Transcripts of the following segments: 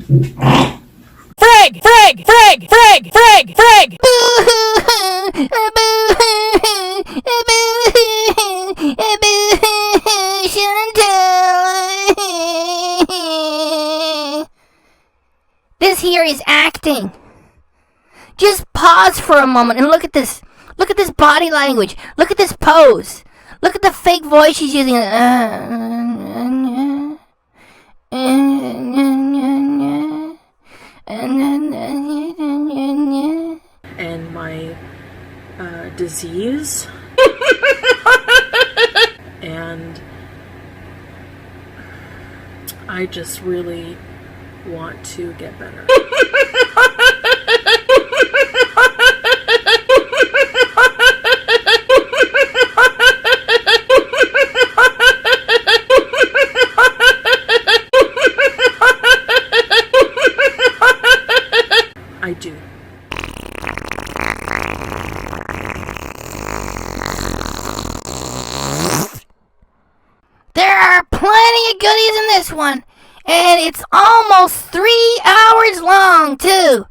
Frig! Frig! Frig! Frig! Frig! Frig! This here is acting. Just pause for a moment and look at this. Look at this body language. Look at this pose. Look at the fake voice she's using. And my disease. And I just really want to get better. I do. There are plenty of goodies in this one, and it's almost 3 hours long too.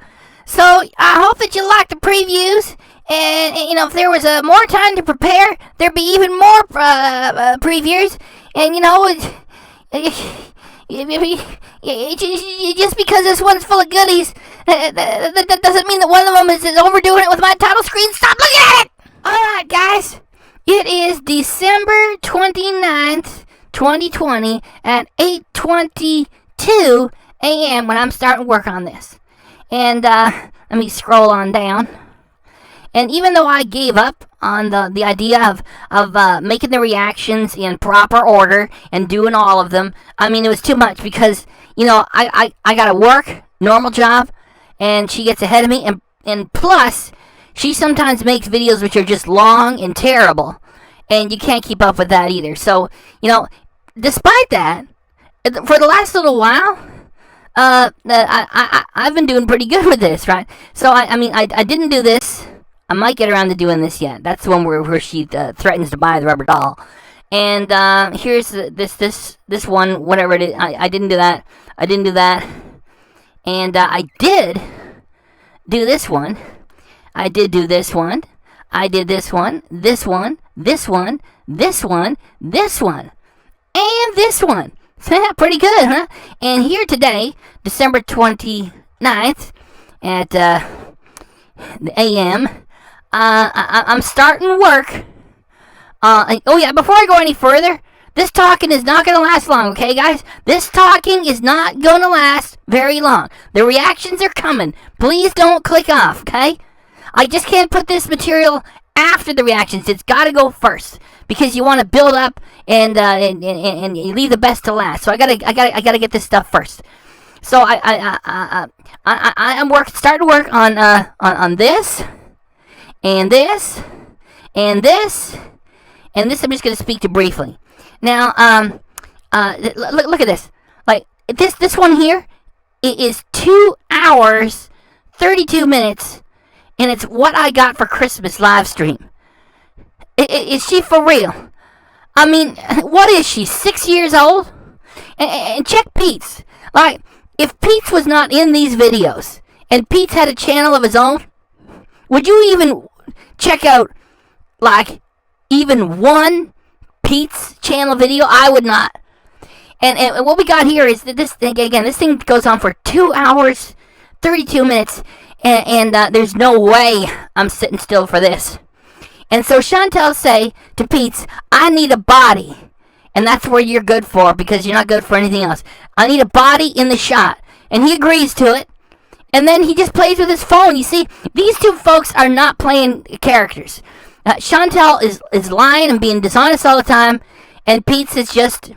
So I hope that you like the previews, and you know, if there was more time to prepare, there'd be even more previews. And you know, just because this one's full of goodies, that doesn't mean that one of them is overdoing it with my title screen. Stop looking at it! Alright guys, it is December 29th, 2020 at 8:22 a.m. when I'm starting work on this. And let me scroll on down. And even though I gave up on the idea of making the reactions in proper order and doing all of them, I mean, it was too much because, you know, I gotta work, normal job, and she gets ahead of me, and plus, she sometimes makes videos which are just long and terrible, and you can't keep up with that either. So, you know, despite that, for the last little while, I've been doing pretty good with this, right? So, I mean, I didn't do this. I might get around to doing this yet. That's the one where she threatens to buy the rubber doll. And here's this one, whatever it is. I didn't do that. I didn't do that. And I did do this one. I did do this one. I did this one, this one, this one, this one, this one, and this one. Pretty good, huh? And here today, December 29th at the a.m., I'm starting work. Oh yeah, before I go any further, this talking is not going to last long, okay, guys? This talking is not going to last very long. The reactions are coming. Please don't click off, okay? I just can't put this material after the reactions. It's got to go first because you want to build up and you leave the best to last. So I gotta get this stuff first. So I'm starting to work on this and this and this and this. I'm just gonna speak to briefly. Now, look at this. Like this one here, it is 2 hours, 32 minutes. And it's what I got for Christmas live stream. Is she for real? I mean, what is she, 6 years old? And check Pete's. Like, if Pete's was not in these videos, and Pete's had a channel of his own, would you even check out, like, even one Pete's channel video? I would not. And what we got here is that this thing, again, this thing goes on for 2 hours, 32 minutes. And there's no way I'm sitting still for this. And so Chantal say to Pete's, I need a body. And that's where you're good for, because you're not good for anything else. I need a body in the shot. And he agrees to it. And then he just plays with his phone. You see, these two folks are not playing characters. Chantal is lying and being dishonest all the time. And Pete's is just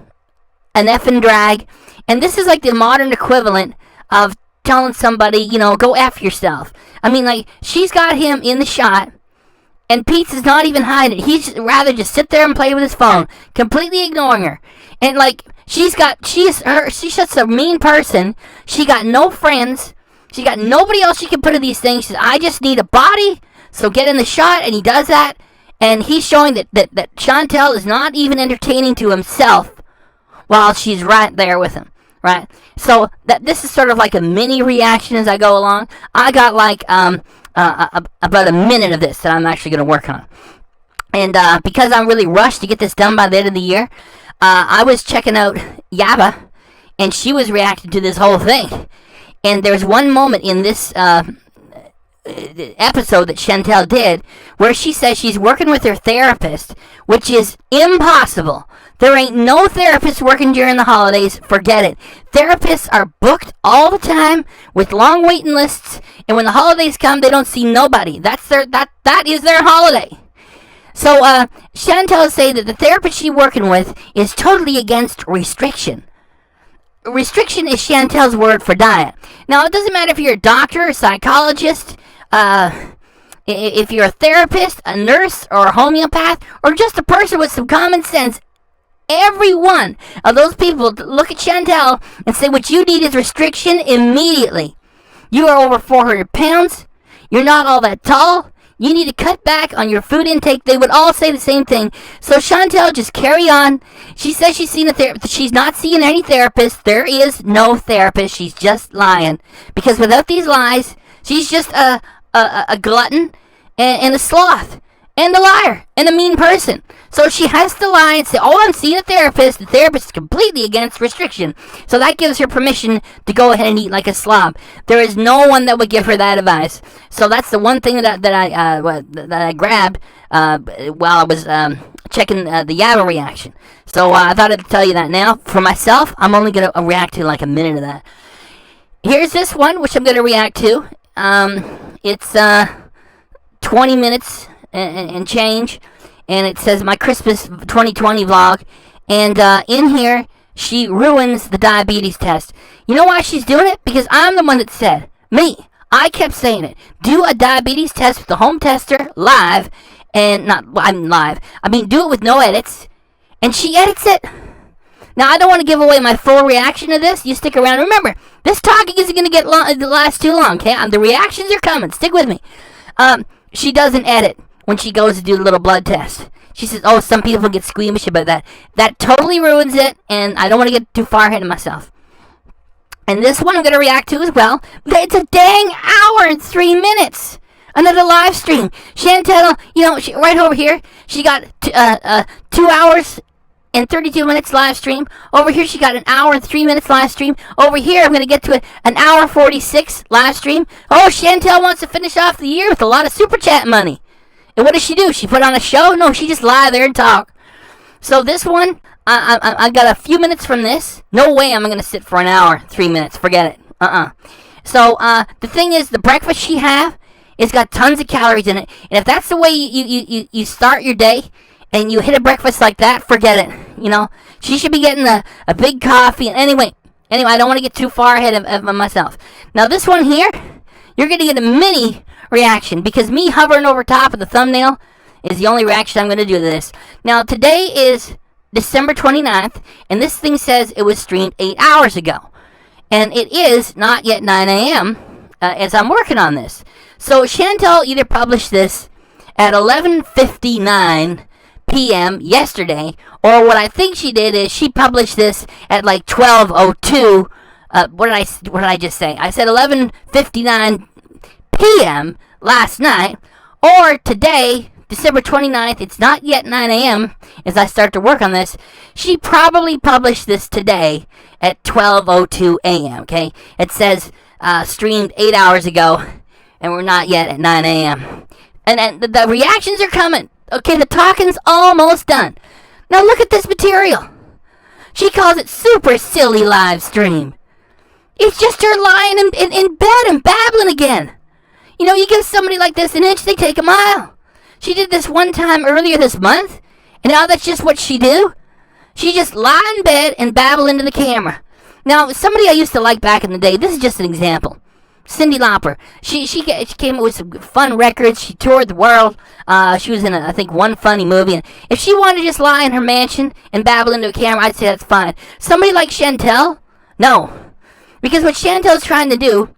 an effing drag. And this is like the modern equivalent of telling somebody, you know, go F yourself. I mean, like, she's got him in the shot, and Pete's is not even hiding. He's rather just sit there and play with his phone, completely ignoring her. And, like, she's just a mean person. She got no friends. She got nobody else she can put in these things. She says, I just need a body, so get in the shot, and he does that. And he's showing that Chantal is not even entertaining to himself while she's right there with him. right? So this is sort of like a mini reaction as I go along. I got like about a minute of this that I'm actually going to work on. And because I'm really rushed to get this done by the end of the year, I was checking out Yaba, and she was reacting to this whole thing. And there's one moment in this episode that Chantal did where she says she's working with her therapist, which is impossible. There ain't no therapist working during the holidays. Forget it. Therapists are booked all the time with long waiting lists, and when the holidays come, they don't see nobody. That is their holiday. So Chantal say that the therapist she's working with is totally against restriction. Restriction is Chantal's word for diet. Now, it doesn't matter if you're a doctor, a psychologist, if you're a therapist, a nurse, or a homeopath, or just a person with some common sense. Every one of those people look at Chantal and say what you need is restriction immediately. You are over 400 pounds. You're not all that tall. You need to cut back on your food intake. They would all say the same thing. So Chantal, just carry on. She says she's seen a therapist. She's not seeing any therapist. There is no therapist. She's just lying. Because without these lies, she's just a glutton and a sloth and a liar and a mean person. So she has to lie and say, oh, I'm seeing a therapist. The therapist is completely against restriction. So that gives her permission to go ahead and eat like a slob. There is no one that would give her that advice. So that's the one thing that I grabbed while I was checking the Yaba reaction. So I thought I'd tell you that now. For myself, I'm only going to react to like a minute of that. Here's this one, which I'm going to react to. It's 20 minutes and change. And it says my Christmas 2020 vlog. And in here, she ruins the diabetes test. You know why she's doing it? Because I'm the one that said, I kept saying it. Do a diabetes test with the home tester live. And do it with no edits. And she edits it. Now, I don't want to give away my full reaction to this. You stick around. Remember, this talking isn't going to last too long, okay? The reactions are coming. Stick with me. She doesn't edit when she goes to do the little blood test. She says, oh, some people get squeamish about that. That totally ruins it, and I don't want to get too far ahead of myself. And this one I'm going to react to as well. It's a dang hour and 3 minutes. Another live stream. Chantal, right over here, she got 2 hours and 32 minutes live stream. Over here, she got an hour and 3 minutes live stream. Over here, I'm going to get to an hour 46 live stream. Oh, Chantal wants to finish off the year with a lot of super chat money. And what does she do? She put on a show? No, she just lie there and talk. So this one, I got a few minutes from this. No way am I going to sit for an hour, 3 minutes. Forget it. So the thing is, the breakfast she have, it's got tons of calories in it. And if that's the way you start your day, and you hit a breakfast like that, forget it. She should be getting a big coffee. And anyway, I don't want to get too far ahead of myself. Now this one here, you're going to get a mini reaction, because me hovering over top of the thumbnail is the only reaction I'm going to do to this. Now, today is December 29th, and this thing says it was streamed 8 hours ago. And it is not yet 9 a.m. As I'm working on this. So, Chantal either published this at 11:59 p.m. yesterday, or what I think she did is she published this at like 12:02. What did I just say? I said 11:59 p.m. last night, or today, December 29th, it's not yet 9 a.m. as I start to work on this. She probably published this today at 12:02 a.m., okay? It says streamed 8 hours ago, and we're not yet at 9 a.m. And the reactions are coming. Okay, the talking's almost done. Now look at this material. She calls it super silly live stream. It's just her lying in bed and babbling again. You give somebody like this an inch, they take a mile. She did this one time earlier this month, and now that's just what she do. She just lie in bed and babble into the camera. Now, somebody I used to like back in the day, this is just an example. Cyndi Lauper. She came up with some fun records. She toured the world. She was in, I think, one funny movie. And if she wanted to just lie in her mansion and babble into a camera, I'd say that's fine. Somebody like Chantal? No. Because what Chantal's trying to do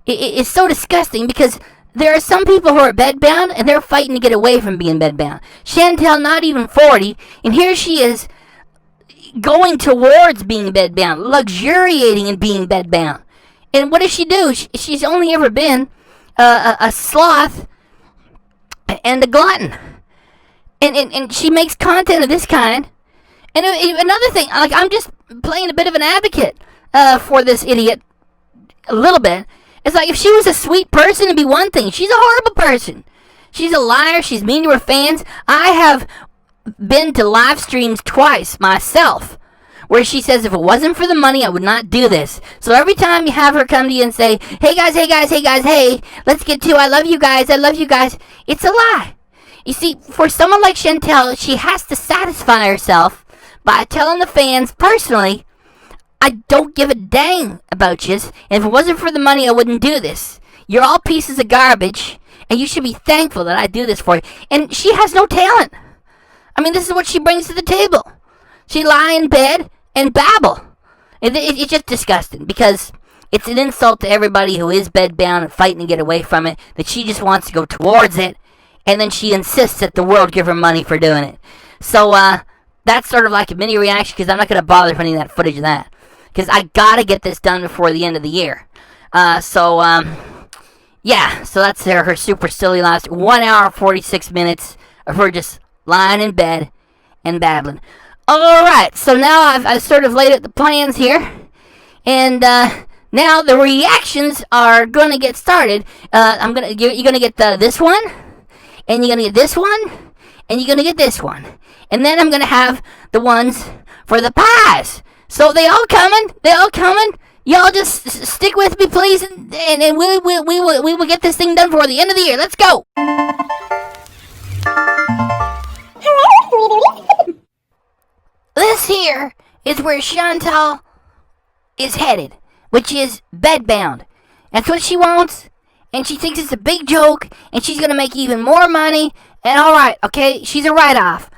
is so disgusting, because there are some people who are bedbound, and they're fighting to get away from being bedbound. Chantal, not even 40, and here she is, going towards being bedbound, luxuriating in being bedbound. And what does she do? She's only ever been a sloth and a glutton. And she makes content of this kind. And another thing, like, I'm just playing a bit of an advocate for this idiot a little bit. It's like, if she was a sweet person, it'd be one thing. She's a horrible person. She's a liar. She's mean to her fans. I have been to live streams twice myself where she says, if it wasn't for the money, I would not do this. So every time you have her come to you and say, hey guys, hey guys, hey guys, hey, let's get to, I love you guys, it's a lie. You see, for someone like Chantal, she has to satisfy herself by telling the fans personally, I don't give a dang about you, and if it wasn't for the money, I wouldn't do this. You're all pieces of garbage, and you should be thankful that I do this for you. And she has no talent. I mean, this is what she brings to the table. She lie in bed and babble. It's just disgusting, because it's an insult to everybody who is bedbound and fighting to get away from it, that she just wants to go towards it, and then she insists that the world give her money for doing it. So, that's sort of like a mini reaction, because I'm not going to bother putting that footage of that, because I got to get this done before the end of the year. Yeah, so that's her super silly last 1 hour 46 minutes of her just lying in bed and babbling. Alright, so now I've sort of laid out the plans here, and now the reactions are going to get started. You're going to get this one, and you're going to get this one, and you're going to get this one. And then I'm going to have the ones for the pies. So they all coming. Y'all just stick with me, please, and we will get this thing done before the end of the year. Let's go. This here is where Chantal is headed, which is bedbound. That's what she wants, and she thinks it's a big joke, and she's going to make even more money, and alright, okay, she's a write-off.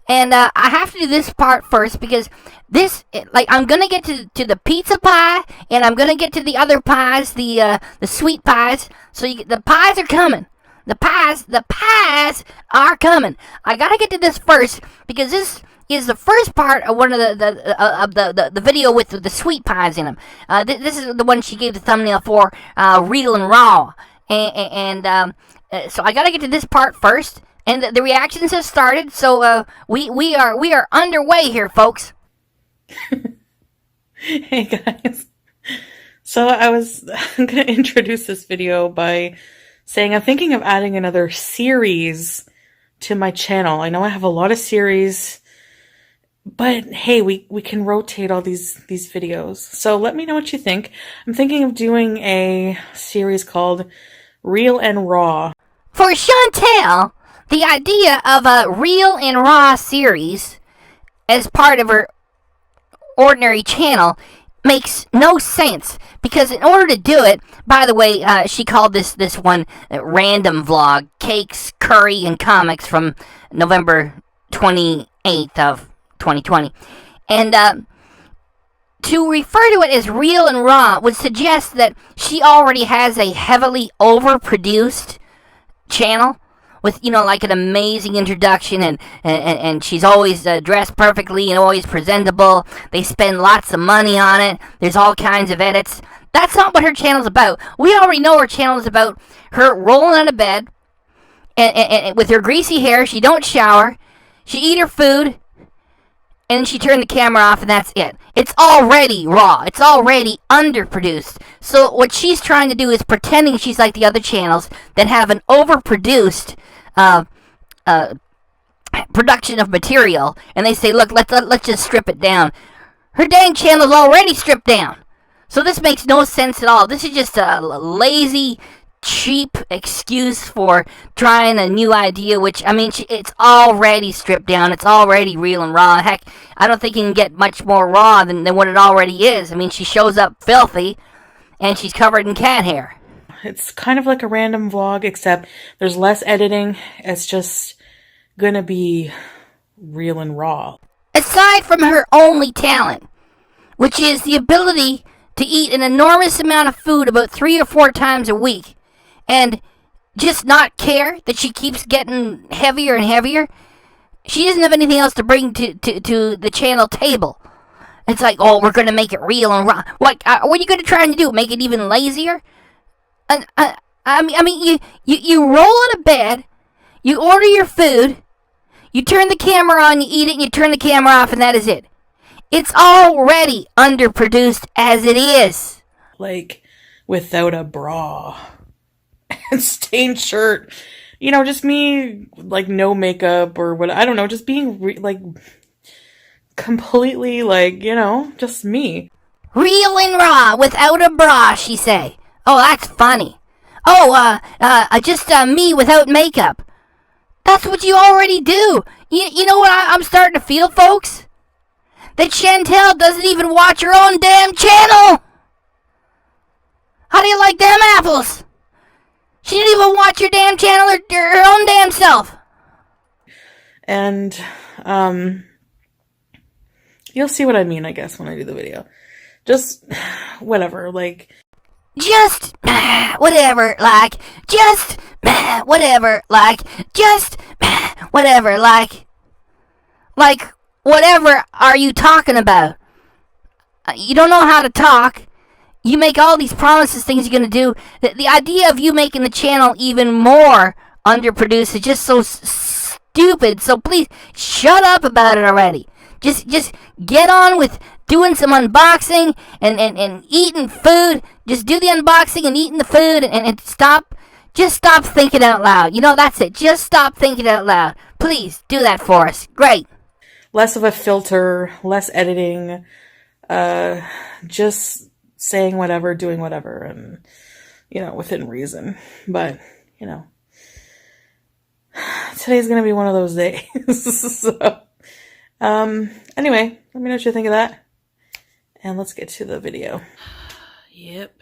And I have to do this part first, because this, like, I'm going to get to the pizza pie, and I'm going to get to the other pies, the sweet pies, so the pies are coming. The pies are coming. I got to get to this first, because this is the first part of one of the video with the sweet pies in them. This is the one she gave the thumbnail for, real and raw. So I gotta get to this part first, and the reactions have started. So we are underway here, folks. Hey guys. So I'm gonna introduce this video by saying I'm thinking of adding another series to my channel. I know I have a lot of series, but hey, we can rotate all these videos. So let me know what you think. I'm thinking of doing a series called Real and Raw. For Chantal, the idea of a Real and Raw series as part of her ordinary channel makes no sense, because in order to do it, by the way, she called this one random vlog, Cakes, Curry, and Comics, from November 28th of 2020. And to refer to it as Real and Raw would suggest that she already has a heavily overproduced channel with, like, an amazing introduction, and she's always dressed perfectly and always presentable. They spend lots of money on it. There's all kinds of edits. That's not what her channel's about. We already know her channel is about her rolling out of bed and with her greasy hair. She don't shower. She eat her food, and she turned the camera off, and that's it. It's already raw. It's already underproduced. So what she's trying to do is pretending she's like the other channels that have an overproduced production of material, and they say, look, let's just strip it down. Her dang channel's already stripped down. So this makes no sense at all. This is just a lazy, cheap excuse for trying a new idea, which, I mean, it's already stripped down. It's already real and raw. Heck, I don't think you can get much more raw than what it already is. I mean, she shows up filthy, and she's covered in cat hair. It's kind of like a random vlog, except there's less editing. It's just gonna be real and raw. Aside from her only talent, which is the ability to eat an enormous amount of food about 3 or 4 times a week, and just not care that she keeps getting heavier and heavier, she doesn't have anything else to bring to the channel table. It's like, oh, we're gonna make it real and raw. What are you gonna try and do? Make it even lazier? I mean, you roll out of bed, you order your food, you turn the camera on, you eat it, and you turn the camera off, and that is it. It's already underproduced as it is. Like, without a bra and stained shirt. You know, just me, like, no makeup or what, I don't know, just being, like, completely, like, you know, just me. Real and raw, without a bra, she say. Oh, that's funny. Oh, just me without makeup. That's what you already do. You know what I'm starting to feel, folks? That Chantal doesn't even watch her own damn channel. How do you like them apples? She didn't even watch your damn channel or her own damn self. And, you'll see what I mean, I guess, when I do the video. Just, whatever, like... Just, whatever, like, just, whatever, like, just, whatever, like, whatever are you talking about? You don't know how to talk. You make all these promises, things you're going to do. The idea of you making the channel even more underproduced is just so stupid. So please, shut up about it already. Just get on with doing some unboxing and eating food. Just do the unboxing and eating the food and stop. Just stop thinking out loud. You know, that's it. Just stop thinking out loud. Please, do that for us. Great. Less of a filter, less editing, just saying whatever, doing whatever, and, you know, within reason. But, you know, today's gonna be one of those days. So, anyway, let me know what you think of that. And let's get to the video. Yep.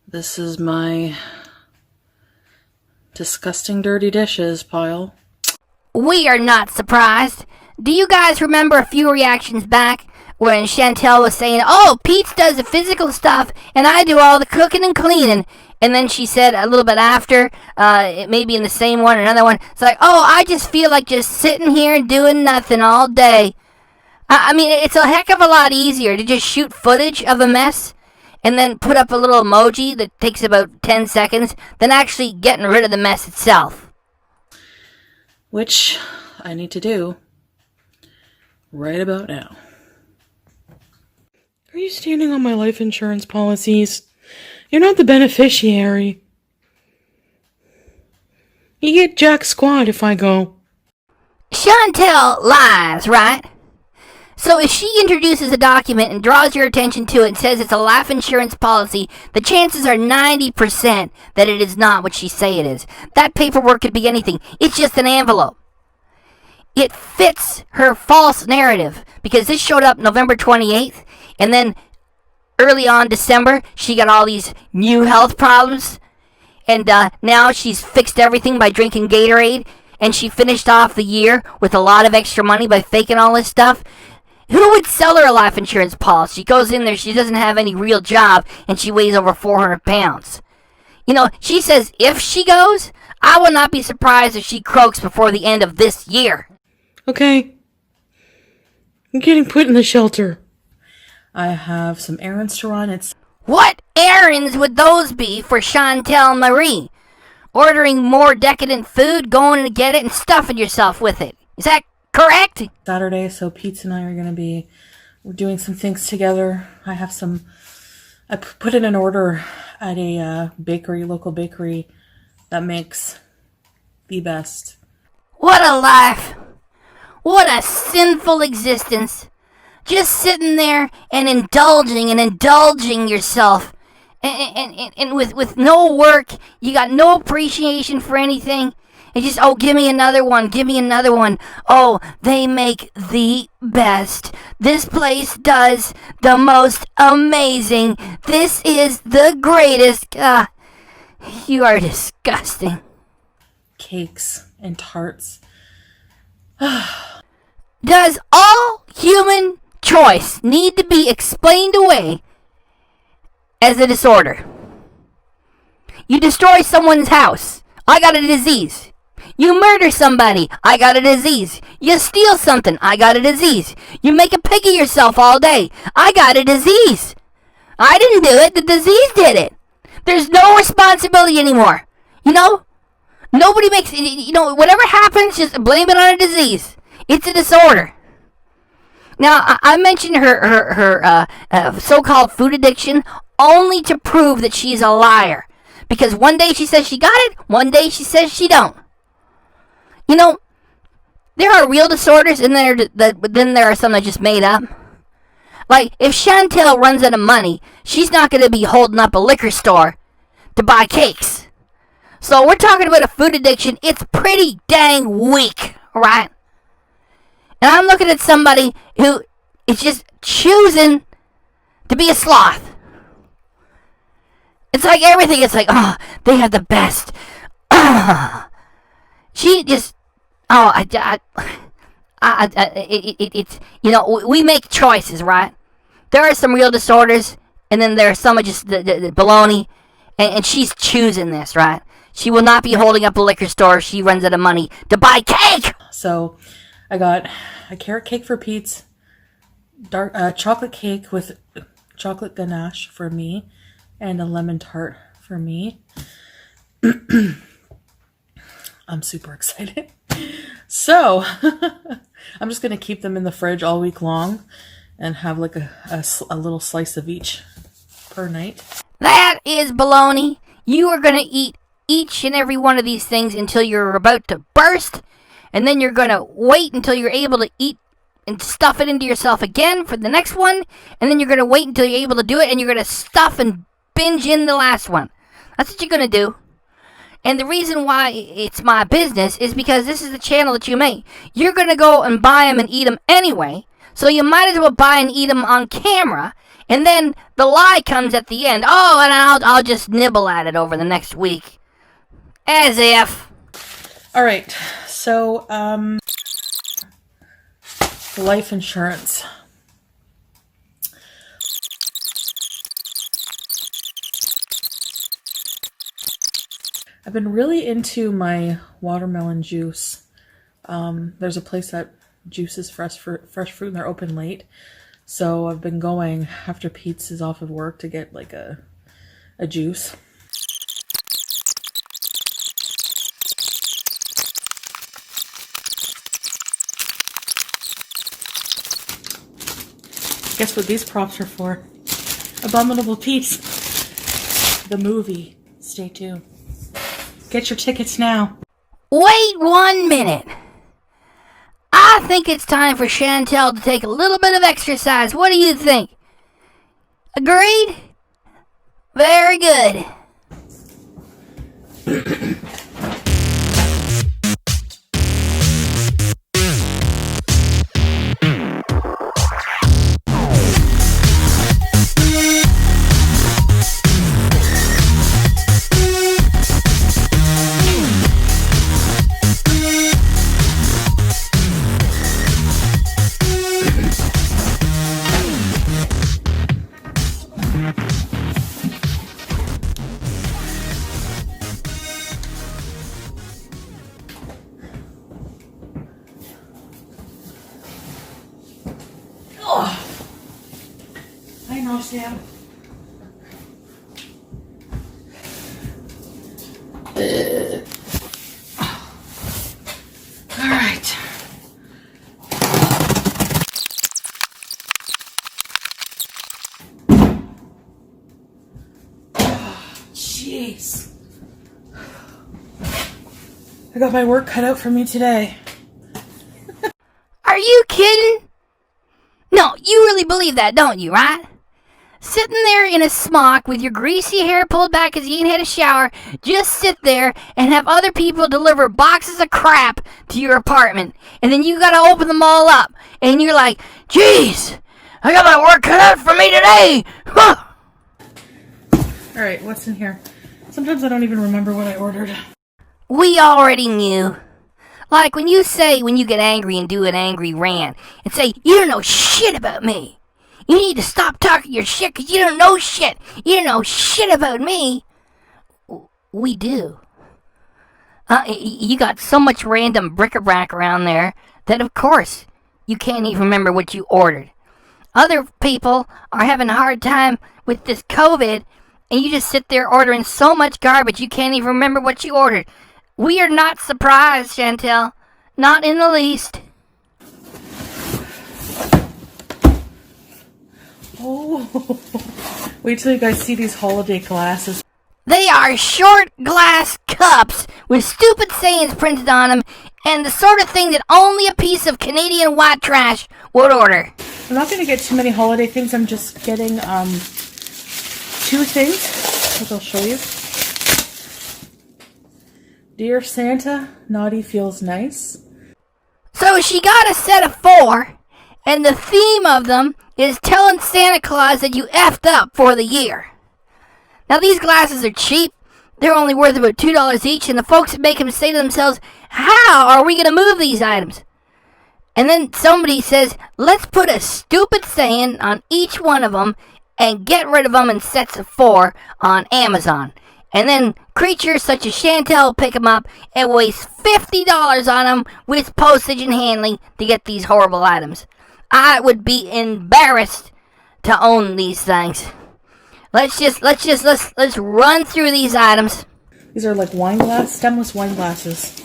This is my disgusting dirty dishes pile. We are not surprised. Do you guys remember a few reactions back when Chantal was saying, oh, Pete does the physical stuff and I do all the cooking and cleaning? And then she said a little bit after, maybe in the same one, another one, it's like, oh, I just feel like just sitting here and doing nothing all day. I mean, it's a heck of a lot easier to just shoot footage of a mess and then put up a little emoji that takes about 10 seconds than actually getting rid of the mess itself. Which I need to do right about now. Are you standing on my life insurance policies? You're not the beneficiary. You get jack squat if I go. Chantal lies, right? So if she introduces a document and draws your attention to it and says it's a life insurance policy, the chances are 90% that it is not what she say it is. That paperwork could be anything. It's just an envelope. It fits her false narrative because this showed up November 28th, and then early on December, she got all these new health problems, and now she's fixed everything by drinking Gatorade, and she finished off the year with a lot of extra money by faking all this stuff. Who would sell her a life insurance policy? She goes in there, she doesn't have any real job, and she weighs over 400 pounds. You know, she says if she goes, I will not be surprised if she croaks before the end of this year. Okay. I'm getting put in the shelter. I have some errands to run. What errands would those be for Chantal Marie? Ordering more decadent food, going to get it, and stuffing yourself with it. Is that correct? Saturday, so Pete and I are going to be doing some things together. I put in an order at a local bakery that makes the best. What a life. What a sinful existence. Just sitting there and indulging yourself. And with no work, you got no appreciation for anything. And just, oh, give me another one. Oh, they make the best. This place does the most amazing. This is the greatest. You are disgusting. Cakes and tarts. Does all human choice need to be explained away as a disorder? You destroy someone's house. I got a disease. You murder somebody, I got a disease. You steal something, I got a disease. You make a pig of yourself all day, I got a disease. I didn't do it, the disease did it. There's no responsibility anymore. You know? Nobody makes, whatever happens, just blame it on a disease. It's a disorder. Now, I mentioned her so-called food addiction only to prove that she's a liar. Because one day she says she got it, one day she says she don't. You know, there are real disorders, and then there are some that just made up. Like, if Chantal runs out of money, she's not going to be holding up a liquor store to buy cakes. So we're talking about a food addiction. It's pretty dang weak, right? And I'm looking at somebody who is just choosing to be a sloth. It's like everything. It's like, oh, they have the best. She just, it's, we make choices, right? There are some real disorders, and then there are some of just the baloney, and she's choosing this, right? She will not be holding up a liquor store if she runs out of money to buy cake. So I got a carrot cake for Pete's, dark chocolate cake with chocolate ganache for me, and a lemon tart for me. I'm super excited. So I'm just going to keep them in the fridge all week long and have like a little slice of each per night. That is baloney. You are going to eat each and every one of these things until you're about to burst, and then you're going to wait until you're able to eat and stuff it into yourself again for the next one, and then you're going to wait until you're able to do it, and you're going to stuff and binge in the last one. That's what you're going to do. And the reason why it's my business is because this is the channel that you make. You're going to go and buy them and eat them anyway, so you might as well buy and eat them on camera, and then the lie comes at the end. Oh, and I'll just nibble at it over the next week. As if. All right, so life insurance. I've been really into my watermelon juice. There's a place that juices fresh fruit, and they're open late. So I've been going after Pete's is off of work to get like a juice. Guess what these props are for? Abominable Pete's. The movie. Stay tuned. Get your tickets now. Wait 1 minute. I think it's time for Chantal to take a little bit of exercise. What do you think? Agreed? Very good. I know, Sam. All right. Jeez. I got my work cut out for me today. Are you kidding? No, you really believe that, don't you, right? Sitting there in a smock with your greasy hair pulled back because you ain't had a shower, just sit there and have other people deliver boxes of crap to your apartment, and then you gotta open them all up, and you're like, jeez, I got my work cut out for me today! Huh. Alright, what's in here? Sometimes I don't even remember what I ordered. We already knew. Like when you get angry and do an angry rant and say, you don't know shit about me. You need to stop talking your shit because you don't know shit. You don't know shit about me. We do. You got so much random bric-a-brac around there that, of course, you can't even remember what you ordered. Other people are having a hard time with this COVID, and you just sit there ordering so much garbage you can't even remember what you ordered. We are not surprised, Chantal. Not in the least. Oh, wait till you guys see these holiday glasses. They are short glass cups with stupid sayings printed on them, and the sort of thing that only a piece of Canadian white trash would order. I'm not going to get too many holiday things. I'm just getting 2 things, which I'll show you. Dear Santa, naughty feels nice. So she got a set of 4, and the theme of them is telling Santa Claus that you effed up for the year. Now these glasses are cheap. They're only worth about $2 each, and the folks that make them say to themselves, how are we going to move these items? And then somebody says, let's put a stupid saying on each one of them and get rid of them in sets of 4 on Amazon. And then creatures such as Chantal will pick them up and waste $50 on them with postage and handling to get these horrible items. I would be embarrassed to own these things. Let's run through these items. These are like stemless wine glasses.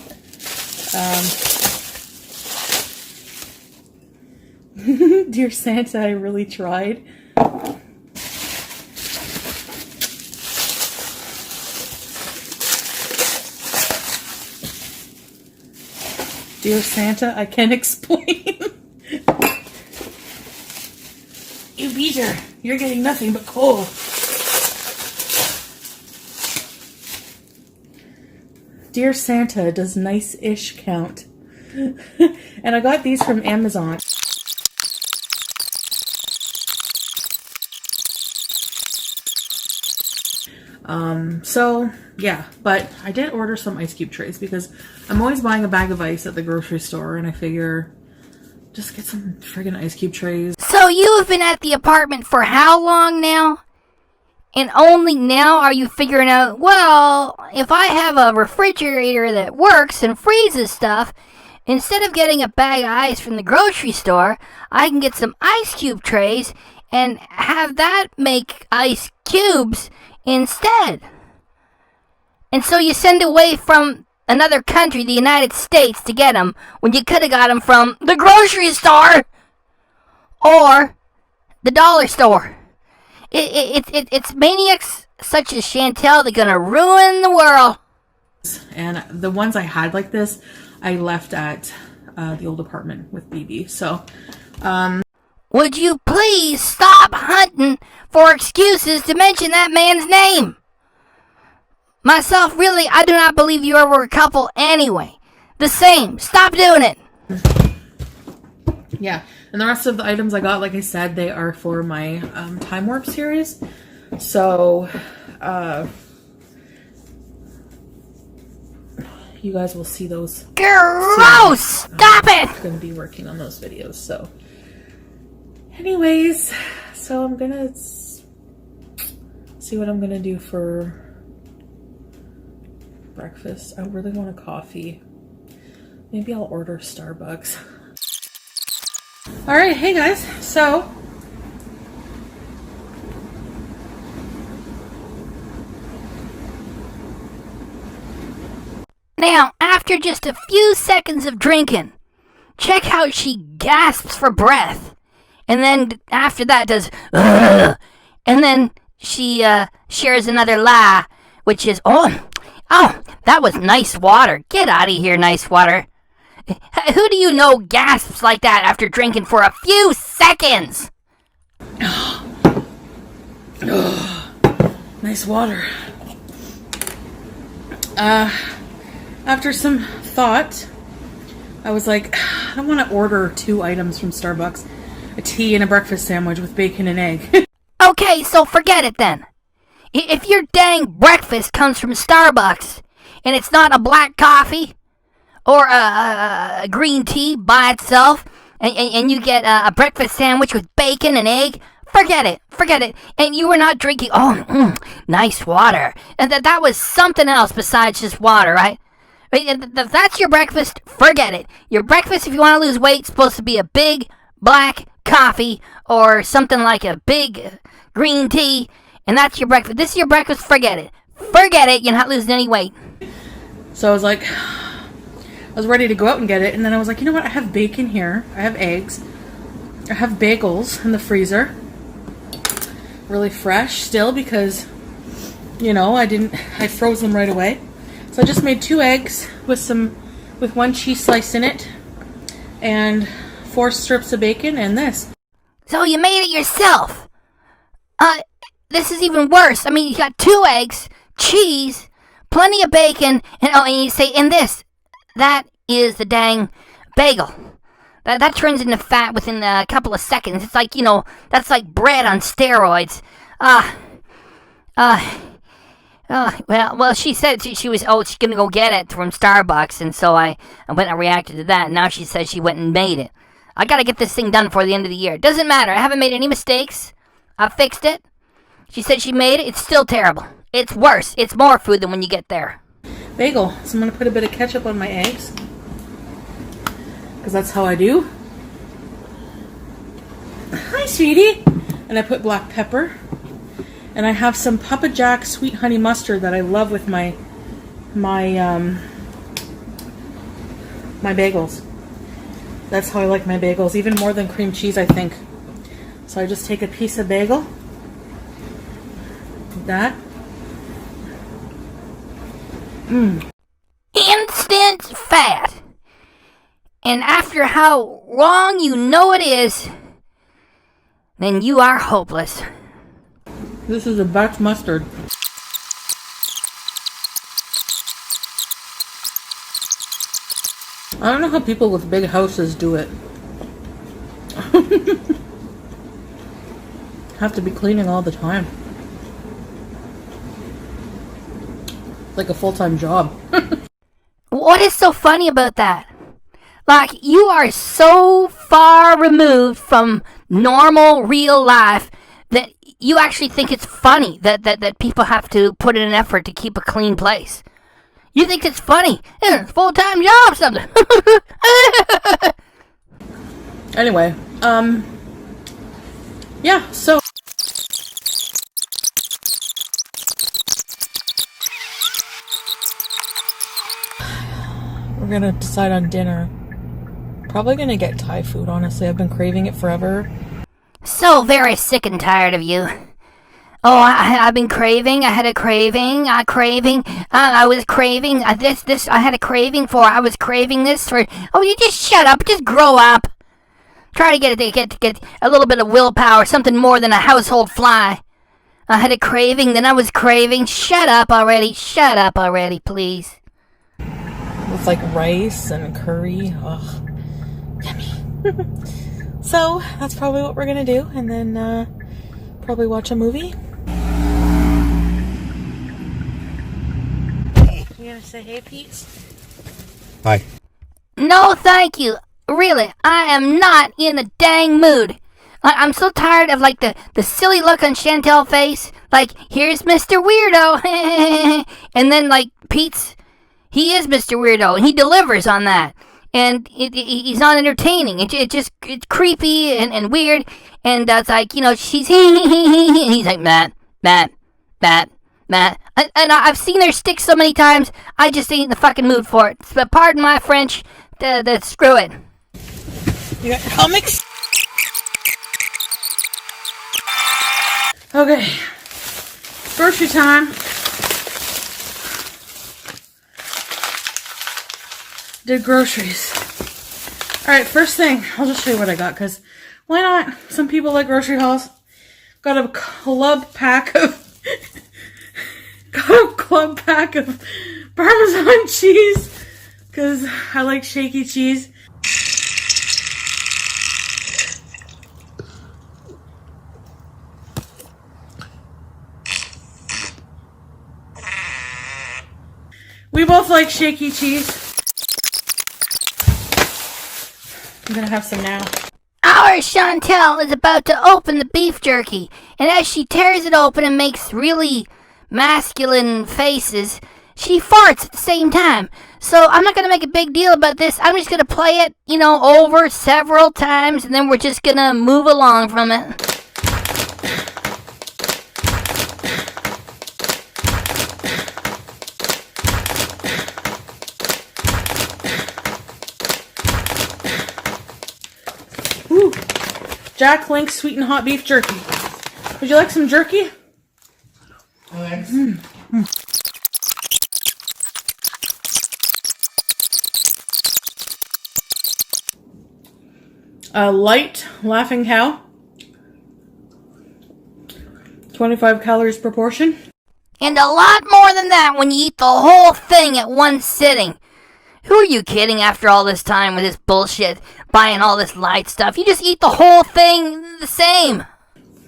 Dear Santa, I really tried. Dear Santa, I can't explain. You Peter, you're getting nothing but coal. Dear Santa, does nice-ish count? And I got these from Amazon. So yeah, but I did order some ice cube trays because I'm always buying a bag of ice at the grocery store, and I figure just get some friggin' ice cube trays. So you have been at the apartment for how long now? And only now are you figuring out, well, if I have a refrigerator that works and freezes stuff, instead of getting a bag of ice from the grocery store, I can get some ice cube trays and have that make ice cubes instead. And so you send away from another country, the United States, to get them when you could have got them from the grocery store or the dollar store. It's maniacs such as Chantal that are gonna ruin the world. And the ones I had like this, I left at the old apartment with BB. So, would you please stop hunting for excuses to mention that man's name? Myself, really, I do not believe you ever were a couple anyway. The same. Stop doing it. Yeah. And the rest of the items I got, like I said, they are for my Time Warp series. So, you guys will see those. Gross! Stop it! I'm going to be working on those videos. So, anyways, so I'm going to see what I'm going to do for breakfast. I really want a coffee. Maybe I'll order Starbucks. All right, hey guys, so now, after just a few seconds of drinking, check how she gasps for breath, and then after that does ugh, and then she shares another lie, which is oh, that was nice water. Get out of here, nice water. Who do you know gasps like that after drinking for a few seconds? Nice water. After some thought, I was like, I don't want to order 2 items from Starbucks. A tea and a breakfast sandwich with bacon and egg. Okay, so forget it then. If your dang breakfast comes from Starbucks, and it's not a black coffee, or a green tea by itself, and you get a breakfast sandwich with bacon and egg, forget it. And you were not drinking, nice water. And that was something else besides just water, right? If that's your breakfast, forget it. Your breakfast, if you want to lose weight, is supposed to be a big black coffee or something like a big green tea, and that's your breakfast. This is your breakfast, forget it. Forget it, you're not losing any weight. So I was like, I was ready to go out and get it, and then I was like, you know what, I have bacon here, I have eggs, I have bagels in the freezer, really fresh still because, you know, I froze them right away. So I just made 2 eggs with 1 cheese slice in it, and 4 strips of bacon, and this. So you made it yourself. This is even worse. I mean, you got 2 eggs, cheese, plenty of bacon, and you say, and this. That is the dang bagel. That turns into fat within a couple of seconds. It's like, you know, that's like bread on steroids. Well, she said she was, she's gonna go get it from Starbucks, and so I went and reacted to that, and now she said she went and made it. I gotta get this thing done before the end of the year. Doesn't matter, I haven't made any mistakes. I fixed it. She said she made it, it's still terrible. It's worse, it's more food than when you get there. Bagel, so I'm gonna put a bit of ketchup on my eggs, because that's how I do. Hi, sweetie. And I put black pepper. And I have some Papa Jack sweet honey mustard that I love with my bagels. That's how I like my bagels, even more than cream cheese, I think. So I just take a piece of bagel, like that. Instant fat. And after how wrong you know it is, then you are hopeless. This is the best mustard. I don't know how people with big houses do it. Have to be cleaning all the time. Like a full-time job. What is so funny about that? Like, you are so far removed from normal, real life that you actually think it's funny that people have to put in an effort to keep a clean place. You think it's funny. It's a full-time job or something. Anyway, yeah, so... We're gonna decide on dinner. Probably gonna get Thai food, honestly. I've been craving it forever. So very sick and tired of you. Oh, I've been craving. I had a craving. I was craving this. I had a craving for. I was craving this for. Oh, you just shut up. Just grow up. Try to get a little bit of willpower. Something more than a household fly. I had a craving. Then I was craving. Shut up already. Shut up already, please. With like rice and curry. Ugh, yummy. So that's probably what we're gonna do, and then probably watch a movie. You gonna say hey, Pete? Hi. No, thank you. Really, I am not in the dang mood. I'm so tired of like the silly look on Chantal's face. Like, here's Mr. Weirdo, and then like Pete's. He is Mr. Weirdo, and he delivers on that. And he's not entertaining. It's creepy and weird. And it's like, you know, she's and he's like, Matt. And I've seen their stick so many times, I just ain't in the fucking mood for it. But pardon my French, screw it. You got comics? Okay. Grocery time. Did groceries. Alright, first thing, I'll just show you what I got, because why not? Some people like grocery hauls. Got a club pack of Parmesan cheese, because I like shaky cheese. We both like shaky cheese. I'm gonna have some now. Our Chantal is about to open the beef jerky, and as she tears it open and makes really masculine faces, she farts at the same time. So I'm not going to make a big deal about this. I'm just going to play it, over several times, and then we're just going to move along from it. Ooh, Jack Link sweet and hot beef jerky. Would you like some jerky? Thanks. A light Laughing Cow. 25 calories per portion. And a lot more than that when you eat the whole thing at one sitting. Who are you kidding after all this time with this bullshit, buying all this light stuff? You just eat the whole thing the same.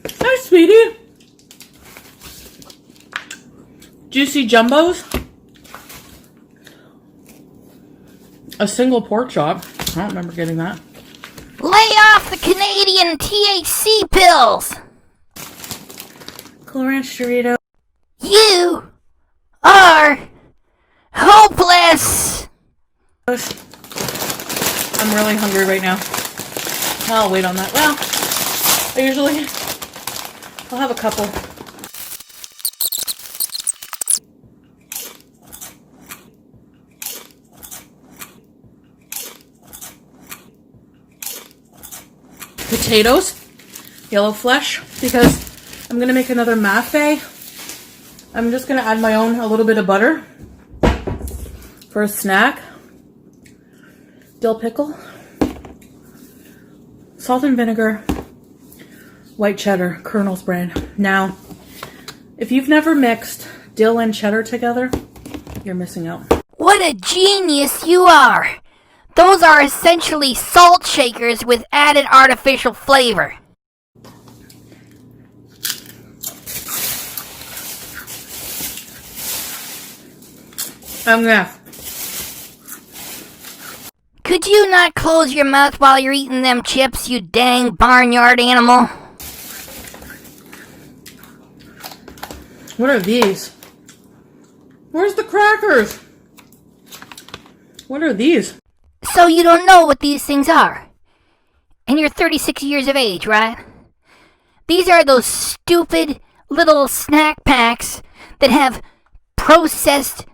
Hi, sweetie. Juicy jumbos. A single pork chop. I don't remember getting that. Lay off the Canadian THC pills. Cool Ranch Dorito. You are hopeless. I'm really hungry right now. I'll wait on that. Well, I'll have a couple. Potatoes, yellow flesh, because I'm gonna make another mafe. I'm just gonna add a little bit of butter for a snack. Dill pickle, salt and vinegar, white cheddar, Colonel's brand. Now, if you've never mixed dill and cheddar together, you're missing out. What a genius you are. Those are essentially salt shakers with added artificial flavor. Could you not close your mouth while you're eating them chips, you dang barnyard animal? What are these? Where's the crackers? What are these? So you don't know what these things are. And you're 36 years of age, right? These are those stupid little snack packs that have processed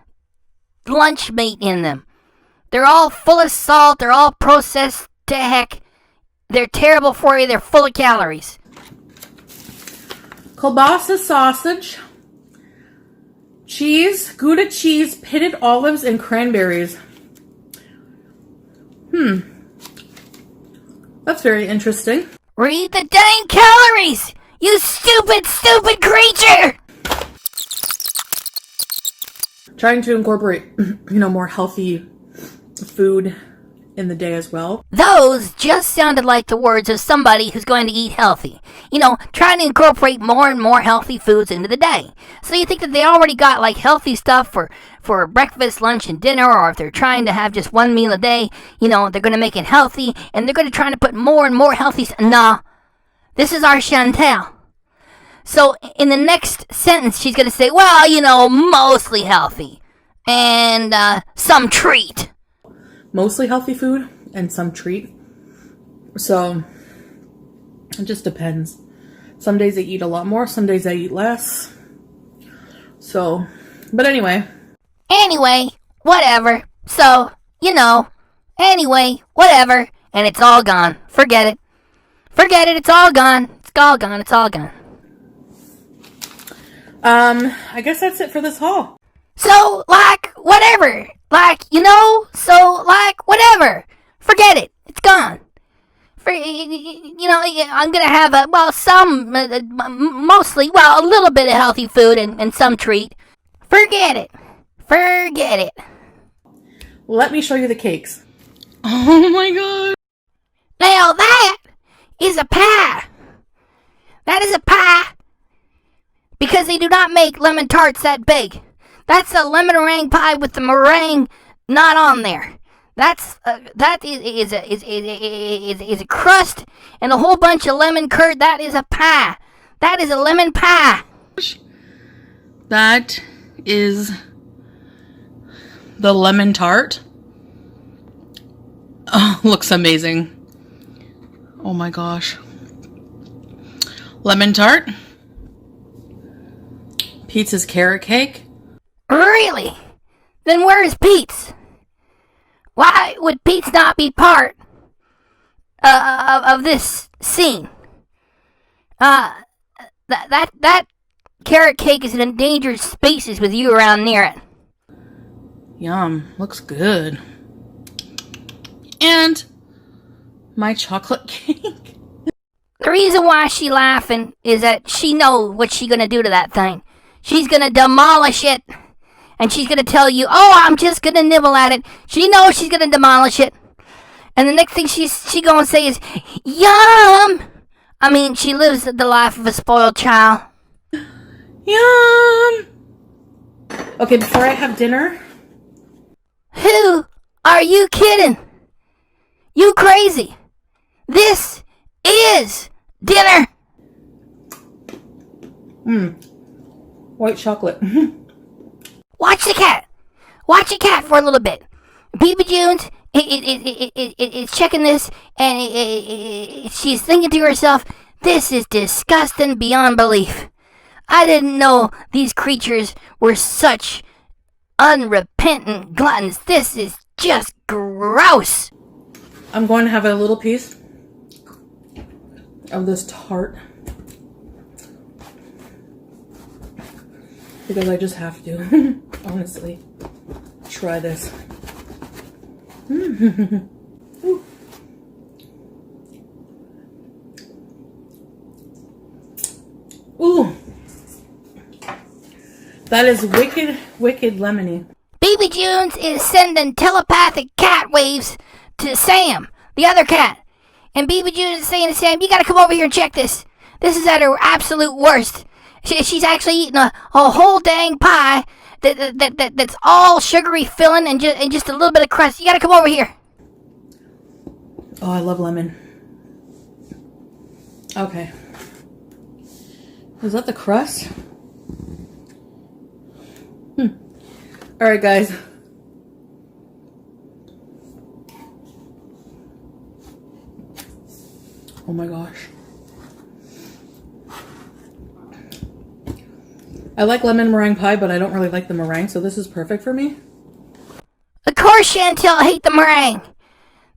lunch meat in them. They're all full of salt, they're all processed to heck. They're terrible for you, they're full of calories. Kielbasa sausage, cheese, Gouda cheese, pitted olives, and cranberries. That's very interesting. Read the dang calories, you stupid, stupid creature! Trying to incorporate, more healthy food in the day as well. Those just sounded like the words of somebody who's going to eat healthy. Trying to incorporate more and more healthy foods into the day. So you think that they already got healthy stuff for breakfast, lunch, and dinner, or if they're trying to have just one meal a day, they're going to make it healthy, and they're going to try to put more and more healthy. Nah, this is our Chantal. So in the next sentence, she's going to say, well, mostly healthy, and some treat. Mostly healthy food and some treat. So it just depends. Some days I eat a lot more, some days I eat less. So, but anyway. Anyway, whatever. So, anyway, whatever. And it's all gone. Forget it. Forget it, it's all gone. It's all gone, it's all gone. I guess that's it for this haul. So, whatever. Whatever. Forget it. It's gone. I'm gonna have a little bit of healthy food and some treat. Forget it. Forget it. Let me show you the cakes. Oh my god. Now that is a pie. That is a pie. Because they do not make lemon tarts that big. That's a lemon meringue pie with the meringue not on there. That is a crust and a whole bunch of lemon curd. That is a pie. That is a lemon pie. That is the lemon tart. Oh, looks amazing. Oh my gosh. Lemon tart. Pete's carrot cake. Really? Then where is Pete's? Why would Pete's not be part of this scene? That carrot cake is in endangered species with you around near it. Yum. Looks good. And my chocolate cake. The reason why she's laughing is that she knows what she's gonna do to that thing. She's gonna demolish it. And she's gonna tell you, oh, I'm just gonna nibble at it. She knows she's gonna demolish it. And the next thing she gonna say is, yum! I mean, she lives the life of a spoiled child. Yum! Okay, before I have dinner. Who are you kidding? You crazy. This is dinner. White chocolate. Watch the cat. Watch the cat for a little bit. Baby June's is checking this, and she's thinking to herself, this is disgusting beyond belief. I didn't know these creatures were such unrepentant gluttons. This is just gross. I'm going to have a little piece of this tart. Because I just have to, honestly, try this. Ooh. Ooh. That is wicked, wicked lemony. Baby June's is sending telepathic cat waves to Sam, the other cat. And Baby June's is saying to Sam, you gotta come over here and check this. This is at her absolute worst. She's actually eating a whole dang pie that's all sugary filling and just a little bit of crust. You gotta come over here. Oh, I love lemon. Okay. Is that the crust? Alright, guys. Oh my gosh. I like lemon meringue pie, but I don't really like the meringue, so this is perfect for me. Of course Chantal hate the meringue.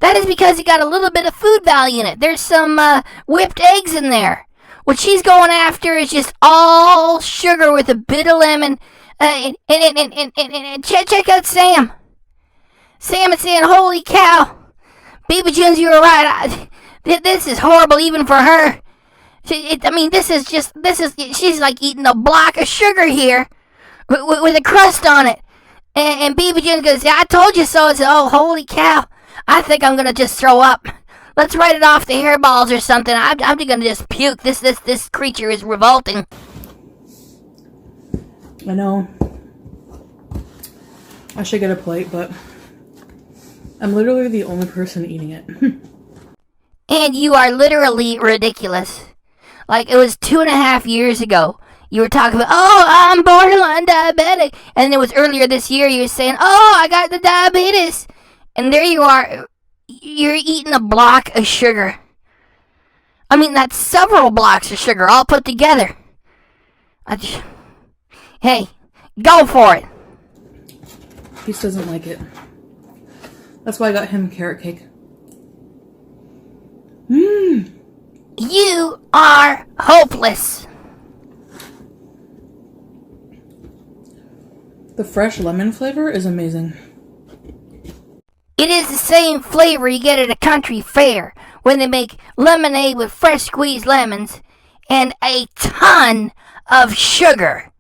That is because it got a little bit of food value in it. There's some whipped eggs in there. What she's going after is just all sugar with a bit of lemon. And check out Sam. Sam is saying, holy cow. Baby Junes, you were right. This is horrible even for her. She's like eating a block of sugar here with a crust on it. And Baby June's going to say, I told you so. I said, oh, holy cow. I think I'm going to just throw up. Let's write it off the hairballs or something. I'm going to just puke. This creature is revolting. I know. I should get a plate, but I'm literally the only person eating it. And you are literally ridiculous. Like, it was 2.5 years ago. You were talking about, oh, I'm borderline diabetic. And it was earlier this year you were saying, oh, I got the diabetes. And there you are. You're eating a block of sugar. I mean, that's several blocks of sugar all put together. Hey, go for it. He doesn't like it. That's why I got him carrot cake. You are hopeless. The fresh lemon flavor is amazing. It is the same flavor you get at a country fair when they make lemonade with fresh squeezed lemons and a ton of sugar.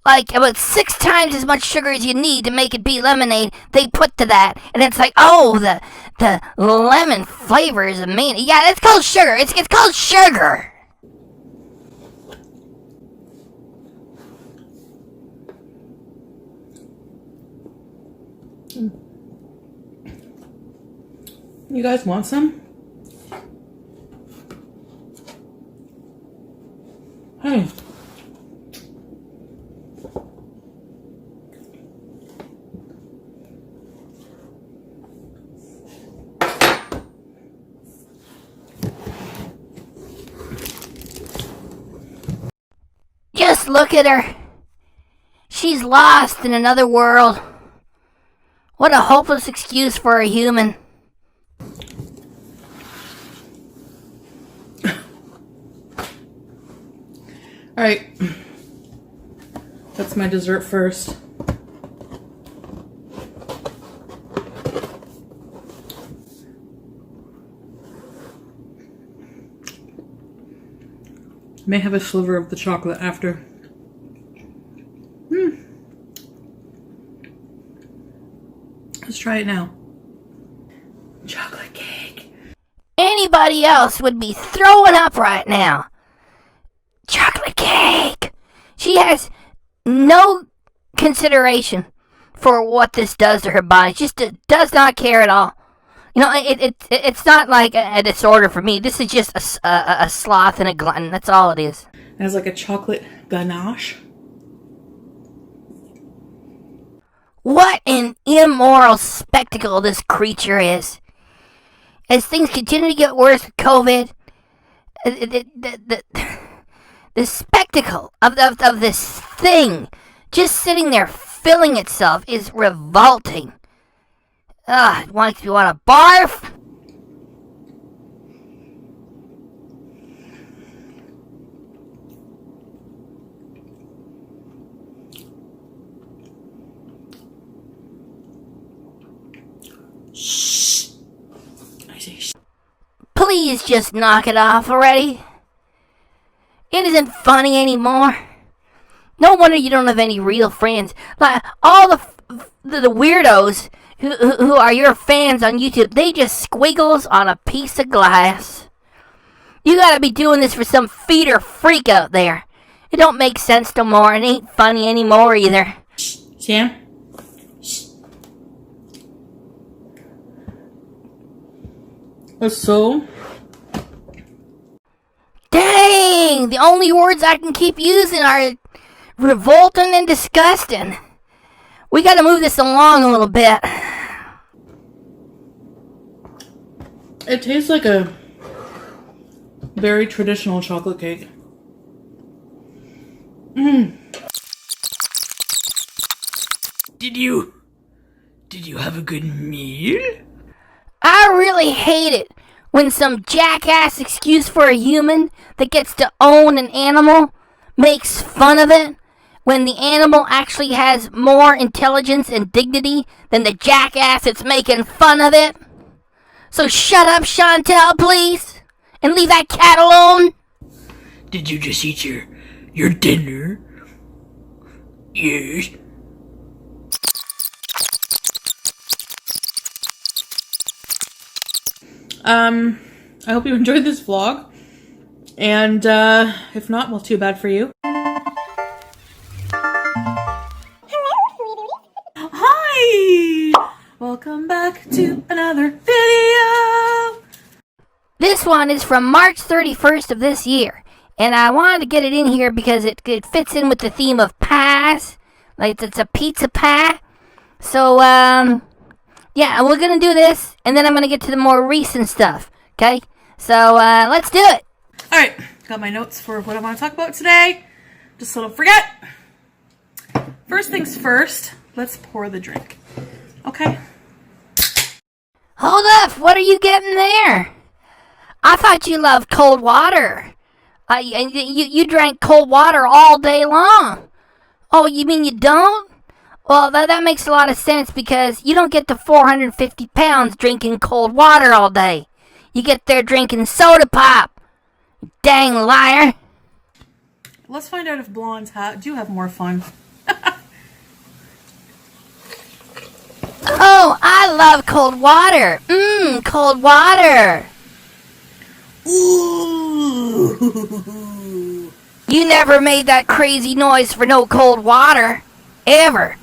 Like about 6 times as much sugar as you need to make it be lemonade, they put to that. And it's like, oh, the lemon flavor is amazing. Yeah, it's called sugar. It's called sugar. You guys want some? Hey. Just look at her. She's lost in another world. What a hopeless excuse for a human. Alright. That's my dessert first. May have a sliver of the chocolate after. Let's try it now. Chocolate cake. Anybody else would be throwing up right now. Chocolate cake. She has no consideration for what this does to her body. She just does not care at all. You know, it's not like a disorder for me. This is just a sloth and a glutton. That's all it is. It has like a chocolate ganache. What an immoral spectacle this creature is. As things continue to get worse with COVID, the spectacle of this thing just sitting there filling itself is revolting. It makes me want to barf. Shh. I say shh. Please just knock it off already. It isn't funny anymore. No wonder you don't have any real friends. Like all the weirdos who are your fans on YouTube, they just squiggles on a piece of glass. You gotta be doing this for some feeder freak out there. It don't make sense no more. It ain't funny anymore either. Shh. Sam? Shh. So? Dang! The only words I can keep using are revolting and disgusting. We gotta move this along a little bit. It tastes like a very traditional chocolate cake. Did you have a good meal? I really hate it when some jackass excuse for a human that gets to own an animal makes fun of it when the animal actually has more intelligence and dignity than the jackass that's making fun of it. So shut up, Chantal, please, and leave that cat alone. Did you just eat your dinner? Yes. I hope you enjoyed this vlog. And, if not, well, too bad for you. Hi! Welcome back to another video! This one is from March 31st of this year. And I wanted to get it in here because it fits in with the theme of pies. Like, it's a pizza pie. So, yeah, we're going to do this. And then I'm going to get to the more recent stuff. Okay? So, let's do it. Alright, got my notes for what I want to talk about today. Just so I don't forget. First things first, let's pour the drink. Okay? Hold up, what are you getting there? I thought you loved cold water. You drank cold water all day long. Oh, you mean you don't? Well, that makes a lot of sense because you don't get to 450 pounds drinking cold water all day. You get there drinking soda pop. Dang liar. Let's find out if blondes do have more fun. Oh, I love cold water. Cold water. Ooh. You never made that crazy noise for no cold water. Ever.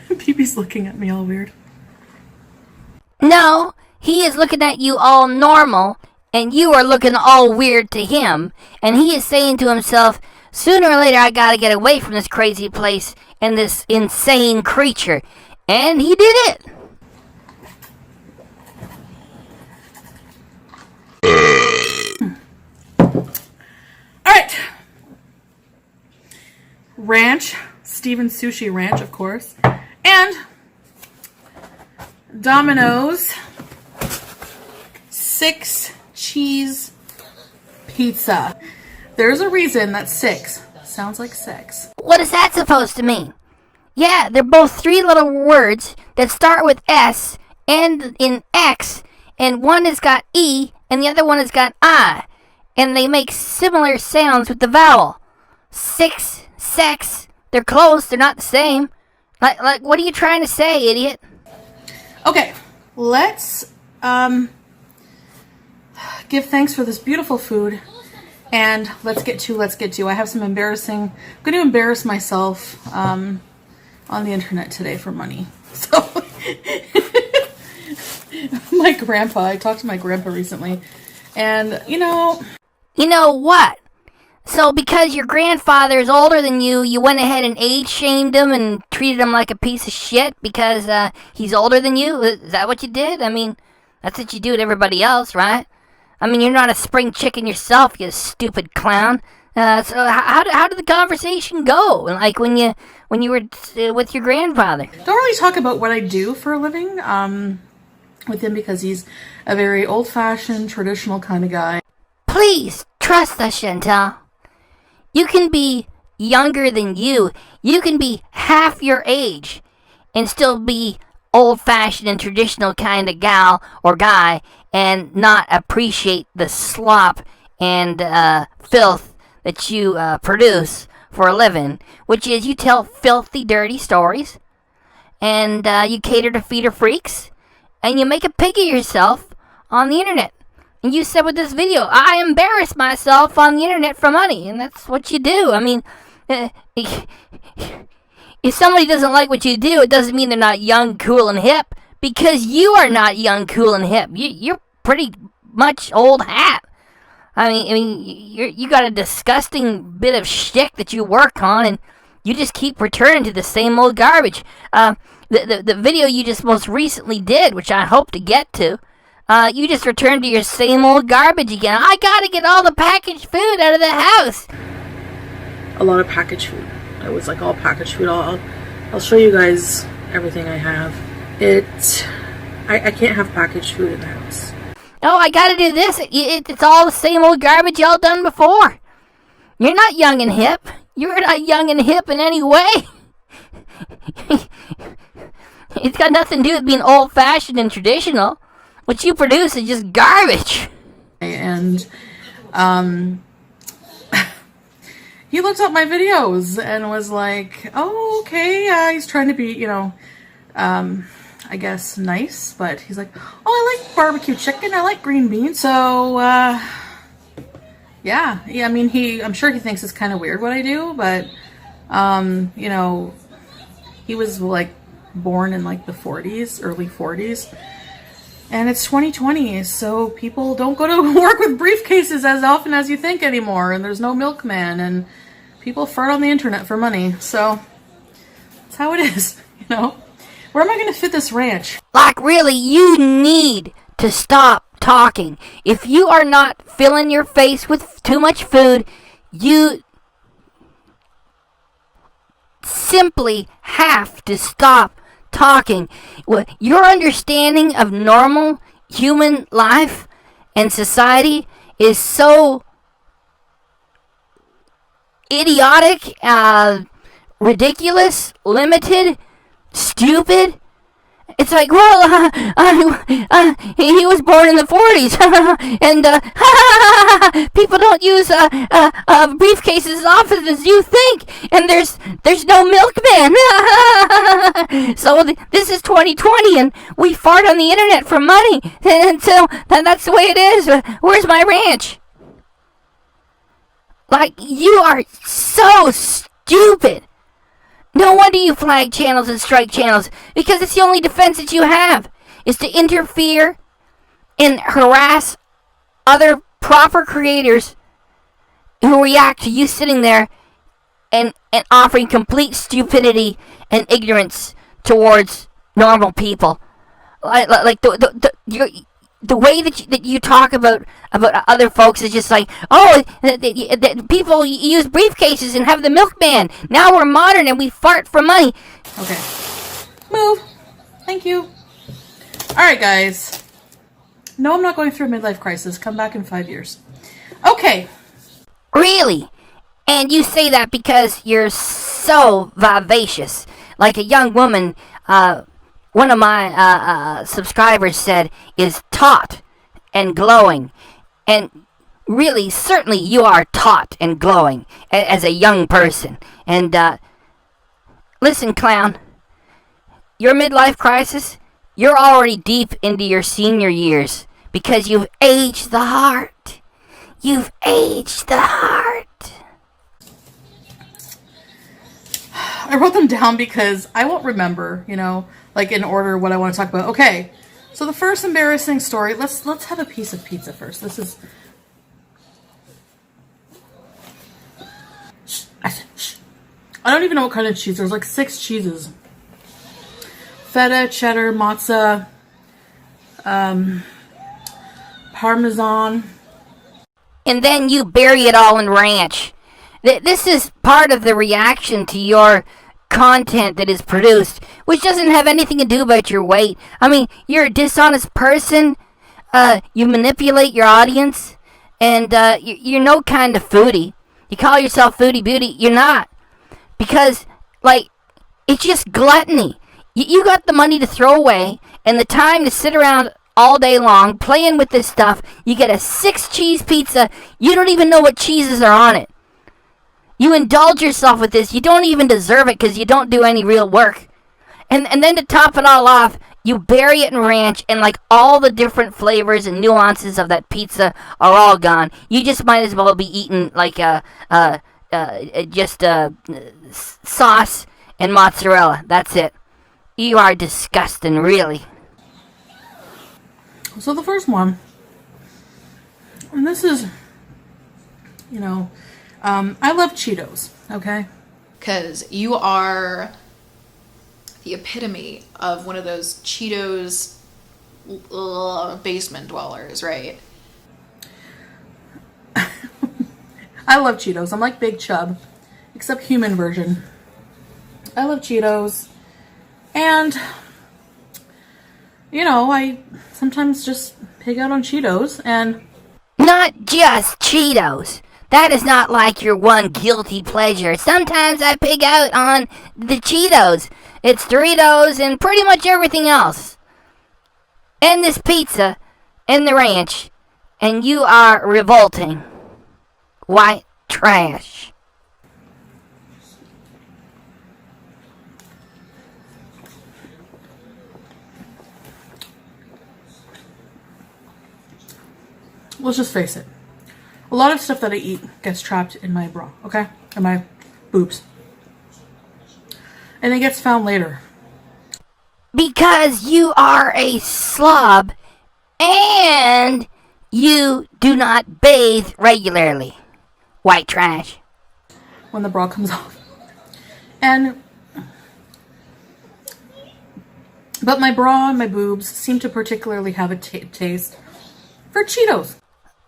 Peepee's looking at me all weird. No, he is looking at you all normal, and you are looking all weird to him, and he is saying to himself, sooner or later I gotta get away from this crazy place and this insane creature. And he did it. Alright. Ranch. Steven Sushi Ranch, of course. And Domino's 6 cheese pizza. There's a reason that 6 sounds like sex. What is that supposed to mean? Yeah, they're both 3 little words that start with S, end in X, and one has got E, and the other one has got I. And they make similar sounds with the vowel. 6, sex. They're close, they're not the same. Like, what are you trying to say, idiot? Okay, let's give thanks for this beautiful food. And let's get to. I have some embarrassing. I'm going to embarrass myself on the internet today for money. So, my grandpa. I talked to my grandpa recently, and you know what? So because your grandfather is older than you, you went ahead and age shamed him and treated him like a piece of shit because he's older than you? Is that what you did? I mean, that's what you do to everybody else, right? I mean, you're not a spring chicken yourself, you stupid clown. So how did the conversation go? Like when you were with your grandfather? Don't really talk about what I do for a living with him because he's a very old-fashioned, traditional kind of guy. Please trust us, Chantal. You can be younger than you. You can be half your age and still be old-fashioned and traditional kind of gal or guy and not appreciate the slop and filth that you produce for a living, which is you tell filthy, dirty stories, and you cater to feeder freaks, and you make a pig of yourself on the internet. And you said with this video, I embarrass myself on the internet for money, and that's what you do. I mean, if somebody doesn't like what you do, it doesn't mean they're not young, cool, and hip, because you are not young, cool, and hip. You're pretty much old hat. I mean, you got a disgusting bit of shtick that you work on, and you just keep returning to the same old garbage. The video you just most recently did, which I hope to get to, you just returned to your same old garbage again. I gotta get all the packaged food out of the house. A lot of packaged food. It was like all packaged food. I'll show you guys everything I have. I can't have packaged food in the house. Oh, I gotta do this. It's all the same old garbage y'all done before. You're not young and hip. You're not young and hip in any way. It's got nothing to do with being old-fashioned and traditional. What you produce is just garbage. And he looked up my videos and was like, oh, okay, he's trying to be, I guess nice, but he's like, oh, I like barbecue chicken, I like green beans, so, yeah, I mean, I'm sure he thinks it's kind of weird what I do, but, he was, like, born in, like, the 40s, early 40s, and it's 2020, so people don't go to work with briefcases as often as you think anymore, and there's no milkman, and people fart on the internet for money, so that's how it is, Where am I going to fit this ranch? Like, really, you need to stop talking. If you are not filling your face with too much food, you simply have to stop talking. Your understanding of normal human life and society is so idiotic, ridiculous, limited, stupid. It's like, well, he was born in the 40s, and people don't use briefcases as often as you think, and there's no milkman. So this is 2020, and we fart on the internet for money, and so that's the way it is. Where's my ranch? Like, you are so stupid. No wonder you flag channels and strike channels, because it's the only defense that you have, is to interfere and harass other proper creators who react to you sitting there and and offering complete stupidity and ignorance towards normal people. Like the way that you talk about other folks is just like, oh, the people use briefcases and have the milkman. Now we're modern and we fart for money. Okay. Move. Thank you. Alright, guys. No, I'm not going through a midlife crisis. Come back in 5 years. Okay. Really? And you say that because you're so vivacious. Like a young woman, one of my subscribers said, is taut and glowing. And really, certainly you are taut and glowing as a young person. And, listen, clown. Your midlife crisis, you're already deep into your senior years because you've aged the heart. You've aged the heart. I wrote them down because I won't remember, like in order what I want to talk about. Okay, so the first embarrassing story. Let's have a piece of pizza first. This is. I don't even know what kind of cheese. There's like 6 cheeses. Feta, cheddar, mozza, parmesan. And then you bury it all in ranch. This is part of the reaction to your content that is produced, which doesn't have anything to do about your weight. I mean, you're a dishonest person. You manipulate your audience, and you're no kind of foodie. You call yourself Foodie Beauty. You're not. Because, like, it's just gluttony. You got the money to throw away and the time to sit around all day long playing with this stuff. You get a 6-cheese pizza. You don't even know what cheeses are on it. You indulge yourself with this. You don't even deserve it because you don't do any real work. And then to top it all off, you bury it in ranch and like all the different flavors and nuances of that pizza are all gone. You just might as well be eating like sauce and mozzarella. That's it. You are disgusting, really. So the first one, and this is, I love Cheetos, okay? Because you are the epitome of one of those Cheetos basement dwellers, right? I love Cheetos. I'm like Big Chub, except human version. I love Cheetos. And, I sometimes just pig out on Cheetos and... Not just Cheetos. That is not like your one guilty pleasure. Sometimes I pig out on the Cheetos. It's Doritos and pretty much everything else. And this pizza and the ranch. And you are revolting. White trash. Let's just face it. A lot of stuff that I eat gets trapped in my bra, okay? In my boobs. And it gets found later. Because you are a slob and you do not bathe regularly. White trash. When the bra comes off. But my bra and my boobs seem to particularly have a taste for Cheetos.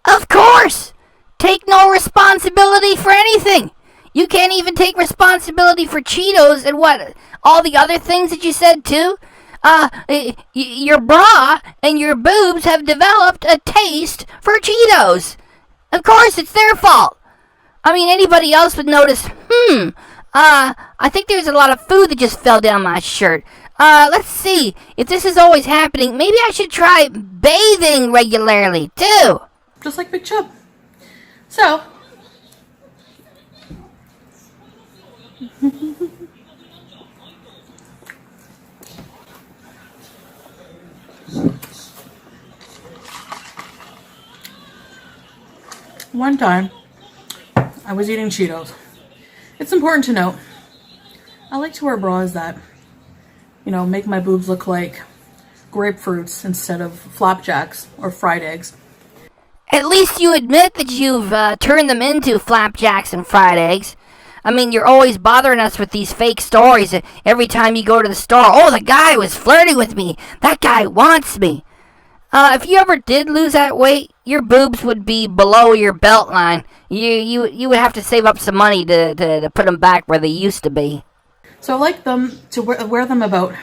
Of course! Take no responsibility for anything. You can't even take responsibility for Cheetos and what? All the other things that you said too? Your bra and your boobs have developed a taste for Cheetos. Of course, it's their fault. I mean, anybody else would notice, I think there's a lot of food that just fell down my shirt. Let's see. If this is always happening, maybe I should try bathing regularly, too. Just like Big Chub. So. One time, I was eating Cheetos. It's important to note, I like to wear bras that, make my boobs look like grapefruits instead of flapjacks or fried eggs. At least you admit that you've turned them into flapjacks and fried eggs. I mean, you're always bothering us with these fake stories every time you go to the store. Oh, the guy was flirting with me. That guy wants me. If you ever did lose that weight, your boobs would be below your belt line. You would have to save up some money to put them back where they used to be. So I like them to wear them about a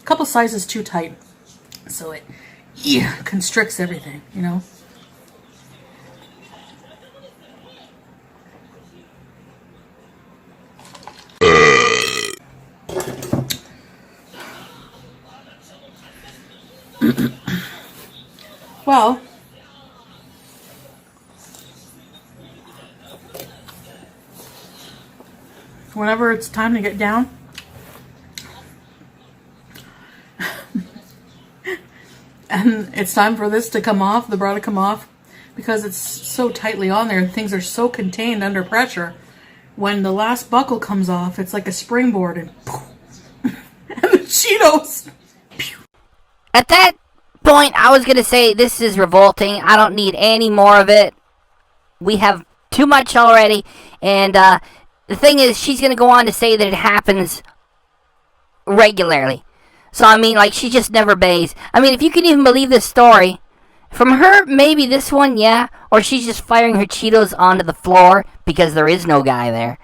couple sizes too tight. So it constricts everything, you know? Well, whenever it's time to get down, and it's time for this to come off, the bra to come off, because it's so tightly on there and things are so contained under pressure. When the last buckle comes off, it's like a springboard and and the Cheetos. At that point, I was going to say this is revolting. I don't need any more of it. We have too much already. And the thing is, she's going to go on to say that it happens regularly. So, I mean, like, she just never bays. I mean, if you can even believe this story, from her, maybe this one, yeah. Or she's just firing her Cheetos onto the floor because there is no guy there.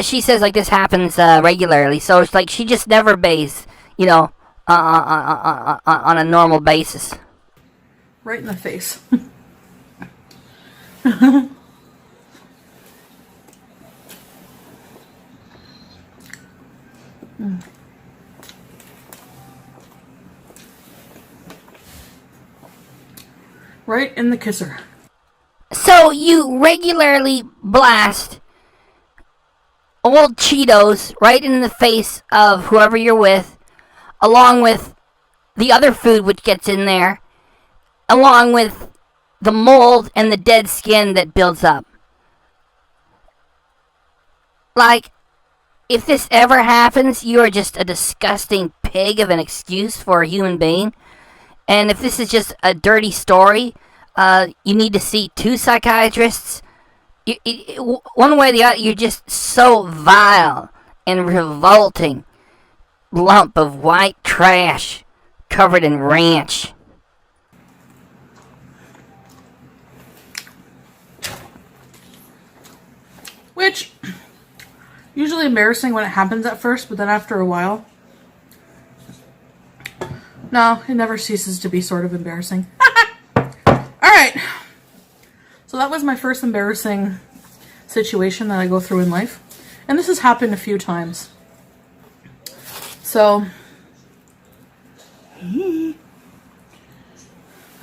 She says, like, this happens regularly. So, it's like she just never bays, you know, on a normal basis. Right in the face. Right in the kisser. So you regularly blast old Cheetos right in the face of whoever you're with, along with the other food which gets in there, along with the mold and the dead skin that builds up. Like, if this ever happens, you are just a disgusting pig of an excuse for a human being. And if this is just a dirty story, you need to see two psychiatrists. One way or the other, you're just so vile and revolting lump of white trash covered in ranch. Which, usually embarrassing when it happens at first, but then after a while, no, it never ceases to be sort of embarrassing. Alright, so that was my first embarrassing situation that I go through in life. And this has happened a few times. So,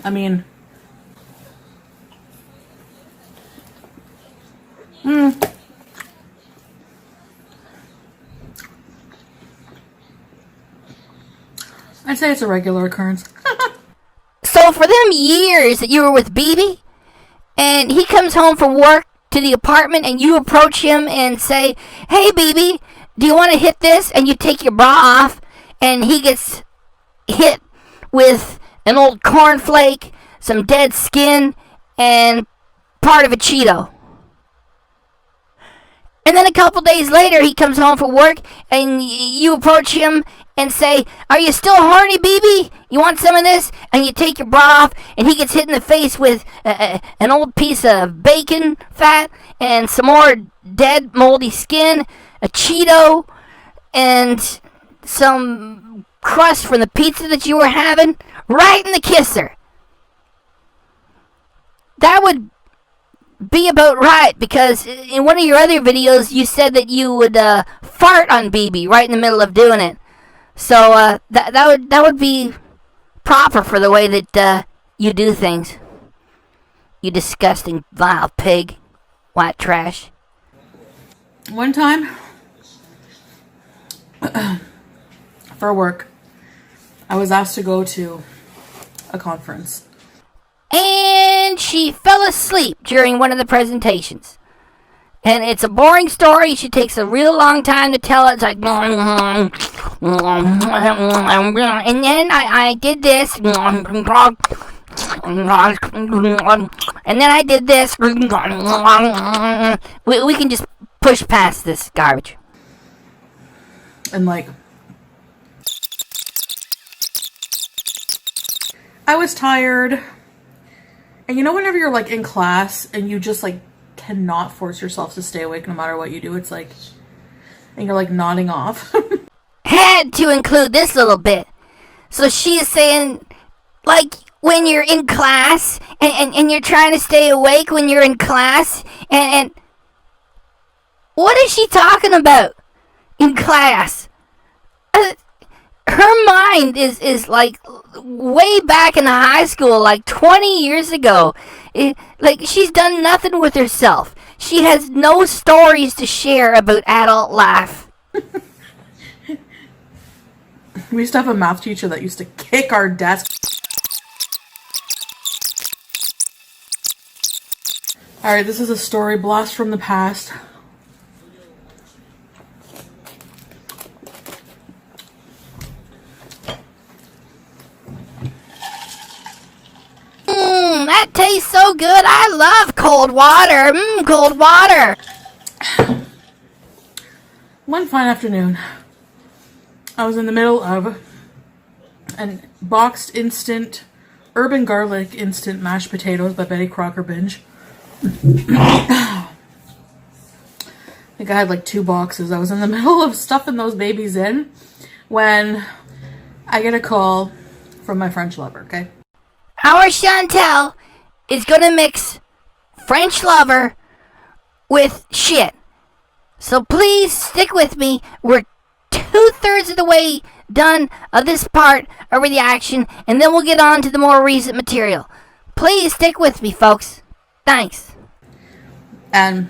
I mean, I'd say it's a regular occurrence. So for them years that you were with BB, and he comes home from work to the apartment, and you approach him and say, "Hey BB, do you want to hit this?" And you take your bra off, and he gets hit with an old cornflake, some dead skin, and part of a Cheeto. And then a couple days later, he comes home from work, and you approach him and say, "Are you still horny, BB? You want some of this?" And you take your bra off, and he gets hit in the face with an old piece of bacon fat, and some more dead, moldy skin, a Cheeto, and some crust from the pizza that you were having, right in the kisser. That would be about right, because in one of your other videos, you said that you would fart on BB right in the middle of doing it. So that would be proper for the way that you do things. You disgusting, vile pig. White trash. One time, for work, I was asked to go to a conference. And she fell asleep during one of the presentations. And it's a boring story. She takes a real long time to tell it. It's like, and then I did this, and then I did this. We can just push past this garbage. And like, I was tired. And you know, whenever you're like in class and you just like cannot force yourself to stay awake no matter what you do, it's like, and you're like nodding off. Had to include this little bit. So she is saying, like, when you're in class and you're trying to stay awake when you're in class, and what is she talking about in class? Her mind is like way back in high school, like 20 years ago. Like, she's done nothing with herself. She has no stories to share about adult life. We used to have a math teacher that used to kick our desk. Alright, this is a story blast from the past. That tastes so good. I love cold water. Cold water. One fine afternoon, I was in the middle of an boxed instant urban garlic instant mashed potatoes by Betty Crocker binge. I think I had like 2 boxes. I was in the middle of stuffing those babies in when I get a call from my French lover, okay? Our Chantal is gonna mix French lover with shit. So please stick with me. We're 2/3 of the way done of this part of the action, and then we'll get on to the more recent material. Please stick with me, folks. Thanks. And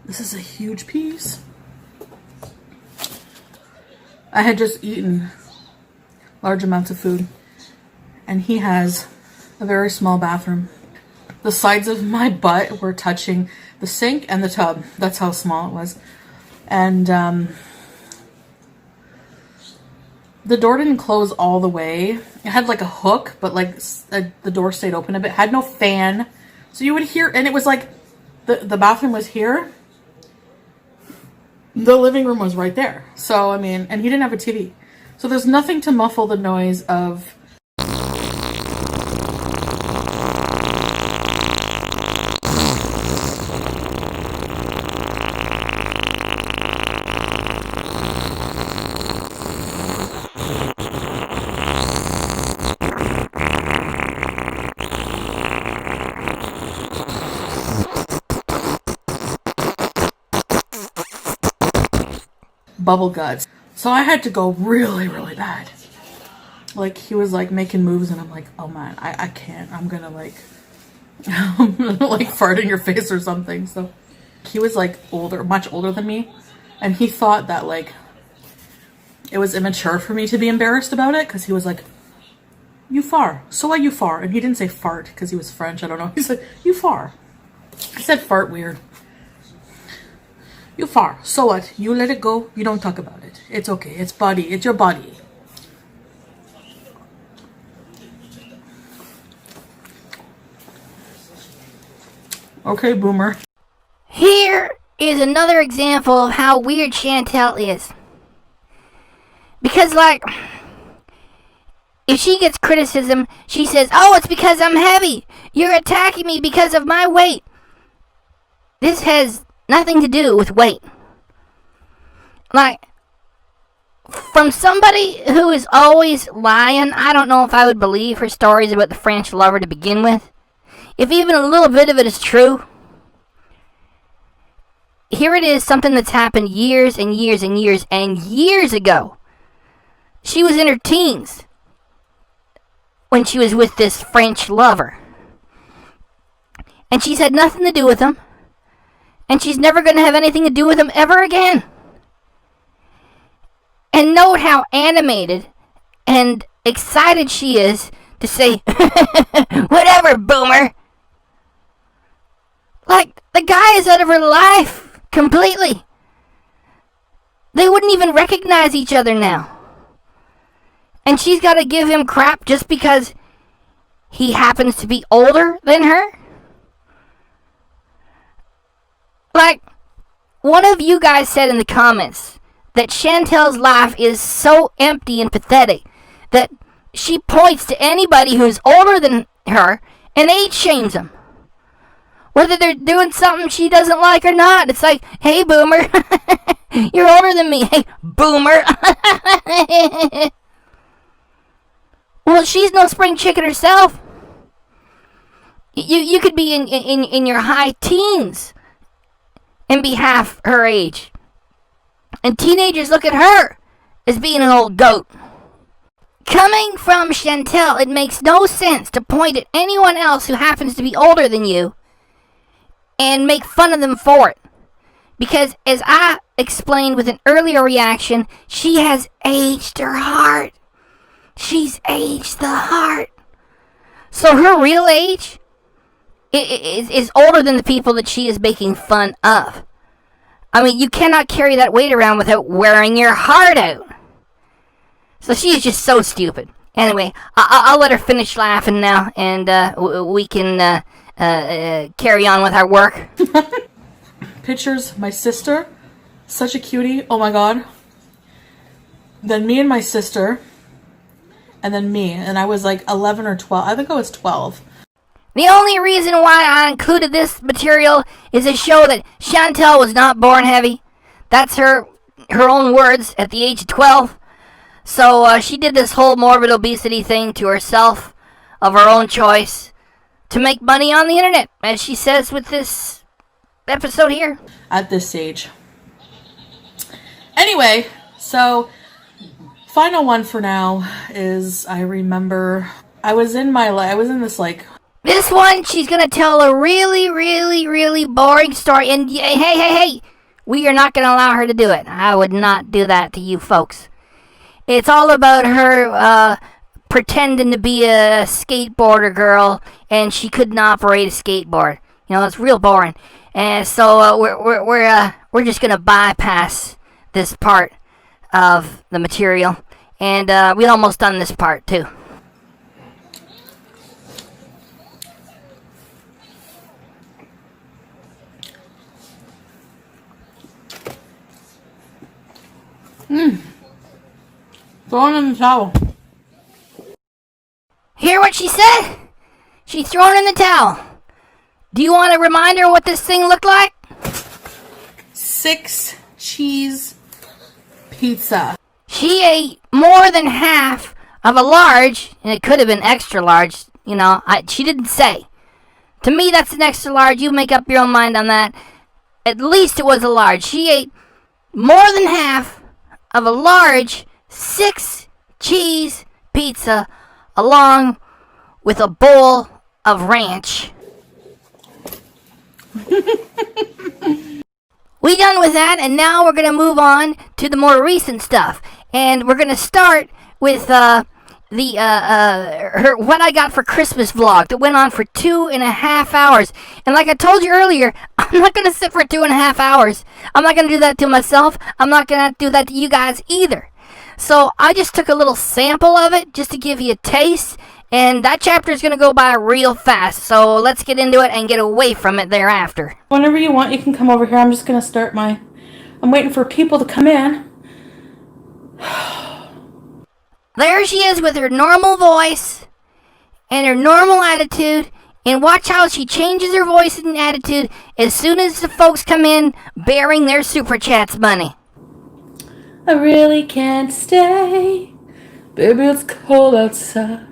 this is a huge piece. I had just eaten large amounts of food, and he has a very small bathroom. The sides of my butt were touching the sink and the tub. That's how small it was. And the door didn't close all the way. It had like a hook, but like the door stayed open a bit. Had no fan. So you would hear, and it was like the bathroom was here. The living room was right there. So, I mean, and he didn't have a TV. So there's nothing to muffle the noise of bubble guts. So I had to go really, really bad. Like, he was like making moves and I'm like, oh man, I can't. I'm gonna like like fart in your face or something. So he was like older, much older than me, and he thought that like it was immature for me to be embarrassed about it, because he was like, you far. So what, you far? And he didn't say fart because he was French, I don't know. He said, you far. I said fart weird. You far. So what? You let it go. You don't talk about it. It's okay. It's body. It's your body. Okay, boomer. Here is another example of how weird Chantal is. Because, like, if she gets criticism, she says, oh, it's because I'm heavy. You're attacking me because of my weight. This has nothing to do with weight. Like, from somebody who is always lying, I don't know if I would believe her stories about the French lover to begin with. If even a little bit of it is true. Here it is, something that's happened years and years and years and years ago. She was in her teens when she was with this French lover. And she's had nothing to do with him. And she's never going to have anything to do with him ever again. And note how animated and excited she is to say, whatever, boomer. Like, the guy is out of her life completely. They wouldn't even recognize each other now. And she's got to give him crap just because he happens to be older than her? Like, One of you guys said in the comments that Chantal's laugh is so empty and pathetic that she points to anybody who's older than her and age shames them. Whether they're doing something she doesn't like or not. It's like, hey, boomer, you're older than me. Hey, boomer. Well, she's no spring chicken herself. You could be in your high teens and be half her age. And teenagers look at her as being an old goat. Coming from Chantal, it makes no sense to point at anyone else who happens to be older than you and make fun of them for it. Because as I explained with an earlier reaction, she has aged her heart. She's aged the heart. So her real age is older than the people that she is making fun of. I mean, you cannot carry that weight around without wearing your heart out. So she is just so stupid. Anyway, I'll let her finish laughing now, and we can carry on with our work. Pictures, my sister, such a cutie, oh my god. Then me and my sister, and then me, and I was like 11 or 12, I think I was 12. The only reason why I included this material is to show that Chantal was not born heavy. That's her own words at the age of 12. So she did this whole morbid obesity thing to herself of her own choice to make money on the internet, as she says with this episode here. At this age. Anyway, so final one for now is I remember I was in this like... This one, she's going to tell a really, really, really boring story. And hey, we are not going to allow her to do it. I would not do that to you folks. It's all about her pretending to be a skateboarder girl, and she couldn't operate a skateboard. You know, it's real boring. And so we're just going to bypass this part of the material. And we almost done this part, too. Throwing in the towel. Hear what she said? She's thrown in the towel. Do you want to remind her what this thing looked like? 6 cheese pizza. She ate more than half of a large, and it could have been extra large. You know, she didn't say. To me, that's an extra large. You make up your own mind on that. At least it was a large. She ate more than half of a large 6 cheese pizza along with a bowl of ranch. We done with that, and now we're going to move on to the more recent stuff. And we're going to start with her What I Got for Christmas vlog that went on for 2.5 hours. And like I told you earlier, I'm not going to sit for 2.5 hours. I'm not going to do that to myself. I'm not going to do that to you guys either. So I just took a little sample of it just to give you a taste. And that chapter is going to go by real fast. So let's get into it and get away from it thereafter. Whenever you want, you can come over here. I'm just going to start I'm waiting for people to come in. There she is with her normal voice and her normal attitude. And watch how she changes her voice and attitude as soon as the folks come in bearing their Super Chats money. I really can't stay. Baby, it's cold outside.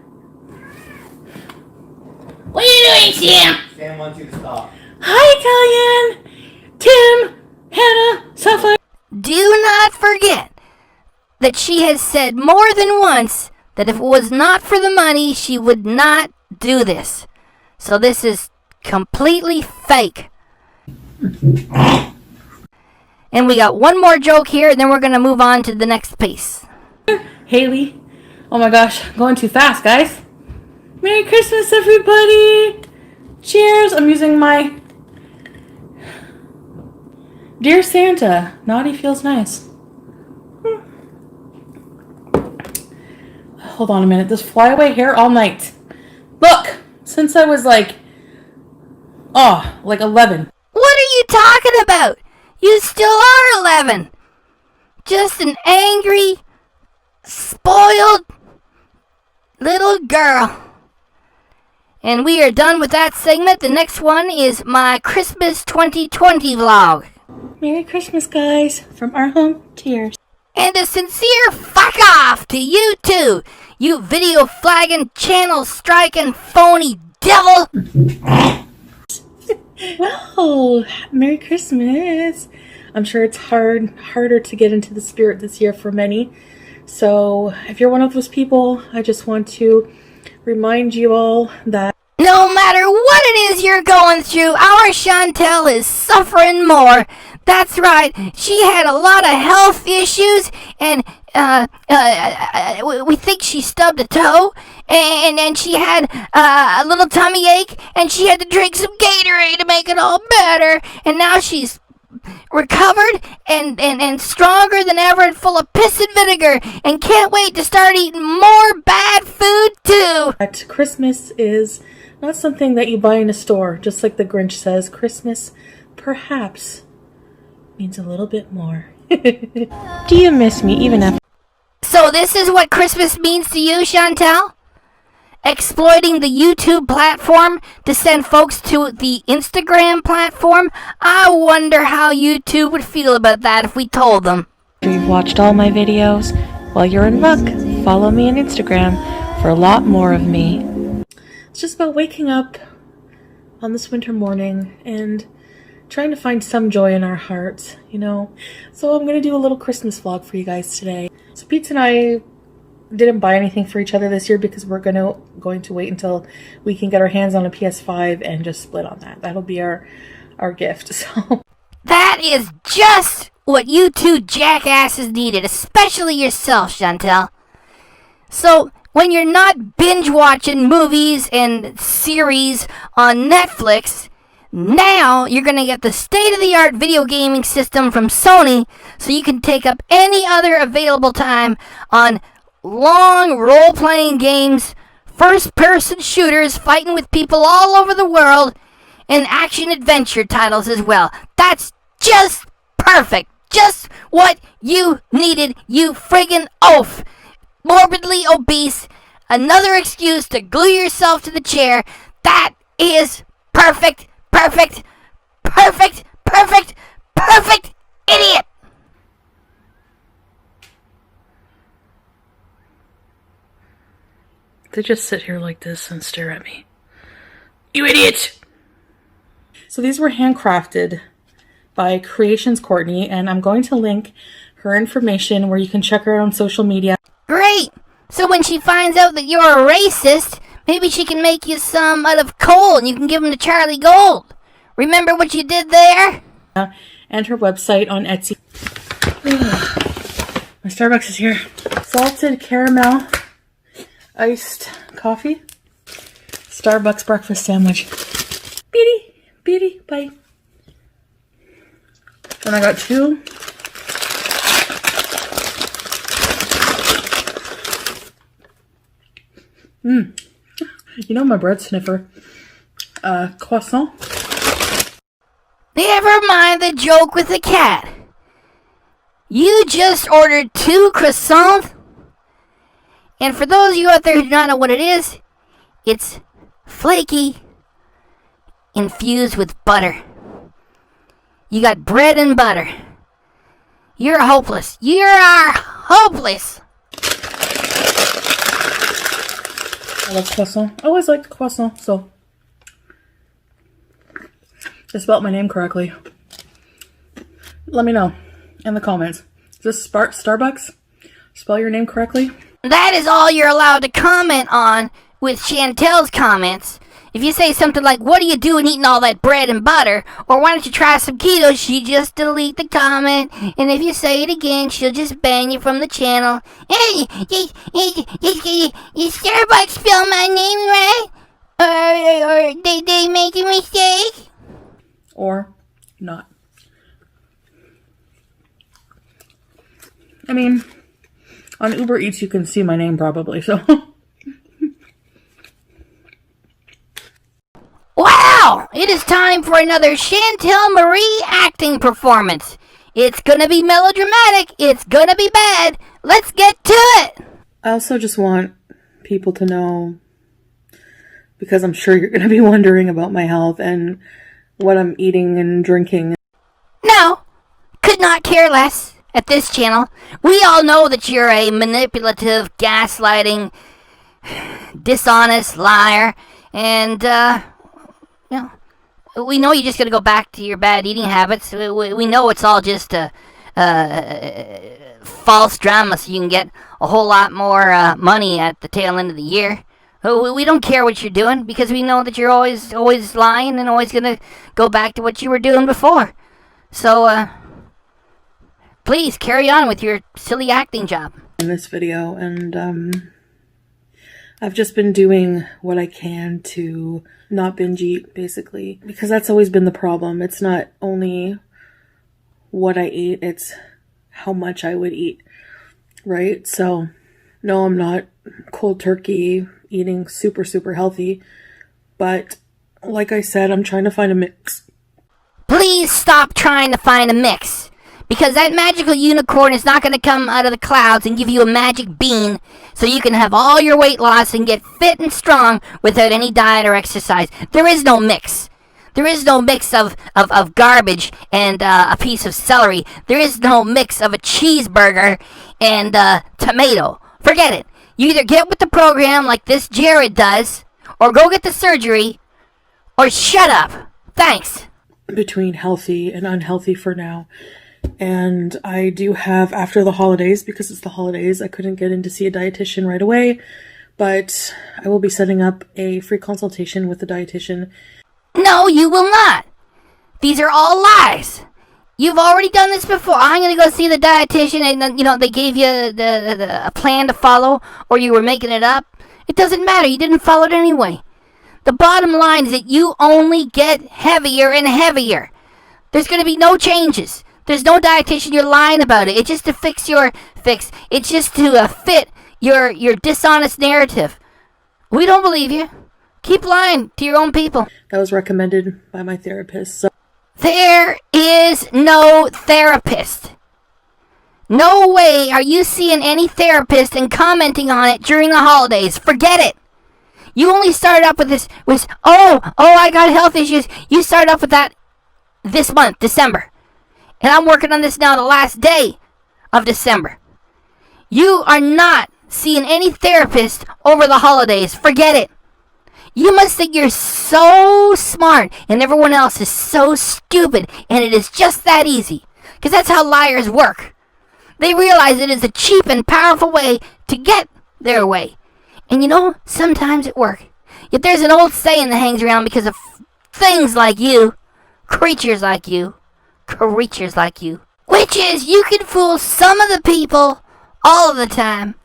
What are you doing, Sam? Sam wants you to stop. Hi, Kellyanne, Tim, Hannah, Sapphire. Do not forget that she has said more than once that if it was not for the money, she would not do this. So this is completely fake. And we got one more joke here, and then we're going to move on to the next piece. Haley. Oh my gosh, going too fast, guys. Merry Christmas, everybody. Cheers. I'm using my Dear Santa. Naughty feels nice. Hold on a minute. This flyaway hair all night. Look, since I was like 11. What are you talking about? You still are 11. Just an angry, spoiled little girl. And we are done with that segment. The next one is my Christmas 2020 vlog. Merry Christmas, guys, from our home to yours. And a sincere fuck off to you too, you video flagging, channel striking, phony devil. Well, Merry Christmas. I'm sure it's harder to get into the spirit this year for many. So if you're one of those people, I just want to remind you all that No matter what it is you're going through, our Chantal is suffering more. That's right. She had a lot of health issues, and we think she stubbed a toe, and she had a little tummy ache, and she had to drink some Gatorade to make it all better. And now she's recovered and stronger than ever and full of piss and vinegar, and can't wait to start eating more bad food too. Christmas is not something that you buy in a store. Just like the Grinch says, Christmas perhaps means a little bit more. Do you miss me even after? So this is what Christmas means to you, Chantal? Exploiting the YouTube platform to send folks to the Instagram platform? I wonder how YouTube would feel about that if we told them. After you've watched all my videos, while you're in luck, follow me on Instagram for a lot more of me. It's just about waking up on this winter morning and trying to find some joy in our hearts, you know. So I'm going to do a little Christmas vlog for you guys today. So Pete and I didn't buy anything for each other this year because we're going to wait until we can get our hands on a PS5 and just split on that. That'll be our gift. So That is just what you two jackasses needed, especially yourself, Chantal. So when you're not binge watching movies and series on Netflix, now you're going to get the state-of-the-art video gaming system from Sony, so you can take up any other available time on long role-playing games, first-person shooters fighting with people all over the world, and action-adventure titles as well. That's just perfect. Just what you needed, you friggin' oaf. Morbidly obese, another excuse to glue yourself to the chair. That is perfect. Perfect, perfect, perfect, perfect idiot! they just sit here like this and stare at me. You idiot! So these were handcrafted by Creations Courtney, and I'm going to link her information where you can check her out on social media. Great! So when she finds out that you're a racist, maybe she can make you some out of coal and you can give them to Charlie Gold. Remember what you did there? And her website on Etsy. My Starbucks is here. Salted caramel iced coffee. Starbucks breakfast sandwich. Beauty, bye. And I got two. You know my bread sniffer. Croissant. Never mind the joke with the cat. You just ordered 2 croissants. And for those of you out there who do not know what it is, it's flaky, infused with butter. You got bread and butter. You're hopeless. You are hopeless. I love croissant. I always liked croissant, so I spelled my name correctly. Let me know in the comments. Is this Starbucks? Spell your name correctly? That is all you're allowed to comment on with Chantel's comments. If you say something like, what are you doing eating all that bread and butter? Or why don't you try some keto? She just delete the comment. And if you say it again, she'll just ban you from the channel. Hey, you Starbucks spell my name right? Or they make a mistake? Or not. I mean, on Uber Eats you can see my name probably, so. Wow! Now, it is time for another Chantal Marie acting performance. It's gonna be melodramatic. It's gonna be bad. Let's get to it. I also just want people to know, because I'm sure you're going to be wondering about my health and what I'm eating and drinking. No, could not care less at this channel. We all know that you're a manipulative, gaslighting, dishonest liar, and, we know you're just going to go back to your bad eating habits. We know it's all just false drama so you can get a whole lot more money at the tail end of the year. We don't care what you're doing because we know that you're always lying and always going to go back to what you were doing before. So, please carry on with your silly acting job. In this video, and I've just been doing what I can to not binge eat, basically, because that's always been the problem. It's not only what I eat, it's how much I would eat, right? So, no, I'm not cold turkey eating super healthy, but like I said, I'm trying to find a mix. Please stop trying to find a mix, because that magical unicorn is not going to come out of the clouds and give you a magic bean so you can have all your weight loss and get fit and strong without any diet or exercise. There is no mix. There is no mix of garbage and a piece of celery. There is no mix of a cheeseburger and tomato. Forget it. You either get with the program like this Jared does, or go get the surgery, or shut up. Thanks. Between healthy and unhealthy for now. And I do have, after the holidays, because it's the holidays, I couldn't get in to see a dietitian right away, but I will be setting up a free consultation with the dietitian. No, you will not. These are all lies. You've already done this before. I'm going to go see the dietitian and, they gave you a plan to follow, or you were making it up. It doesn't matter. You didn't follow it anyway. The bottom line is that you only get heavier and heavier. There's going to be no changes. There's no dietitian. You're lying about it. It's just to fix your fix. It's just to fit your dishonest narrative. We don't believe you. Keep lying to your own people. That was recommended by my therapist. So. There is no therapist. No way are you seeing any therapist and commenting on it during the holidays. Forget it. You only started up with this, I got health issues. You started up with that this month, December. And I'm working on this now the last day of December. You are not seeing any therapist over the holidays. Forget it. You must think you're so smart and everyone else is so stupid, and it is just that easy. Because that's how liars work. They realize it is a cheap and powerful way to get their way. And sometimes it works. Yet there's an old saying that hangs around because of things like you, creatures like you, which is you can fool some of the people all of the time.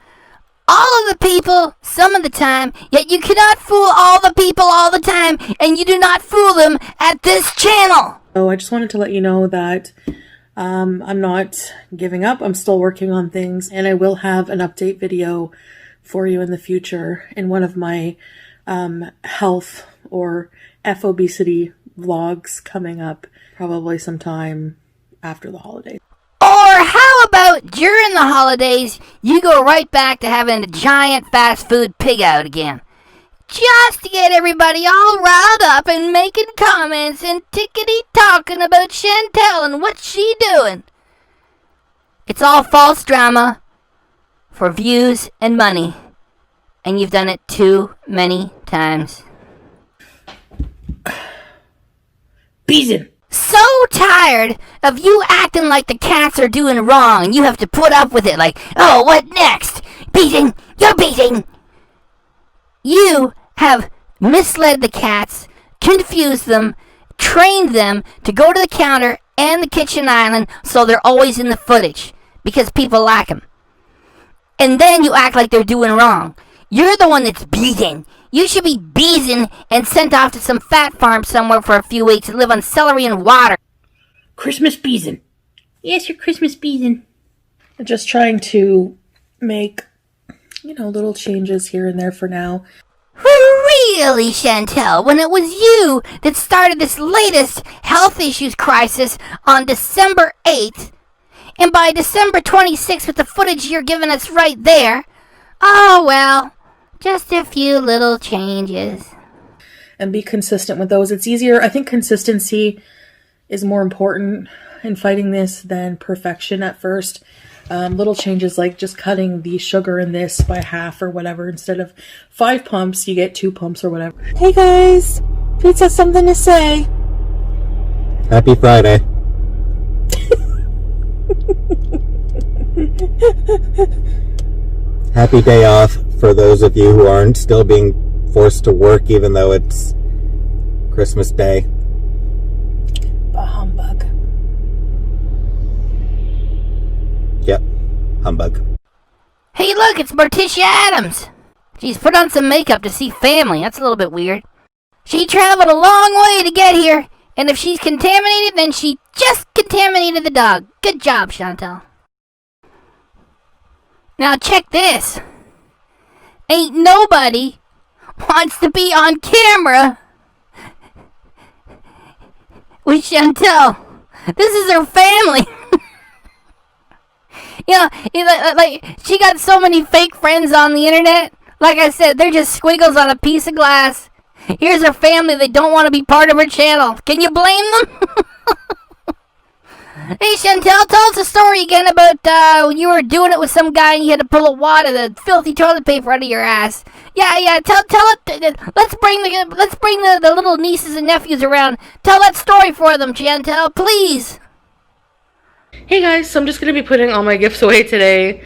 All of the people, some of the time, yet you cannot fool all the people all the time, and you do not fool them at this channel. So I just wanted to let you know that I'm not giving up. I'm still working on things, and I will have an update video for you in the future in one of my health or F-obesity vlogs coming up probably sometime after the holidays. Or how about during the holidays, you go right back to having a giant fast food pig out again. Just to get everybody all riled up and making comments and tickety-talking about Chantal and what she doing. It's all false drama for views and money. And you've done it too many times. Beezin. So tired of you acting like the cats are doing wrong and you have to put up with it like, oh, what next? Beating, you're beating. You have misled the cats, confused them, trained them to go to the counter and the kitchen island so they're always in the footage because people like them. And then you act like they're doing wrong. You're the one that's beating. You should be beezing and sent off to some fat farm somewhere for a few weeks and live on celery and water. Christmas beezin. Yes, you're Christmas beezin. Just trying to make, little changes here and there for now. Really, Chantal, when it was you that started this latest health issues crisis on December 8th, and by December 26th with the footage you're giving us right there, oh well, just a few little changes. And be consistent with those. It's easier. I think consistency is more important in fighting this than perfection at first. Little changes like just cutting the sugar in this by half or whatever. Instead of 5 pumps, you get 2 pumps or whatever. Hey guys, Pete has something to say. Happy Friday. Happy day off for those of you who aren't still being forced to work even though it's Christmas Day. Bah humbug. Yep, humbug. Hey look, it's Morticia Adams. She's put on some makeup to see family. That's a little bit weird. She traveled a long way to get here, and if she's contaminated, then she just contaminated the dog. Good job, Chantal. Now check this. Ain't nobody wants to be on camera with Chantal. This is her family. Like, she got so many fake friends on the internet. Like I said, they're just squiggles on a piece of glass. Here's her family. They don't want to be part of her channel. Can you blame them? Hey, Chantal, tell us a story again about when you were doing it with some guy and you had to pull the filthy toilet paper out of your ass. Yeah. Tell it. Let's bring the little nieces and nephews around. Tell that story for them, Chantal, please. Hey guys, so I'm just going to be putting all my gifts away today,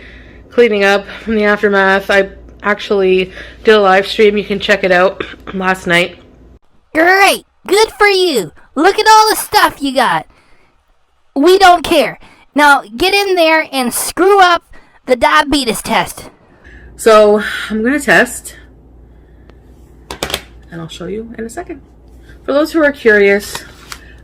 cleaning up from the aftermath. I actually did a live stream. You can check it out last night. Great. Good for you. Look at all the stuff you got. We don't care. Now, get in there and screw up the diabetes test. So, I'm going to test, and I'll show you in a second. For those who are curious,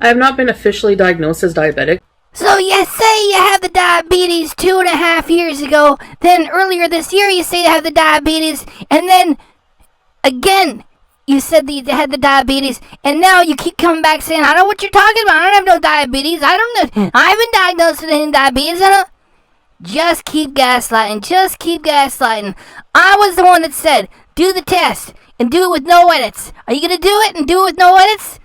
I have not been officially diagnosed as diabetic. So you say you have the diabetes 2.5 years ago, then earlier this year you say you have the diabetes, and then again you said that you had the diabetes, and now you keep coming back saying, I don't know what you're talking about, I don't have no diabetes, I haven't diagnosed with any diabetes, Just keep gaslighting. I was the one that said, do the test, and do it with no edits. Are you going to do it and do it with no edits?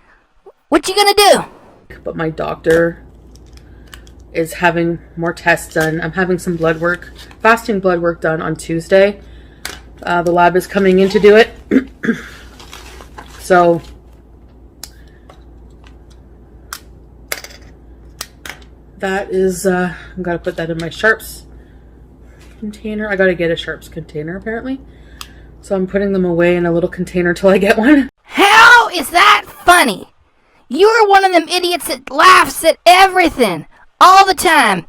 What you going to do? But my doctor is having more tests done. I'm having some fasting blood work done on Tuesday. The lab is coming in to do it. So that is, I've got to put that in my Sharps container. I got to get a Sharps container apparently. So I'm putting them away in a little container till I get one. How is that funny? You're one of them idiots that laughs at everything. All the time.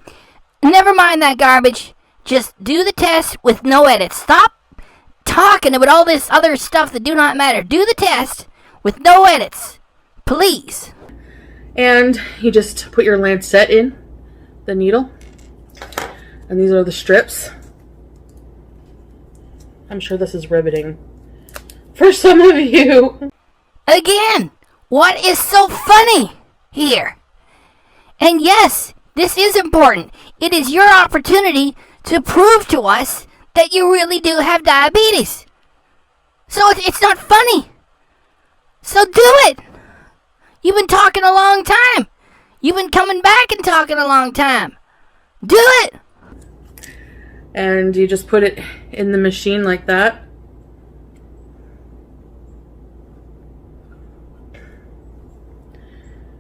Never mind that garbage. Just do the test with no edits. Stop talking about all this other stuff that do not matter. Do the test with no edits. Please. And you just put your lancet in the needle. And these are the strips. I'm sure this is riveting for some of you. Again, what is so funny here? And yes, this is important. It is your opportunity to prove to us that you really do have diabetes. So it's not funny. So do it. You've been talking a long time. You've been coming back and talking a long time. Do it. And you just put it in the machine like that.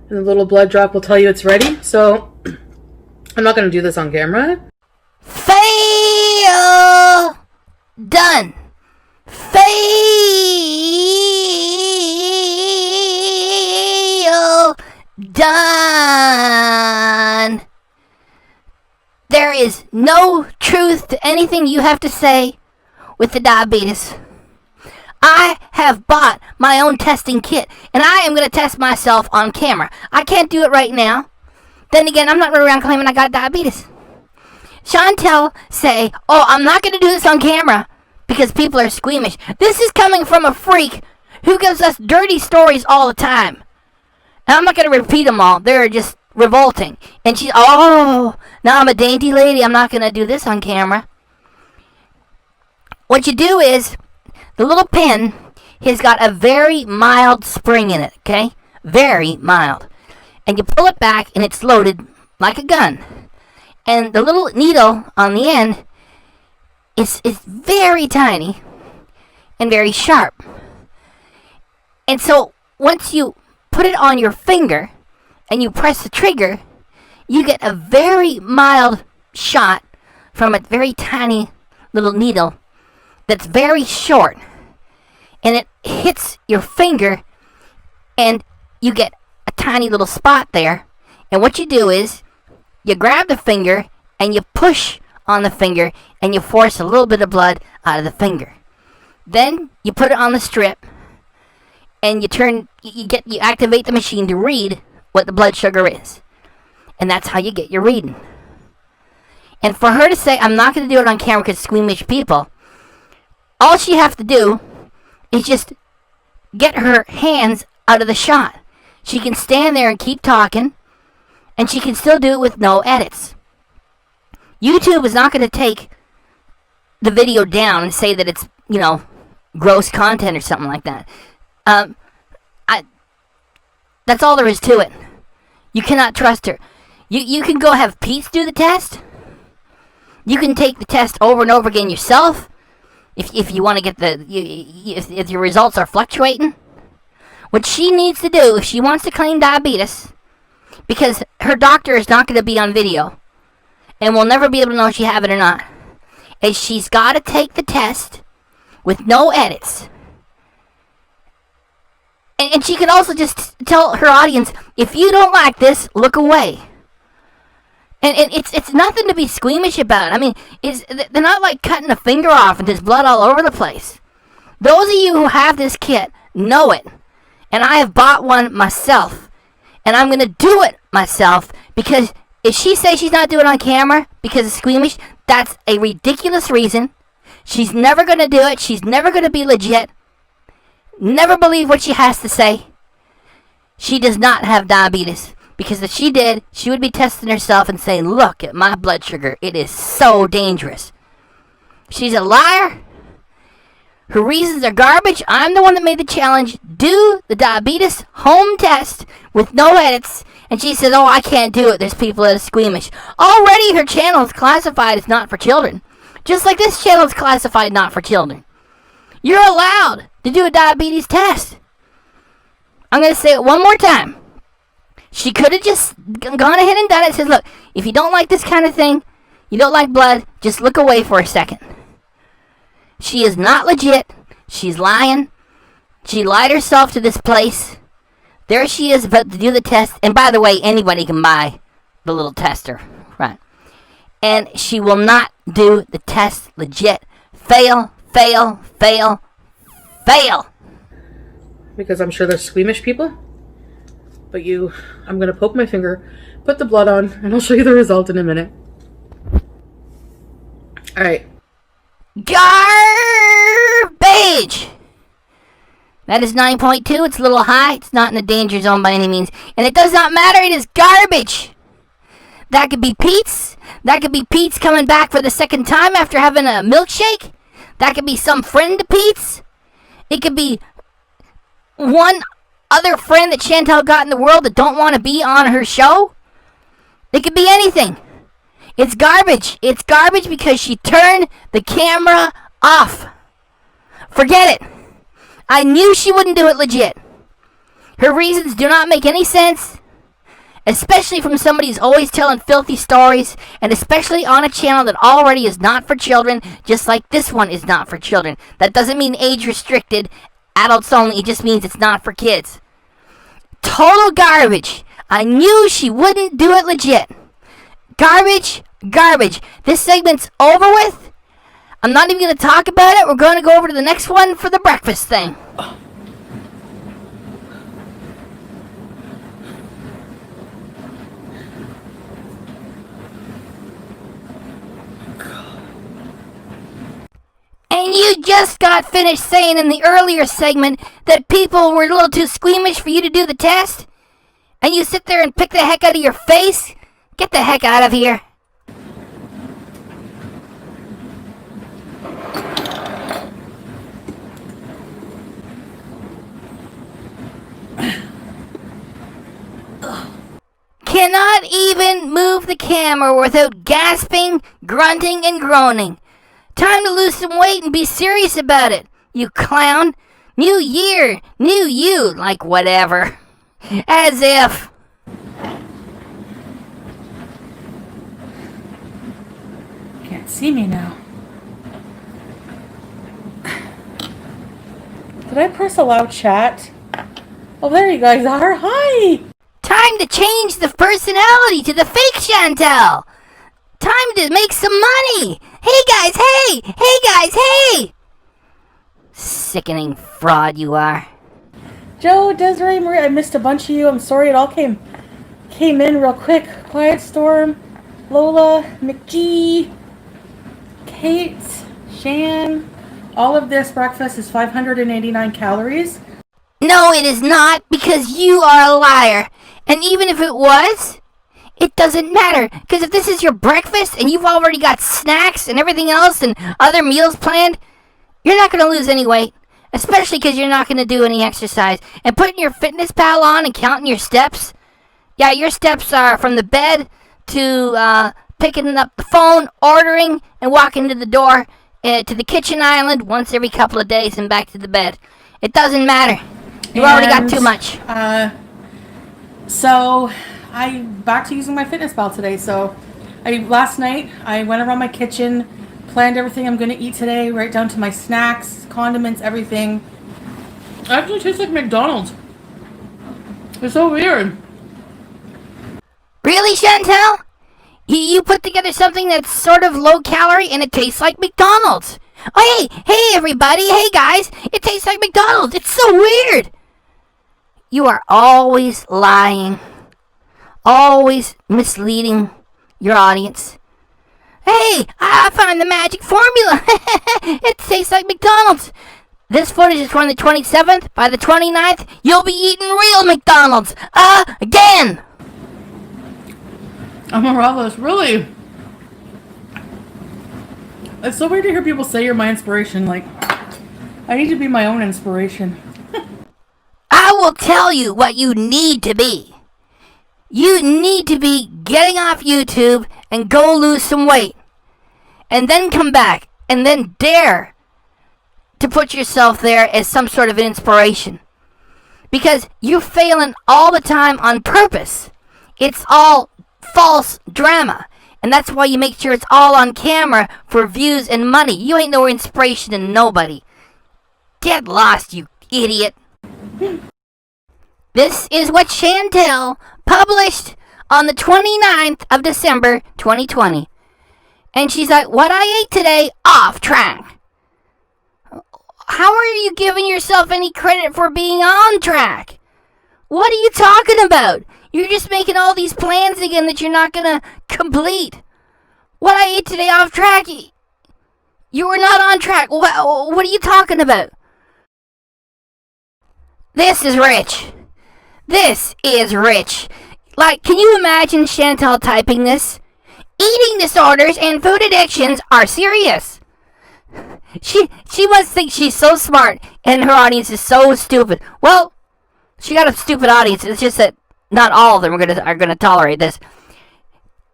And the little blood drop will tell you it's ready. So I'm not going to do this on camera. Fail. Done. Fail. Done. There is no truth to anything you have to say with the diabetes. I have bought my own testing kit, and I am going to test myself on camera. I can't do it right now. Then again, I'm not running around claiming I got diabetes. Chantal say, oh, I'm not going to do this on camera because people are squeamish. This is coming from a freak who gives us dirty stories all the time. And I'm not going to repeat them all. They're just revolting. And she's, oh, now I'm a dainty lady. I'm not going to do this on camera. What you do is, the little pin has got a very mild spring in it, okay? Very mild. And you pull it back, and it's loaded like a gun. And the little needle on the end is very tiny and very sharp. And so, once you put it on your finger and you press the trigger, you get a very mild shot from a very tiny little needle that's very short. And it hits your finger and you get a tiny little spot there. And what you do is you grab the finger and you push on the finger and you force a little bit of blood out of the finger. Then you put it on the strip and you activate the machine to read what the blood sugar is. And that's how you get your reading. And for her to say, I'm not going to do it on camera because squeamish people, all she has to do is just get her hands out of the shot. She can stand there and keep talking, and she can still do it with no edits. YouTube is not going to take the video down and say that it's, gross content or something like that. That's all there is to it. You cannot trust her. You can go have Pete do the test. You can take the test over and over again yourself. If you want to get if your results are fluctuating. What she needs to do, if she wants to claim diabetes, because her doctor is not going to be on video, and will never be able to know if she have it or not, is she's got to take the test with no edits. And she can also just tell her audience, if you don't like this, look away. And it's nothing to be squeamish about. I mean, they're not like cutting a finger off and there's blood all over the place. Those of you who have this kit know it. And I have bought one myself. And I'm going to do it myself, because if she says she's not doing it on camera because it's squeamish, that's a ridiculous reason. She's never going to do it. She's never going to be legit. Never believe what she has to say. She does not have diabetes. Because if she did, she would be testing herself and saying, look at my blood sugar. It is so dangerous. She's a liar. Her reasons are garbage. I'm the one that made the challenge. Do the diabetes home test with no edits. And she says, oh, I can't do it. There's people that are squeamish. Already her channel is classified as not for children. Just like this channel is classified not for children. You're allowed to do a diabetes test. I'm going to say it one more time. She could have just gone ahead and done it. Says, look, if you don't like this kind of thing, you don't like blood, just look away for a second. She is not legit. She's lying. She lied herself to this place. There she is about to do the test. And by the way, anybody can buy the little tester. Right. And she will not do the test legit. Fail, fail, fail, fail. Because I'm sure there's squeamish people. But I'm going to poke my finger, put the blood on, and I'll show you the result in a minute. Alright. Garbage! That is 9.2. It's a little high. It's not in the danger zone by any means. And it does not matter. It is garbage. That could be Pete's. That could be Pete's coming back for the second time after having a milkshake. That could be some friend of Pete's. It could be one other friend that Chantal got in the world that don't want to be on her show. It could be anything. It's garbage. It's garbage because she turned the camera off. Forget it. I knew she wouldn't do it legit. Her reasons do not make any sense. Especially from somebody who's always telling filthy stories. And especially on a channel that already is not for children. Just like this one is not for children. That doesn't mean age restricted. Adults only. It just means it's not for kids. Total garbage. I knew she wouldn't do it legit. Garbage. Garbage. This segment's over with. I'm not even going to talk about it. We're going to go over to the next one for the breakfast thing. And you just got finished saying in the earlier segment that people were a little too squeamish for you to do the test? And you sit there and pick the heck out of your face? Get the heck out of here. Cannot even move the camera without gasping, grunting, and groaning. Time to lose some weight and be serious about it, you clown. New year, new you, like whatever. As if. Can't see me now. Did I press allow chat? Oh, there you guys are. Hi! Time to change the personality to the fake Chantal. Time to make some money. Hey guys, hey! Hey guys, hey! Sickening fraud you are. Joe, Desiree, Marie, I missed a bunch of you. I'm sorry, it all came in real quick. Quiet Storm, Lola, McGee, Kate, Shan. All of this breakfast is 589 calories. No, it is not, because you are a liar. And even if it was, it doesn't matter. Because if this is your breakfast and you've already got snacks and everything else and other meals planned, you're not going to lose any weight. Especially because you're not going to do any exercise. And putting your fitness pal on and counting your steps. Yeah, your steps are from the bed to picking up the phone, ordering, and walking to the door to the kitchen island once every couple of days and back to the bed. It doesn't matter. You've already got too much. So I'm back to using my fitness pal today. So last night I went around my kitchen, planned everything I'm going to eat today, right down to my snacks, condiments, everything. It actually tastes like McDonald's. It's so weird. Really, Chantal? You put together something that's sort of low calorie and it tastes like McDonald's. Oh, hey everybody, hey guys, it tastes like McDonald's. It's so weird. You are always lying, always misleading your audience. Hey, I found the magic formula. It tastes like McDonald's. This footage is from the 27th. By the 29th, you'll be eating real McDonald's. Again. Amarallis, really? It's so weird to hear people say you're my inspiration. Like, I need to be my own inspiration. I will tell you what you need to be. You need to be getting off YouTube and go lose some weight. And then come back and then dare to put yourself there as some sort of an inspiration. Because you're failing all the time on purpose. It's all false drama. And that's why you make sure it's all on camera for views and money. You ain't no inspiration to nobody. Get lost, you idiot. This is what Chantal published on the 29th of December 2020. And she's like, what I ate today, off track. How are you giving yourself any credit for being on track? What are you talking about? You're just making all these plans again that you're not going to complete. What I ate today off track? You were not on track. What are you talking about? This is rich. This is rich. Like, can you imagine Chantal typing this? Eating disorders and food addictions are serious. She must think she's so smart and her audience is so stupid. Well, she got a stupid audience. It's just that not all of them are gonna tolerate this.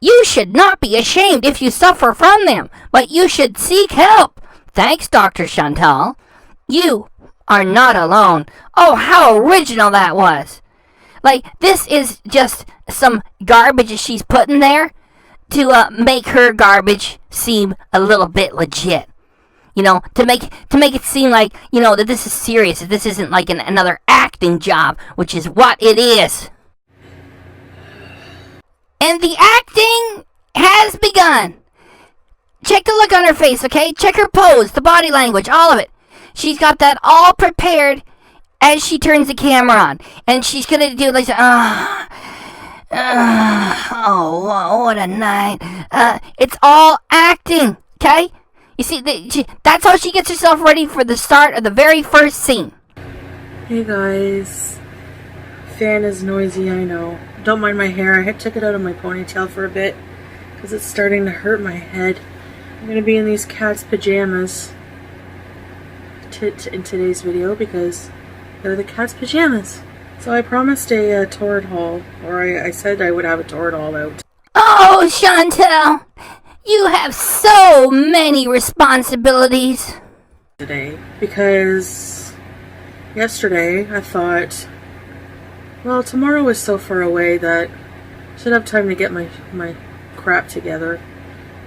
You should not be ashamed if you suffer from them, but you should seek help. Thanks, Dr. Chantal. You are not alone. Oh, how original that was. Like, this is just some garbage she's putting there to make her garbage seem a little bit legit. You know, to make it seem like, you know, that this is serious, that this isn't like another acting job, which is what it is. And the acting has begun. Check the look on her face, okay? Check her pose, the body language, all of it. She's got that all prepared as she turns the camera on. And she's going to do like, oh, what a night. It's all acting, okay? You see, that's how she gets herself ready for the start of the very first scene. Hey guys. Fan is noisy, I know. Don't mind my hair. I took it out of my ponytail for a bit because it's starting to hurt my head. I'm going to be in these cat's pajamas in today's video because they're the cat's pajamas. So I promised a torrid haul, or I said I would have a torrid haul out. Oh, Chantal, you have so many responsibilities Today, because yesterday I thought, well, tomorrow is so far away that I should have time to get my crap together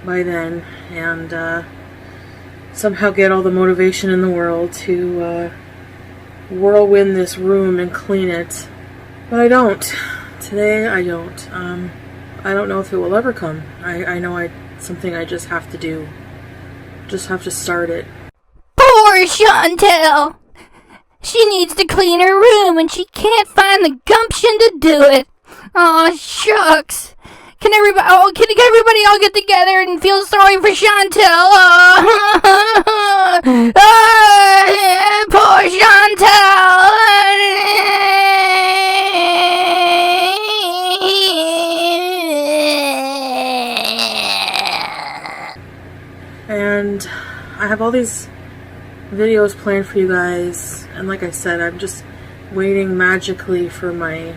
by then and somehow get all the motivation in the world to whirlwind this room and clean it. But I don't. Today I don't. I don't know if it will ever come. I know something I just have to do. Just have to start it. Poor Chantal. She needs to clean her room and she can't find the gumption to do it. Aw, shucks. Can everybody all get together and feel sorry for Chantal? Poor Chantal. And I have all these videos planned for you guys, and like I said, I'm just waiting magically for the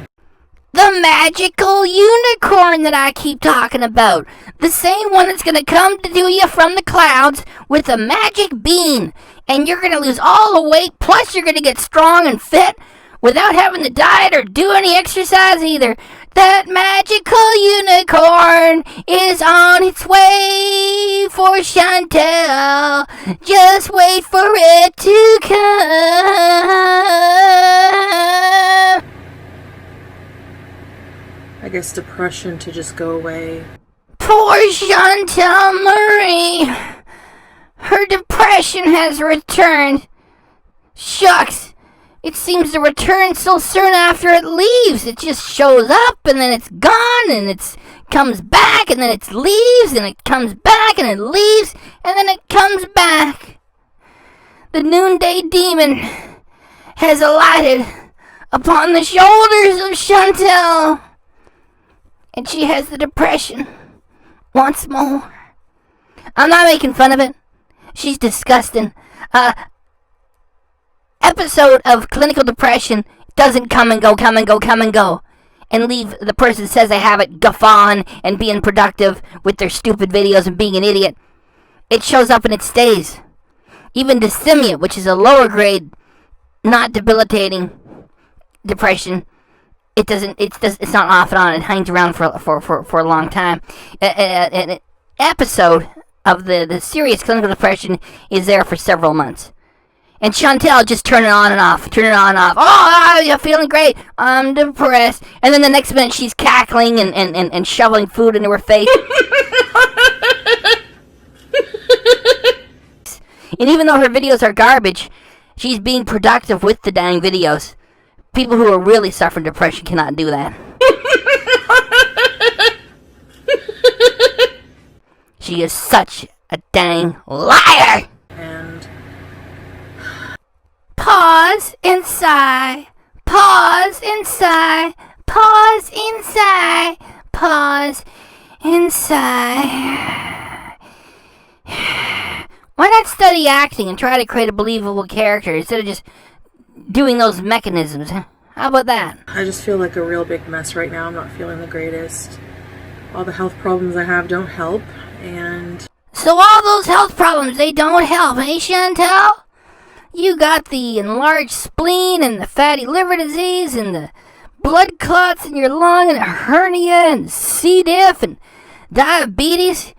magical unicorn that I keep talking about. The same one that's gonna come to you from the clouds with a magic bean. And you're gonna lose all the weight, plus you're gonna get strong and fit without having to diet or do any exercise either. That magical unicorn is on its way for Chantal. Just wait for it to come. I guess depression to just go away. Poor Chantal Marie. Her depression has returned. Shucks. It seems to return so soon after it leaves. It just shows up and then it's gone and it comes back and then it leaves and it comes back and it leaves and then it comes back. The noonday demon has alighted upon the shoulders of Chantal. And she has the depression once more. I'm not making fun of it. She's disgusting. Episode of clinical depression doesn't come and go, and leave the person says they have it guffawing and being productive with their stupid videos and being an idiot. It shows up and it stays. Even dysthymia, which is a lower grade, not debilitating depression, it's not off and on. It hangs around for a long time. An episode of the serious clinical depression is there for several months. And Chantal just turn it on and off. Oh, you're feeling great. I'm depressed. And then the next minute she's cackling and shoveling food into her face. And even though her videos are garbage, she's being productive with the dang videos. People who are really suffering depression cannot do that. She is such a dang liar. And pause and sigh. Pause and sigh. Pause and sigh. Pause and sigh. Why not study acting and try to create a believable character instead of just doing those mechanisms? How about that? I just feel like a real big mess right now. I'm not feeling the greatest. All the health problems I have don't help, and so all those health problems, they don't help, hey Chantal? You got the enlarged spleen and the fatty liver disease and the blood clots in your lung and a hernia and C. diff and diabetes.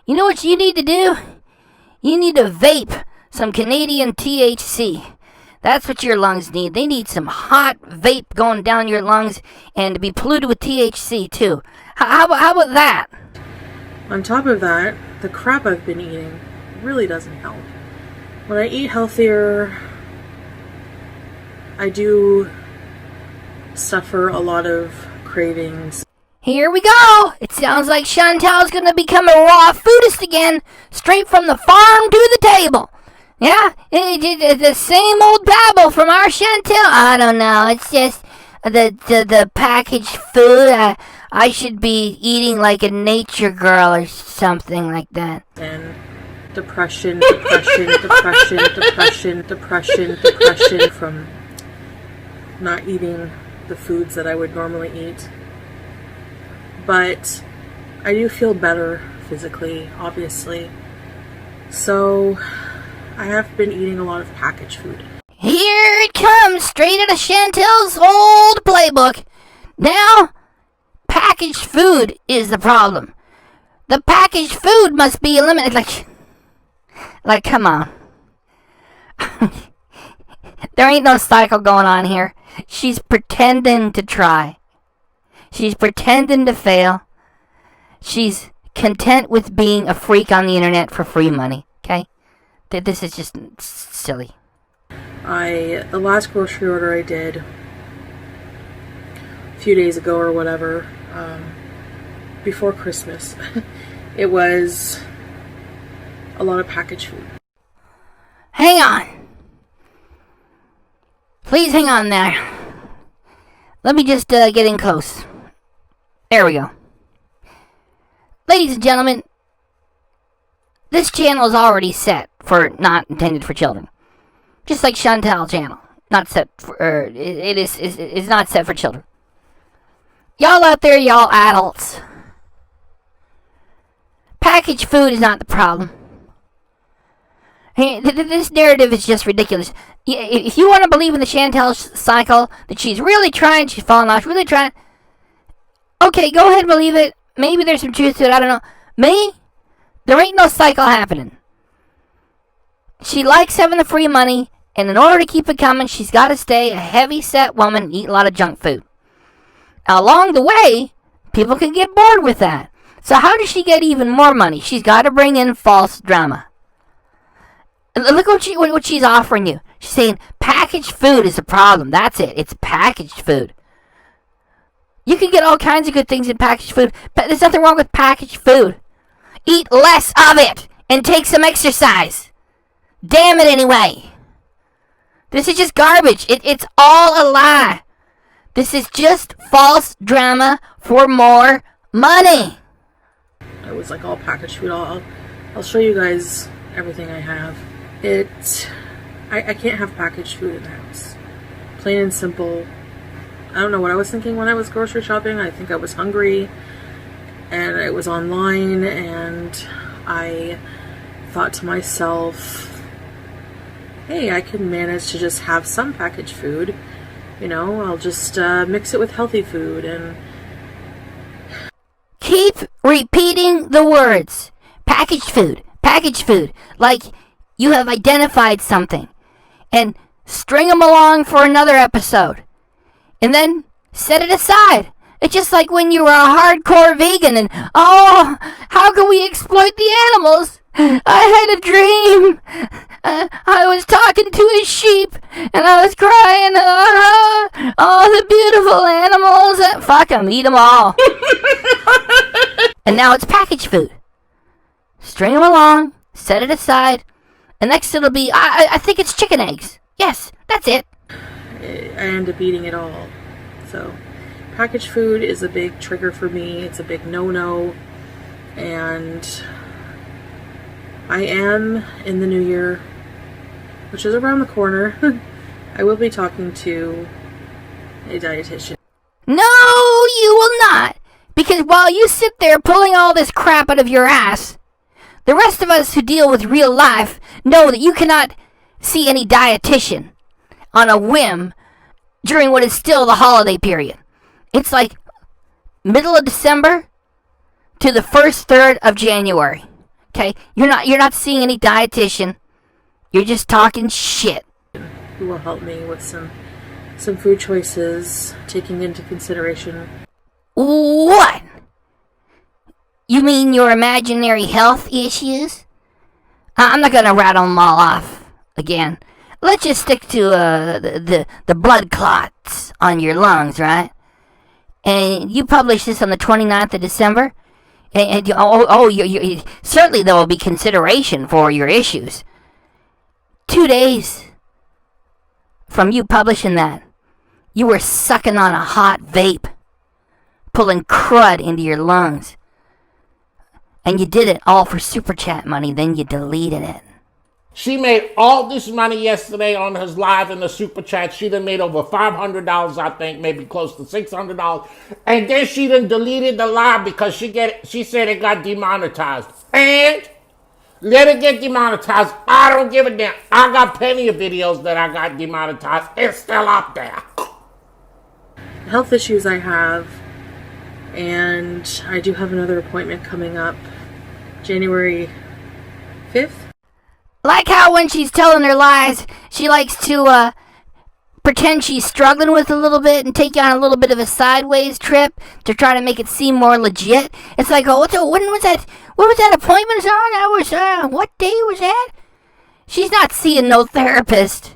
You know what you need to do? You need to vape some Canadian THC. That's what your lungs need. They need some hot vape going down your lungs and to be polluted with THC too. How about that? On top of that, the crap I've been eating really doesn't help. When I eat healthier, I do suffer a lot of cravings. Here we go. It sounds like Chantal's gonna become a raw foodist again, straight from the farm to the table. Yeah, the same old babble from our Chantal. I don't know. It's just the packaged food. I should be eating like a nature girl or something like that. And depression from not eating the foods that I would normally eat. But I do feel better physically, obviously. So I have been eating a lot of packaged food. Here it comes, straight out of Chantal's old playbook. Now, packaged food is the problem. The packaged food must be eliminated. Like, come on. There ain't no cycle going on here. She's pretending to try. She's pretending to fail. She's content with being a freak on the internet for free money, okay? This is just silly. The last grocery order I did a few days ago or whatever, before Christmas, it was a lot of packaged food. Hang on. Please hang on there. Let me just get in close. There we go. Ladies and gentlemen, this channel is already set for not intended for children. Just like Chantal's channel. Not set for, it is not set for children. Y'all out there, y'all adults. Packaged food is not the problem. Hey, this narrative is just ridiculous. If you want to believe in the Chantal cycle, that she's really trying, she's falling off, she's really trying, okay, go ahead and believe it. Maybe there's some truth to it, I don't know. Me? There ain't no cycle happening. She likes having the free money, and in order to keep it coming, she's got to stay a heavy-set woman and eat a lot of junk food. Now, along the way, people can get bored with that. So how does she get even more money? She's got to bring in false drama. Look what she's offering you. She's saying packaged food is a problem. That's it. It's packaged food. You can get all kinds of good things in packaged food, but there's nothing wrong with packaged food. Eat less of it and take some exercise. Damn it anyway. This is just garbage. It's all a lie. This is just false drama for more money. It was like all packaged food. I'll show you guys everything I have. I can't have packaged food in the house. Plain and simple. I don't know what I was thinking when I was grocery shopping. I think I was hungry and it was online, and I thought to myself, hey, I can manage to just have some packaged food. You know, I'll just mix it with healthy food and... Keep repeating the words. Packaged food. Packaged food. Like you have identified something. And string them along for another episode. And then set it aside. It's just like when you were a hardcore vegan and, oh, how can we exploit the animals? I had a dream. I was talking to a sheep and I was crying. Oh, the beautiful animals. Fuck them, eat them all. And now it's packaged food. String them along, set it aside, and next it'll be, I think it's chicken eggs. Yes, that's it. I end up eating it all. So, packaged food is a big trigger for me. It's a big no-no. And I am, in the new year, which is around the corner, I will be talking to a dietitian. No, you will not. Because while you sit there pulling all this crap out of your ass, the rest of us who deal with real life know that you cannot see any dietitian on a whim during what is still the holiday period. It's like middle of December to the first third of January. Okay? You're not seeing any dietitian. You're just talking shit. Who will help me with some food choices, taking into consideration. What? You mean your imaginary health issues? I'm not gonna rattle them all off again. Let's just stick to the blood clots on your lungs, right? and you publish this on the 29th of December, and certainly there will be consideration for your issues. 2 days from you publishing that, you were sucking on a hot vape, pulling crud into your lungs. And you did it all for super chat money, then you deleted it. She made all this money yesterday on her live in the super chat. She done made over $500, I think, maybe close to $600. And then she done deleted the live because she said it got demonetized. And let it get demonetized. I don't give a damn. I got plenty of videos that I got demonetized. It's still up there. Health issues I have, and I do have another appointment coming up January 5th. Like how when she's telling her lies, she likes to pretend she's struggling with a little bit and take you on a little bit of a sideways trip to try to make it seem more legit. It's like, when was that? What was that appointment on? That was, what day was that? She's not seeing no therapist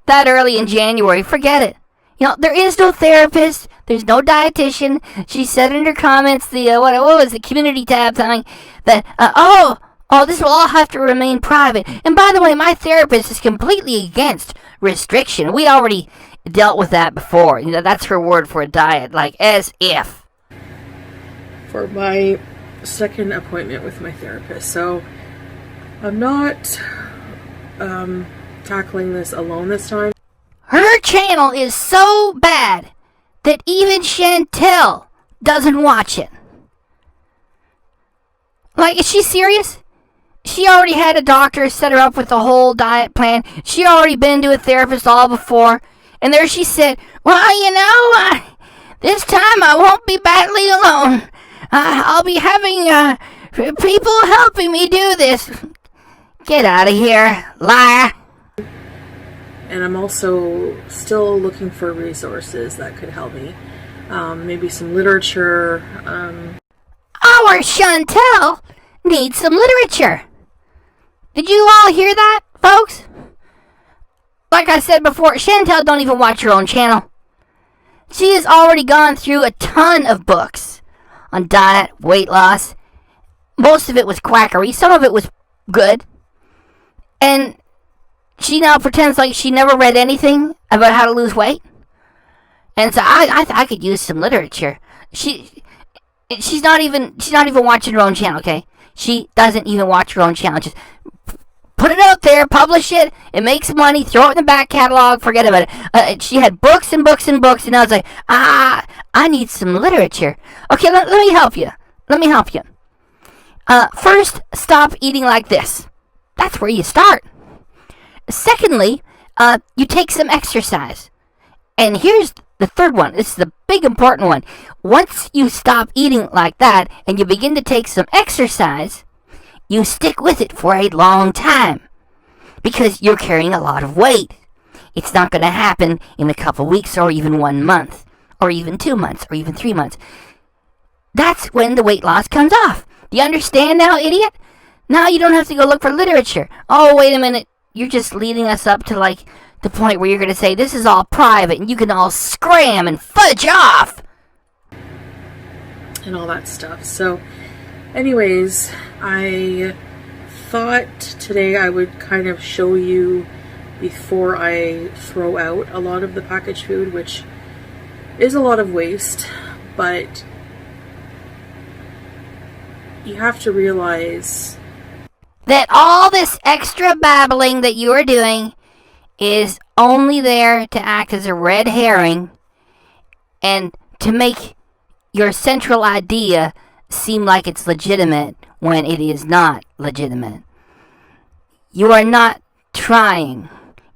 that early in January. Forget it. You know, there is no therapist. There's no dietitian. She said in her comments, what was the community tab something that, this will all have to remain private. And by the way, my therapist is completely against restriction. We already dealt with that before. You know, that's her word for a diet, like as if. For my second appointment with my therapist. So I'm not tackling this alone this time. Her channel is so bad that even Chantal doesn't watch it. Like, is she serious? She already had a doctor set her up with a whole diet plan. She already been to a therapist all before. And there she said, well, this time I won't be badly alone. I'll be having people helping me do this. Get out of here, liar. And I'm also still looking for resources that could help me. Maybe some literature. Our Chantal needs some literature. Did you all hear that, folks? Like I said before, Chantal don't even watch her own channel. She has already gone through a ton of books on diet, weight loss. Most of it was quackery. Some of it was good. And she now pretends like she never read anything about how to lose weight. And so I could use some literature. She's not even watching her own channel, okay? She doesn't even watch her own channel. Just put it out there, publish it, it makes money, throw it in the back catalog, forget about it. She had books and books and books, and I was like, I need some literature. Okay, let me help you. First, stop eating like this. That's where you start. Secondly, you take some exercise. And here's the third one. This is the big important one. Once you stop eating like that and you begin to take some exercise, you stick with it for a long time because you're carrying a lot of weight. It's not going to happen in a couple weeks or even 1 month or even 2 months or even 3 months. That's when the weight loss comes off. Do you understand now, idiot? Now you don't have to go look for literature. Oh, wait a minute. You're just leading us up to like the point where you're going to say this is all private and you can all scram and fudge off. And all that stuff. So anyways, I thought today I would kind of show you before I throw out a lot of the packaged food, which is a lot of waste, but you have to realize that all this extra babbling that you are doing is only there to act as a red herring and to make your central idea seem like it's legitimate when it is not legitimate. You are not trying.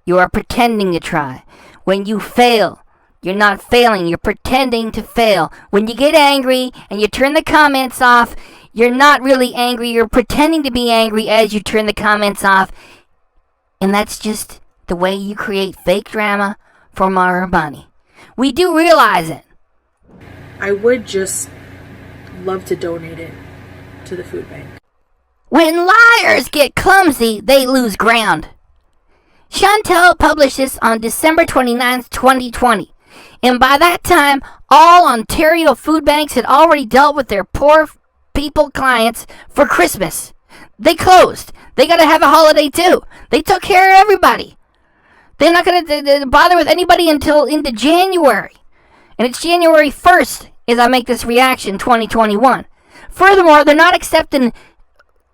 You are pretending to try. When you fail, you're not failing. You're pretending to fail. When you get angry and you turn the comments off, you're not really angry. You're pretending to be angry as you turn the comments off. And that's just the way you create fake drama for more money. We do realize it. I would just love to donate it to the food bank. When liars get clumsy, they lose ground. Chantal published this on December 29th, 2020. And by that time, all Ontario food banks had already dealt with their poor people clients for Christmas. They closed. They got to have a holiday too. They took care of everybody. They're not going to bother with anybody until into January. And it's January 1st as I make this reaction, 2021. Furthermore, they're not accepting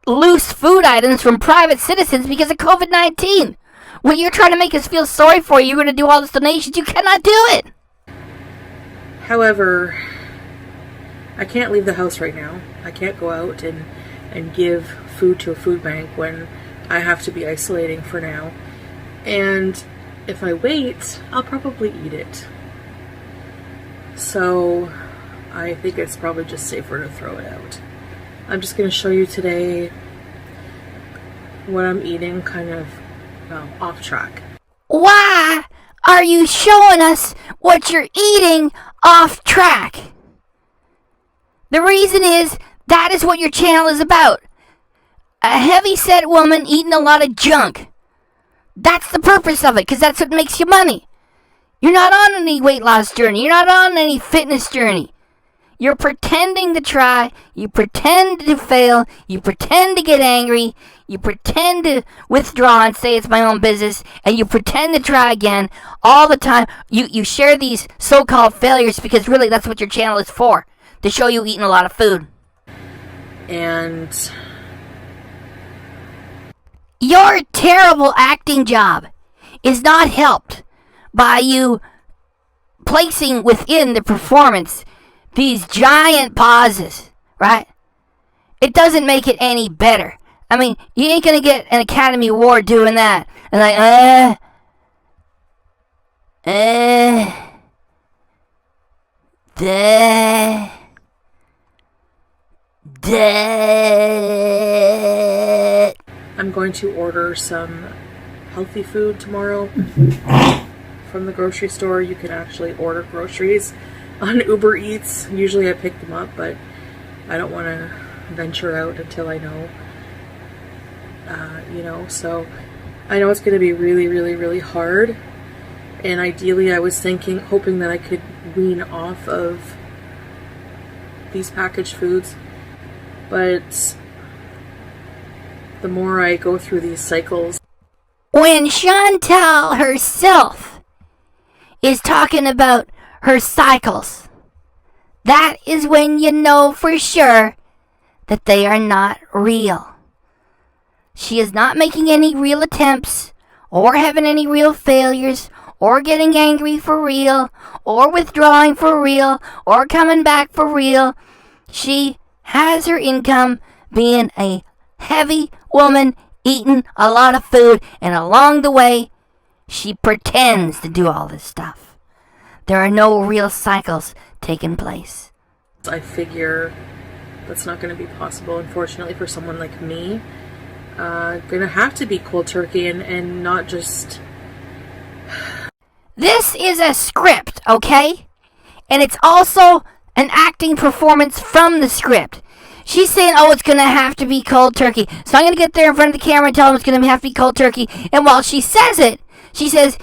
loose food items from private citizens because of COVID-19. When you're trying to make us feel sorry for you, you're going to do all these donations. You cannot do it. However, I can't leave the house right now. I can't go out and give food to a food bank when I have to be isolating for now. And if I wait, I'll probably eat it. So I think it's probably just safer to throw it out. I'm just going to show you today what I'm eating, kind of off track. Why are you showing us what you're eating off track? The reason is that is what your channel is about. A heavy-set woman eating a lot of junk. That's the purpose of it, because that's what makes you money. You're not on any weight loss journey. You're not on any fitness journey. You're pretending to try. You pretend to fail. You pretend to get angry. You pretend to withdraw and say it's my own business. And you pretend to try again all the time. You share these so-called failures because really that's what your channel is for. To show you eating a lot of food. And your terrible acting job is not helped by you placing within the performance these giant pauses, right? It doesn't make it any better. I mean, you ain't gonna get an Academy Award doing that. And like, I'm going to order some healthy food tomorrow from the grocery store. You can actually order groceries on Uber Eats. Usually I pick them up, but I don't want to venture out until I know, so I know it's going to be really, really, really hard. And ideally I was hoping that I could wean off of these packaged foods. But the more I go through these cycles. When Chantal herself is talking about her cycles, that is when you know for sure that they are not real. She is not making any real attempts, or having any real failures, or getting angry for real, or withdrawing for real, or coming back for real. She has her income being a heavy woman eating a lot of food, and along the way, she pretends to do all this stuff. There are no real cycles taking place. I figure that's not going to be possible, unfortunately, for someone like me. Gonna have to be cold turkey and not just... This is a script, okay? And it's also an acting performance from the script. She's saying, it's going to have to be cold turkey. So I'm going to get there in front of the camera and tell them it's going to have to be cold turkey. And while she says it, she says,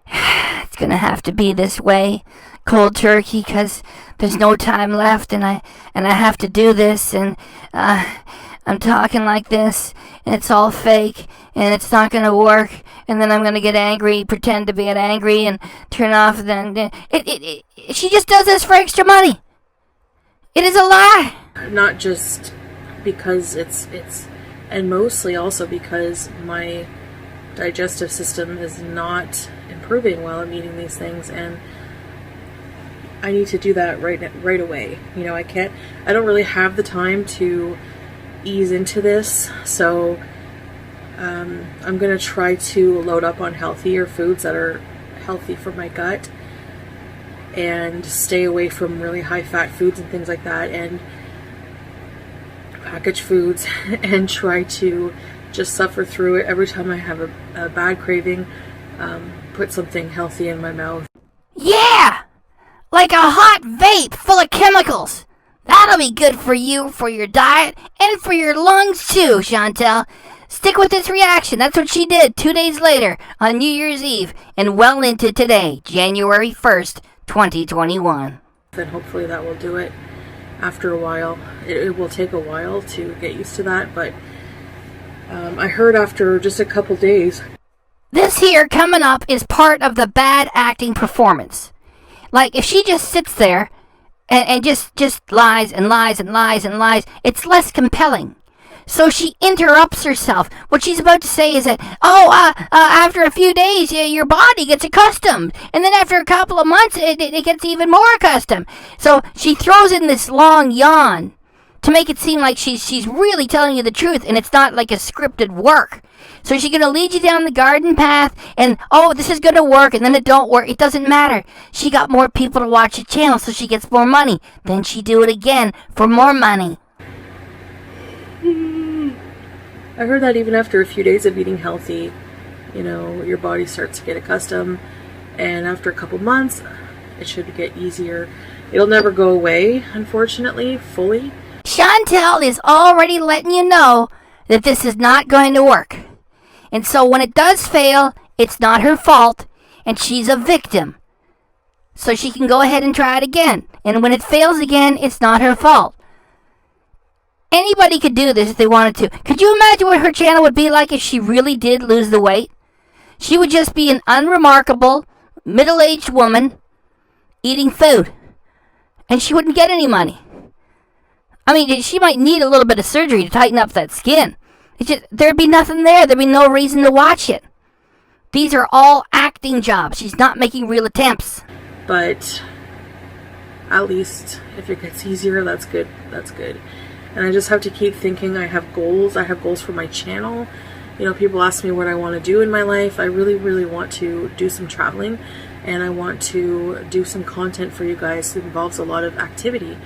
it's going to have to be this way, cold turkey, because there's no time left, and I have to do this, and I'm talking like this, and it's all fake, and it's not going to work, and then I'm going to get angry, pretend to get angry, and turn off, then she just does this for extra money. It is a lie. Not just because it's and mostly also because my digestive system is not improving while I'm eating these things, and I need to do that right away. I don't really have the time to ease into this, so I'm gonna try to load up on healthier foods that are healthy for my gut, and stay away from really high fat foods and things like that, and packaged foods, and try to just suffer through it. Every time I have a bad craving, put something healthy in my mouth. Yeah! Like a hot vape full of chemicals. That'll be good for you, for your diet, and for your lungs too, Chantal. Stick with this reaction. That's what she did 2 days later on New Year's Eve and well into today, January 1st, 2021. Then hopefully that will do it after a while. It will take a while to get used to that, but I heard after just a couple days. This here coming up is part of the bad acting performance. Like, if she just sits there and just lies and lies and lies and lies, it's less compelling. So she interrupts herself. What she's about to say is that, after a few days, your body gets accustomed. And then after a couple of months, it gets even more accustomed. So she throws in this long yawn to make it seem like she's really telling you the truth, and it's not like a scripted work. So she's going to lead you down the garden path, and, this is going to work, and then it don't work. It doesn't matter. She got more people to watch the channel, so she gets more money. Then she do it again for more money. I heard that even after a few days of eating healthy, your body starts to get accustomed, and after a couple months, it should get easier. It'll never go away, unfortunately, fully. Chantal is already letting you know that this is not going to work. And so when it does fail, it's not her fault, and she's a victim. So she can go ahead and try it again. And when it fails again, it's not her fault. Anybody could do this if they wanted to. Could you imagine what her channel would be like if she really did lose the weight? She would just be an unremarkable, middle-aged woman eating food. And she wouldn't get any money. I mean, she might need a little bit of surgery to tighten up that skin. There'd be nothing there. There'd be no reason to watch it. These are all acting jobs. She's not making real attempts. But at least if it gets easier, that's good. That's good. And I just have to keep thinking I have goals. I have goals for my channel. People ask me what I want to do in my life. I really, really want to do some traveling, and I want to do some content for you guys that involves a lot of activity.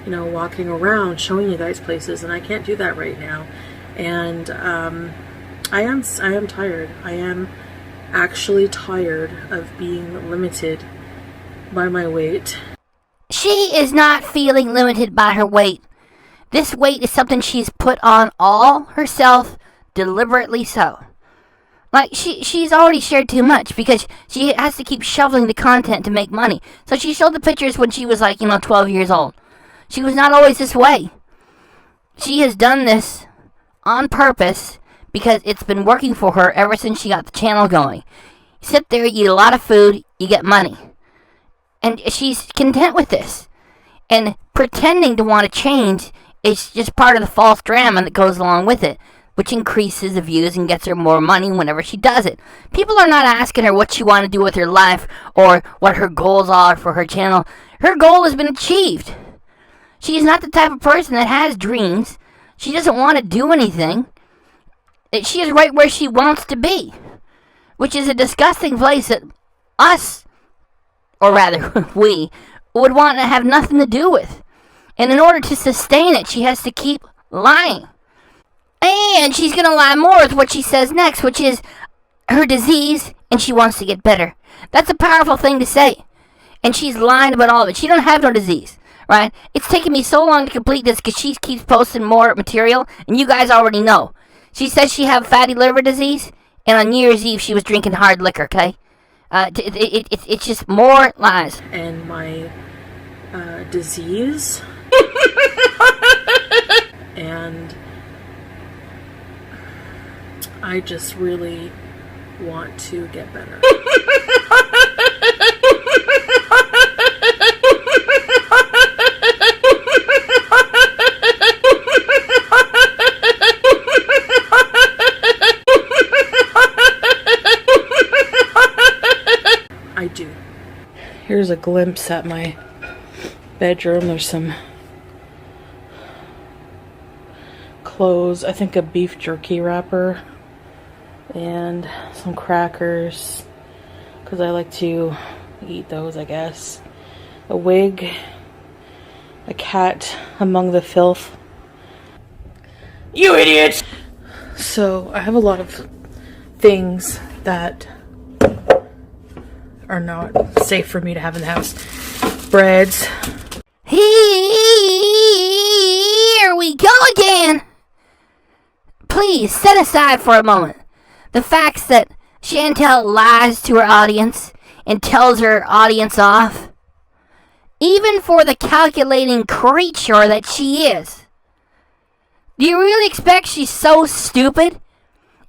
Walking around, showing you guys places, and I can't do that right now. And I am tired. I am actually tired of being limited by my weight. She is not feeling limited by her weight. This weight is something she's put on all herself, deliberately so. Like, she's already shared too much because she has to keep shoveling the content to make money. So she showed the pictures when she was 12 years old. She was not always this way. She has done this on purpose because it's been working for her ever since she got the channel going. You sit there, you eat a lot of food, you get money. And she's content with this. And pretending to want to change is just part of the false drama that goes along with it, which increases the views and gets her more money whenever she does it. People are not asking her what she wants to do with her life or what her goals are for her channel. Her goal has been achieved. She is not the type of person that has dreams. She doesn't want to do anything. She is right where she wants to be, which is a disgusting place that us, or rather we, would want to have nothing to do with. And in order to sustain it, she has to keep lying. And she's going to lie more with what she says next, which is her disease, and she wants to get better. That's a powerful thing to say. And she's lying about all of it. She don't have no disease. Right? It's taken me so long to complete this because she keeps posting more material, and you guys already know. She says she have fatty liver disease, and on New Year's Eve she was drinking hard liquor, okay? It's just more lies. And my disease. And I just really want to get better. I do. Here's a glimpse at my bedroom. There's some clothes, I think a beef jerky wrapper, and some crackers, because I like to eat those, I guess. A wig, a cat among the filth. You idiots! So, I have a lot of things that are not safe for me to have in the house. Breads. Here we go again! please set aside for a moment the facts that Chantal lies to her audience and tells her audience off. Even for the calculating creature that she is. Do you really expect she's so stupid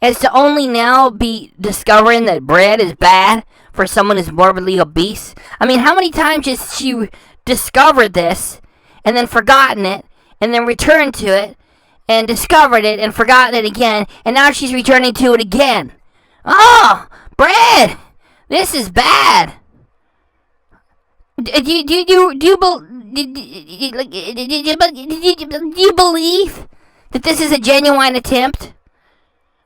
as to only now be discovering that bread is bad for someone who's morbidly obese? I mean, how many times has she discovered this and then forgotten it and then returned to it and discovered it and forgotten it again, and now she's returning to it again? Oh, bread! This is bad. Do you believe that this is a genuine attempt?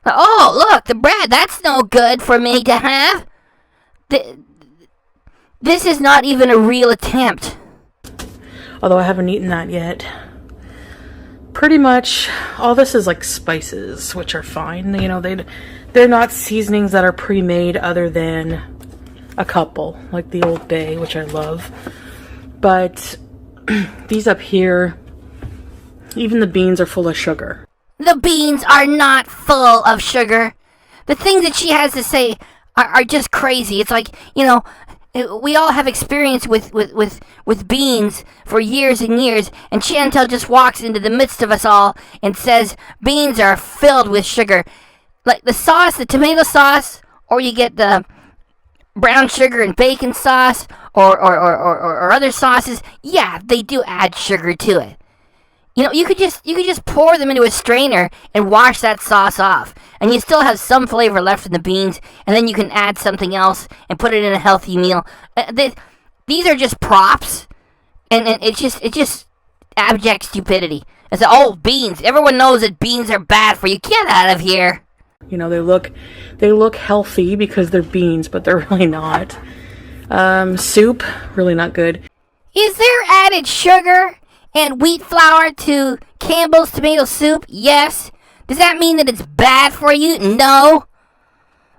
Oh, look, the bread, that's no good for me to have. This is not even a real attempt. Although I haven't eaten that yet. Pretty much all this is like spices, which are fine. You know, they're not seasonings that are pre-made other than a couple, like the Old Bay, which I love. But these up here, even the beans are full of sugar. The beans are not full of sugar. The things that she has to say are just crazy. It's like, you know, we all have experience with beans for years and years, and Chantal just walks into the midst of us all and says beans are filled with sugar. Like the sauce, the tomato sauce, or you get the brown sugar and bacon sauce, or other sauces. Yeah, they do add sugar to it. You know, you could just pour them into a strainer and wash that sauce off, and you still have some flavor left in the beans, and then you can add something else and put it in a healthy meal. These are just props, and it's just abject stupidity. It's oh, beans. Everyone knows that beans are bad for you. Get out of here. You know, they look healthy because they're beans, but they're really not. Soup, really not good. Is there added sugar and wheat flour to Campbell's tomato soup? Yes. Does that mean that it's bad for you? No.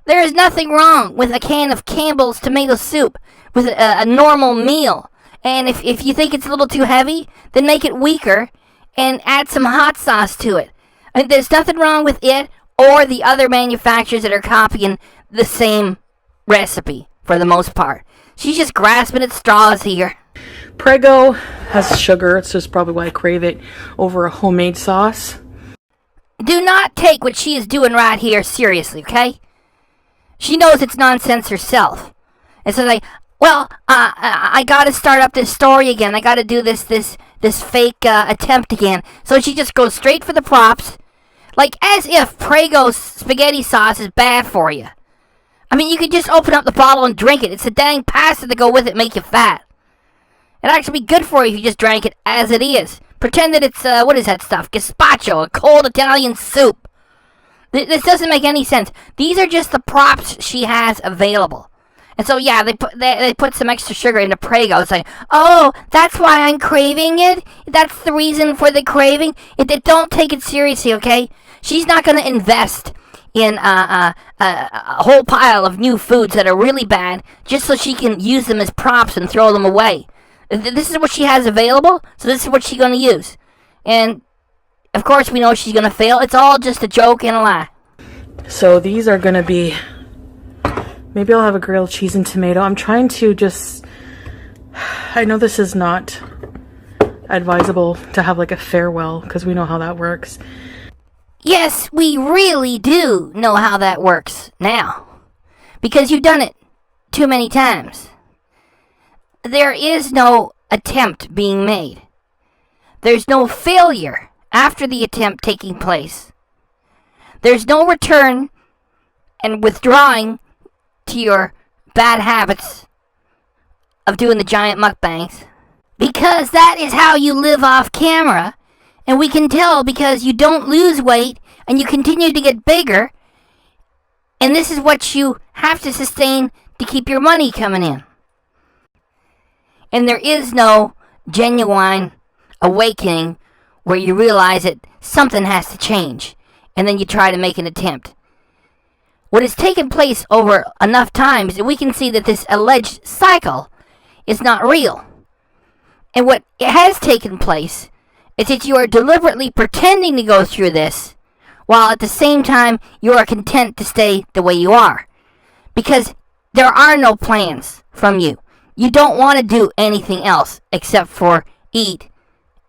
There is nothing wrong with a can of Campbell's tomato soup with a normal meal. And if you think it's a little too heavy, then make it weaker and add some hot sauce to it. And there's nothing wrong with it or the other manufacturers that are copying the same recipe for the most part. She's just grasping at straws here. Prego has sugar. It's just probably why I crave it over a homemade sauce. Do not take what she is doing right here seriously, okay? She knows it's nonsense herself. And so like, well, I gotta start up this story again. I gotta do this fake attempt again. So she just goes straight for the props. Like as if Prego's spaghetti sauce is bad for you. I mean, you could just open up the bottle and drink it. It's the dang pasta to go with it make you fat. It'd actually be good for you if you just drank it as it is. Pretend that it's, what is that stuff? Gazpacho, a cold Italian soup. This doesn't make any sense. These are just the props she has available. And so, yeah, they put some extra sugar into Prego. It's like, oh, that's why I'm craving it? That's the reason for the craving? Don't take it seriously, okay? She's not going to invest in a whole pile of new foods that are really bad just so she can use them as props and throw them away. This is what she has available, so this is what she's going to use. And, of course, we know she's going to fail. It's all just a joke and a lie. So these are going to be... Maybe I'll have a grilled cheese and tomato. I'm trying to just... I know this is not advisable to have like a farewell, because we know how that works. Yes, we really do know how that works now. Because you've done it too many times. There is no attempt being made. There's no failure after the attempt taking place. There's no return and withdrawing to your bad habits of doing the giant mukbangs. Because that is how you live off camera. And we can tell because you don't lose weight and you continue to get bigger. And this is what you have to sustain to keep your money coming in. And there is no genuine awakening where you realize that something has to change. And then you try to make an attempt. What has taken place over enough times that we can see that this alleged cycle is not real. And what has taken place is that you are deliberately pretending to go through this while at the same time you are content to stay the way you are. Because there are no plans from you. You don't want to do anything else except for eat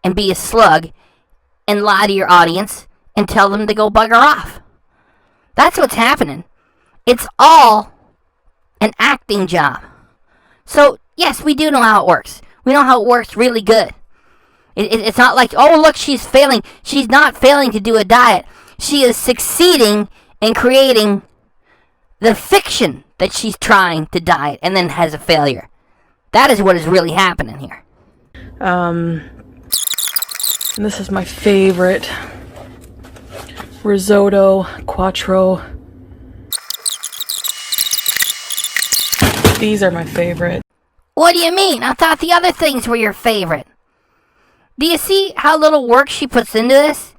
and be a slug and lie to your audience and tell them to go bugger off. That's what's happening. It's all an acting job. So, yes, we do know how it works. We know how it works really good. It's not like, oh, look, she's failing. She's not failing to do a diet. She is succeeding in creating the fiction that she's trying to diet and then has a failure. That is what is really happening here. This is my favorite risotto quattro. These are my favorite. What do you mean? I thought the other things were your favorite. Do you see how little work she puts into this?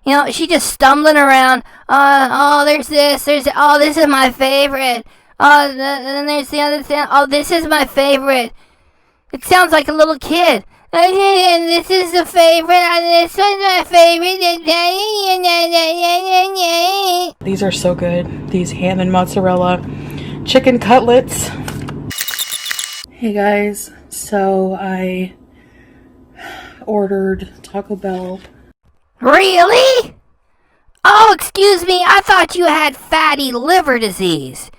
You know, she's just stumbling around. Oh, there's this. Oh, this is my favorite. Oh, then there's the other thing. Oh, this is my favorite. It sounds like a little kid. This is the favorite. This one's my favorite. These are so good. These ham and mozzarella chicken cutlets. Hey guys, so I ordered Taco Bell. Really? Oh, excuse me. I thought you had fatty liver disease,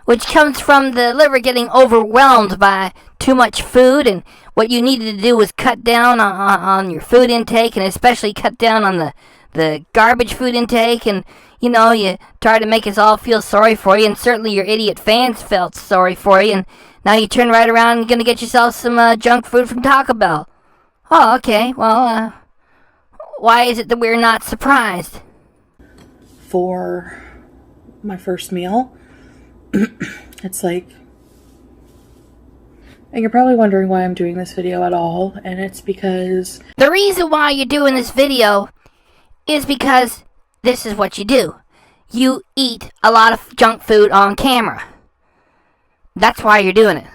which comes from the liver getting overwhelmed by too much food, and what you needed to do was cut down on your food intake, and especially cut down on the garbage food intake, and you know, you tried to make us all feel sorry for you, and certainly your idiot fans felt sorry for you, and now you turn right around and gonna get yourself some junk food from Taco Bell. Oh, okay. Well, why is it that we're not surprised? For my first meal, it's like, and you're probably wondering why I'm doing this video at all, and it's because the reason why you're doing this video is because this is what you do. You eat a lot of junk food on camera. That's why you're doing it.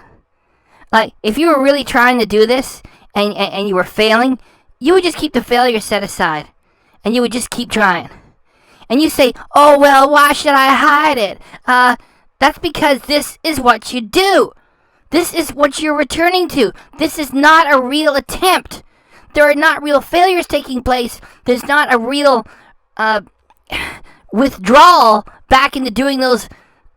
Like, if you were really trying to do this and you were failing, you would just keep the failure set aside, and you would just keep trying. And you say, oh, well, why should I hide it? That's because this is what you do. This is what you're returning to. This is not a real attempt. There are not real failures taking place. There's not a real withdrawal back into doing those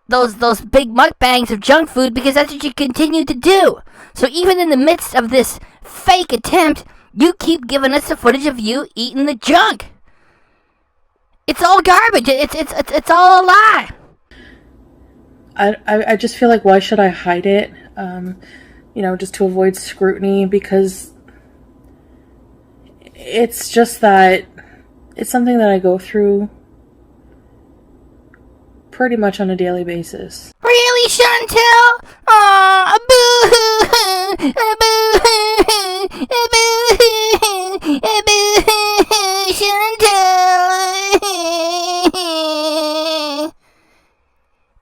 big mukbangs of junk food, because that's what you continue to do. So even in the midst of this fake attempt, you keep giving us the footage of you eating the junk. It's all garbage. It's all a lie. I just feel like, why should I hide it? Just to avoid scrutiny, because it's just that it's something that I go through pretty much on a daily basis. Really, Chantal? Aw, boo-hoo, boo-hoo, boo-hoo, boo-hoo, Chantal.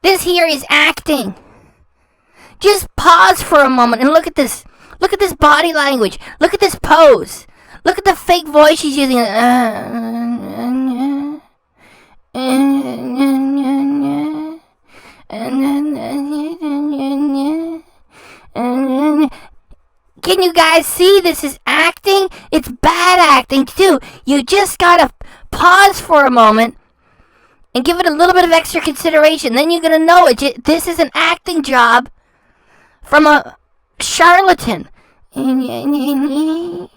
This here is acting. Just pause for a moment and look at this. Look at this body language. Look at this pose. Look at the fake voice she's using. Can you guys see this is acting? It's bad acting too. You just gotta pause for a moment and give it a little bit of extra consideration. Then you're gonna know it. This is an acting job from a charlatan. The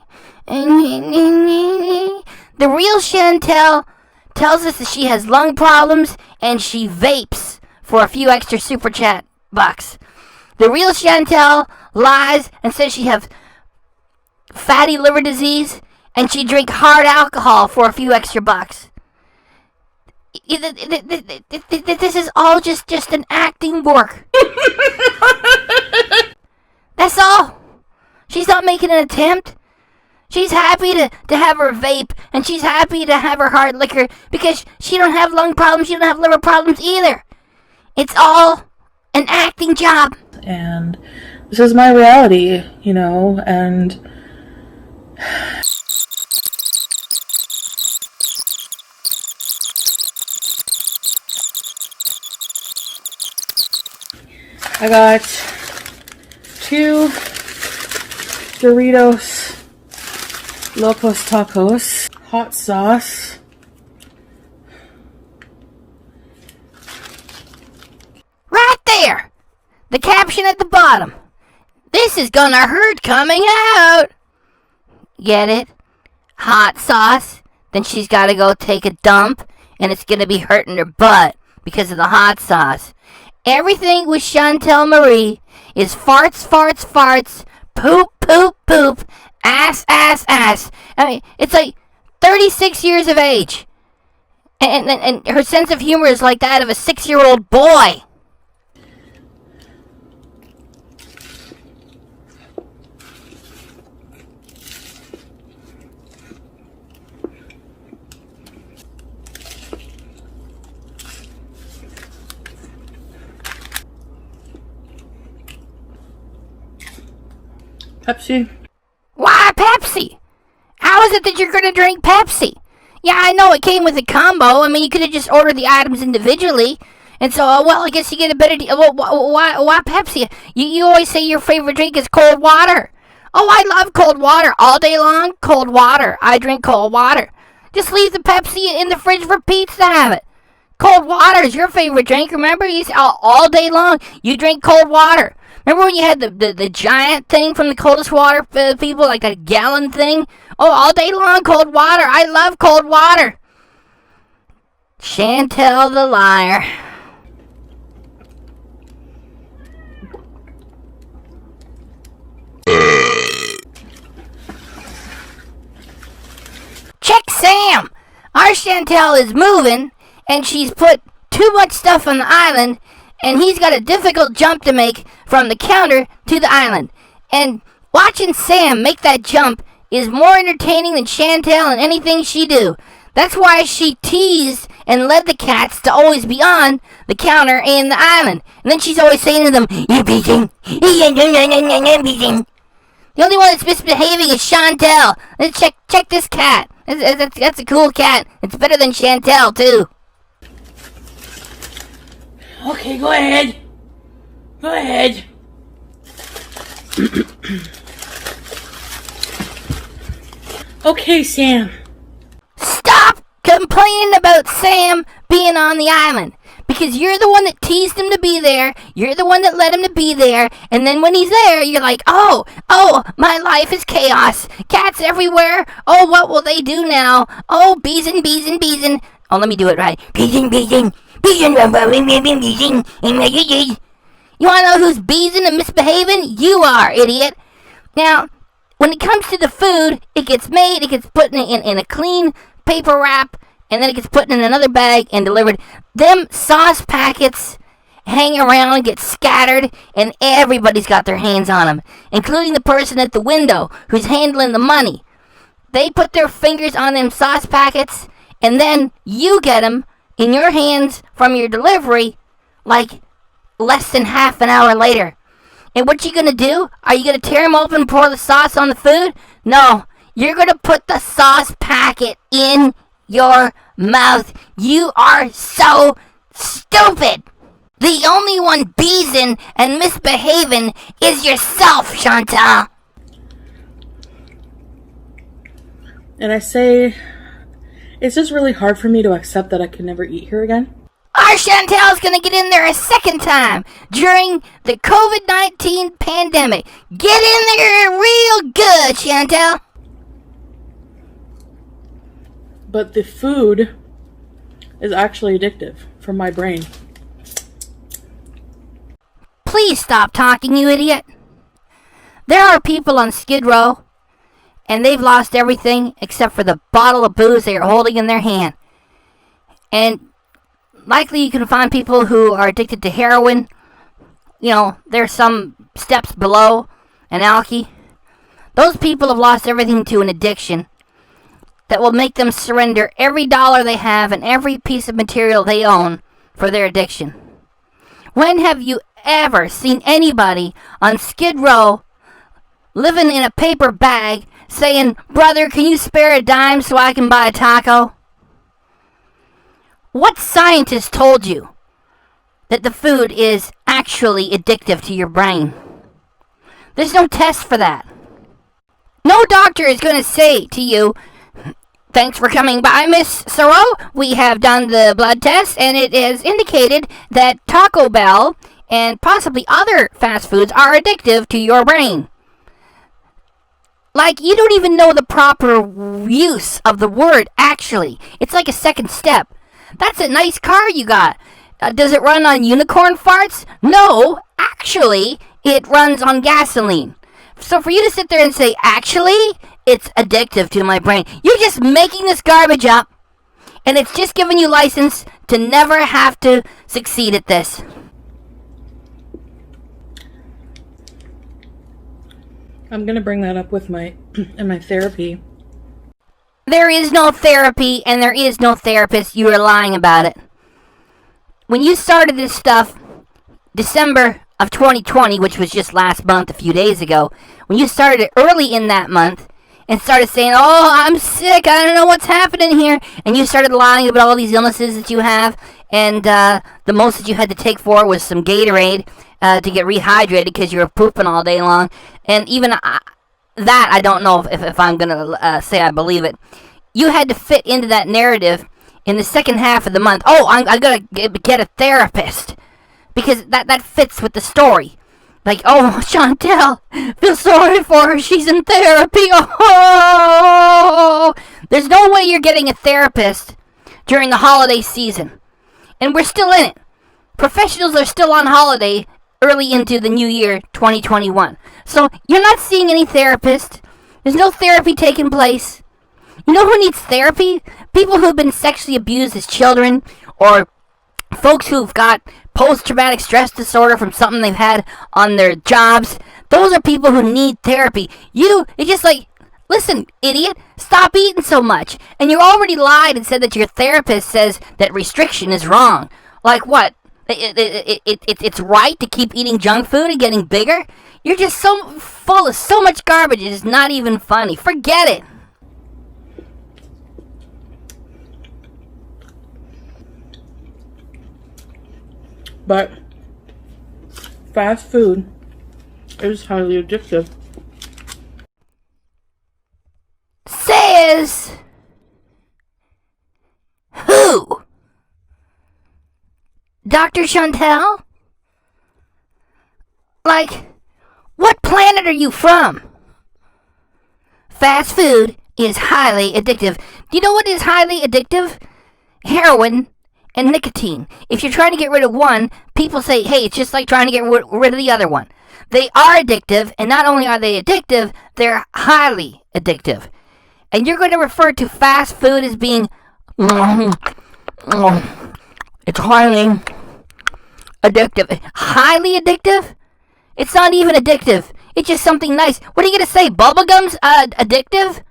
real Chantal tells us that she has lung problems and she vapes for a few extra super chat bucks. The real Chantal lies and says she has fatty liver disease and she drink hard alcohol for a few extra bucks. This is all just an acting work. That's all. She's not making an attempt. She's happy to have her vape, and she's happy to have her hard liquor because she don't have lung problems, she don't have liver problems either. It's all an acting job. And this is my reality, and I got 2 Doritos Locos Tacos, hot sauce, Right there! The caption at the bottom. This is gonna hurt coming out. Get it? Hot sauce. Then she's gotta go take a dump, and it's gonna be hurting her butt because of the hot sauce. Everything with Chantal Marie is farts, farts, farts, poop, poop, poop, ass, ass, ass. I mean, it's like 36 years of age. And her sense of humor is like that of a 6-year-old boy. Pepsi. Why Pepsi? How is it that you're going to drink Pepsi? Yeah, I know it came with a combo. I mean, you could have just ordered the items individually. And so, well, I guess you get a better deal. Well, why Pepsi? You always say your favorite drink is cold water. Oh, I love cold water. All day long, cold water. I drink cold water. Just leave the Pepsi in the fridge for Pete's to have it. Cold water is your favorite drink. Remember, you say, all day long, you drink cold water. Remember when you had the giant thing from the coldest water people, like a gallon thing? Oh, all day long, cold water. I love cold water. Chantal the liar. Check Sam. Our Chantal is moving, and she's put too much stuff on the island, and he's got a difficult jump to make from the counter to the island. And watching Sam make that jump is more entertaining than Chantal and anything she do. That's why she teased and led the cats to always be on the counter and the island. And then she's always saying to them, "You're beating. You're beating." The only one that's misbehaving is Chantal. Let's check this cat. That's a cool cat. It's better than Chantal, too. Okay, go ahead. Go ahead. Okay, Sam. Stop complaining about Sam being on the island. Because you're the one that teased him to be there. You're the one that led him to be there. And then when he's there, you're like, oh, my life is chaos. Cats everywhere. Oh, what will they do now? Oh, bees and bees and bees and... Oh, let me do it right. Bees and bees and... You want to know who's beesing and misbehaving? You are, idiot. Now, when it comes to the food, it gets made, it gets put in a clean paper wrap, and then it gets put in another bag and delivered. Them sauce packets hang around, get scattered, and everybody's got their hands on them, including the person at the window who's handling the money. They put their fingers on them sauce packets, and then you get them in your hands from your delivery like less than half an hour later. And what you gonna do? Are you gonna tear them open and pour the sauce on the food? No, you're gonna put the sauce packet in your mouth. You are so stupid. The only one beezing and misbehaving is yourself, Chantal. And I say, it's just really hard for me to accept that I can never eat here again. Our Chantal's gonna get in there a second time during the COVID-19 pandemic. Get in there real good, Chantal. But the food is actually addictive for my brain. Please stop talking, you idiot. There are people on Skid Row, and they've lost everything except for the bottle of booze they are holding in their hand. And likely you can find people who are addicted to heroin. You know, there's some steps below an alky. Those people have lost everything to an addiction that will make them surrender every dollar they have and every piece of material they own for their addiction. When have you ever seen anybody on Skid Row living in a paper bag saying, "Brother, can you spare a dime so I can buy a taco?" What scientist told you that the food is actually addictive to your brain. There's no test for that. No doctor is going to say to you, thanks for coming by, Miss Sorrow. We have done the blood test, and it is indicated that Taco Bell and possibly other fast foods are addictive to your brain. Like, you don't even know the proper use of the word, actually. It's like a second step. That's a nice car you got. Does it run on unicorn farts? No, actually, it runs on gasoline. So for you to sit there and say, actually, it's addictive to my brain, you're just making this garbage up, and it's just giving you license to never have to succeed at this. I'm gonna bring that up with in my therapy. There is no therapy, and there is no therapist. You are lying about it. When you started this stuff, December of 2020, which was just last month, a few days ago, when you started it early in that month and started saying, oh, I'm sick, I don't know what's happening here, and you started lying about all these illnesses that you have, and the most that you had to take for was some Gatorade to get rehydrated because you were pooping all day long, and even that, I don't know if I'm going to say I believe it. You had to fit into that narrative in the second half of the month. Oh, I'm going to get a therapist. Because that fits with the story. Like, oh, Chantal, feel sorry for her. She's in therapy. Oh! There's no way you're getting a therapist during the holiday season. And we're still in it. Professionals are still on holiday early into the new year, 2021. So, you're not seeing any therapist. There's no therapy taking place. You know who needs therapy? People who've been sexually abused as children, or folks who've got post-traumatic stress disorder from something they've had on their jobs. Those are people who need therapy. It's just like, listen, idiot, stop eating so much. And you already lied and said that your therapist says that restriction is wrong. Like what? It's right to keep eating junk food and getting bigger? You're just so full of so much garbage, it's not even funny. Forget it. But fast food is highly addictive. Says who? Dr. Chantal? Like, what planet are you from? Fast food is highly addictive. Do you know what is highly addictive? Heroin and nicotine. If you're trying to get rid of one, people say, hey, it's just like trying to get rid of the other one. They are addictive, and not only are they addictive, they're highly addictive. And you're going to refer to fast food as being, it's highly addictive. Highly addictive? It's not even addictive. It's just something nice. What are you going to say? Bubblegum's addictive?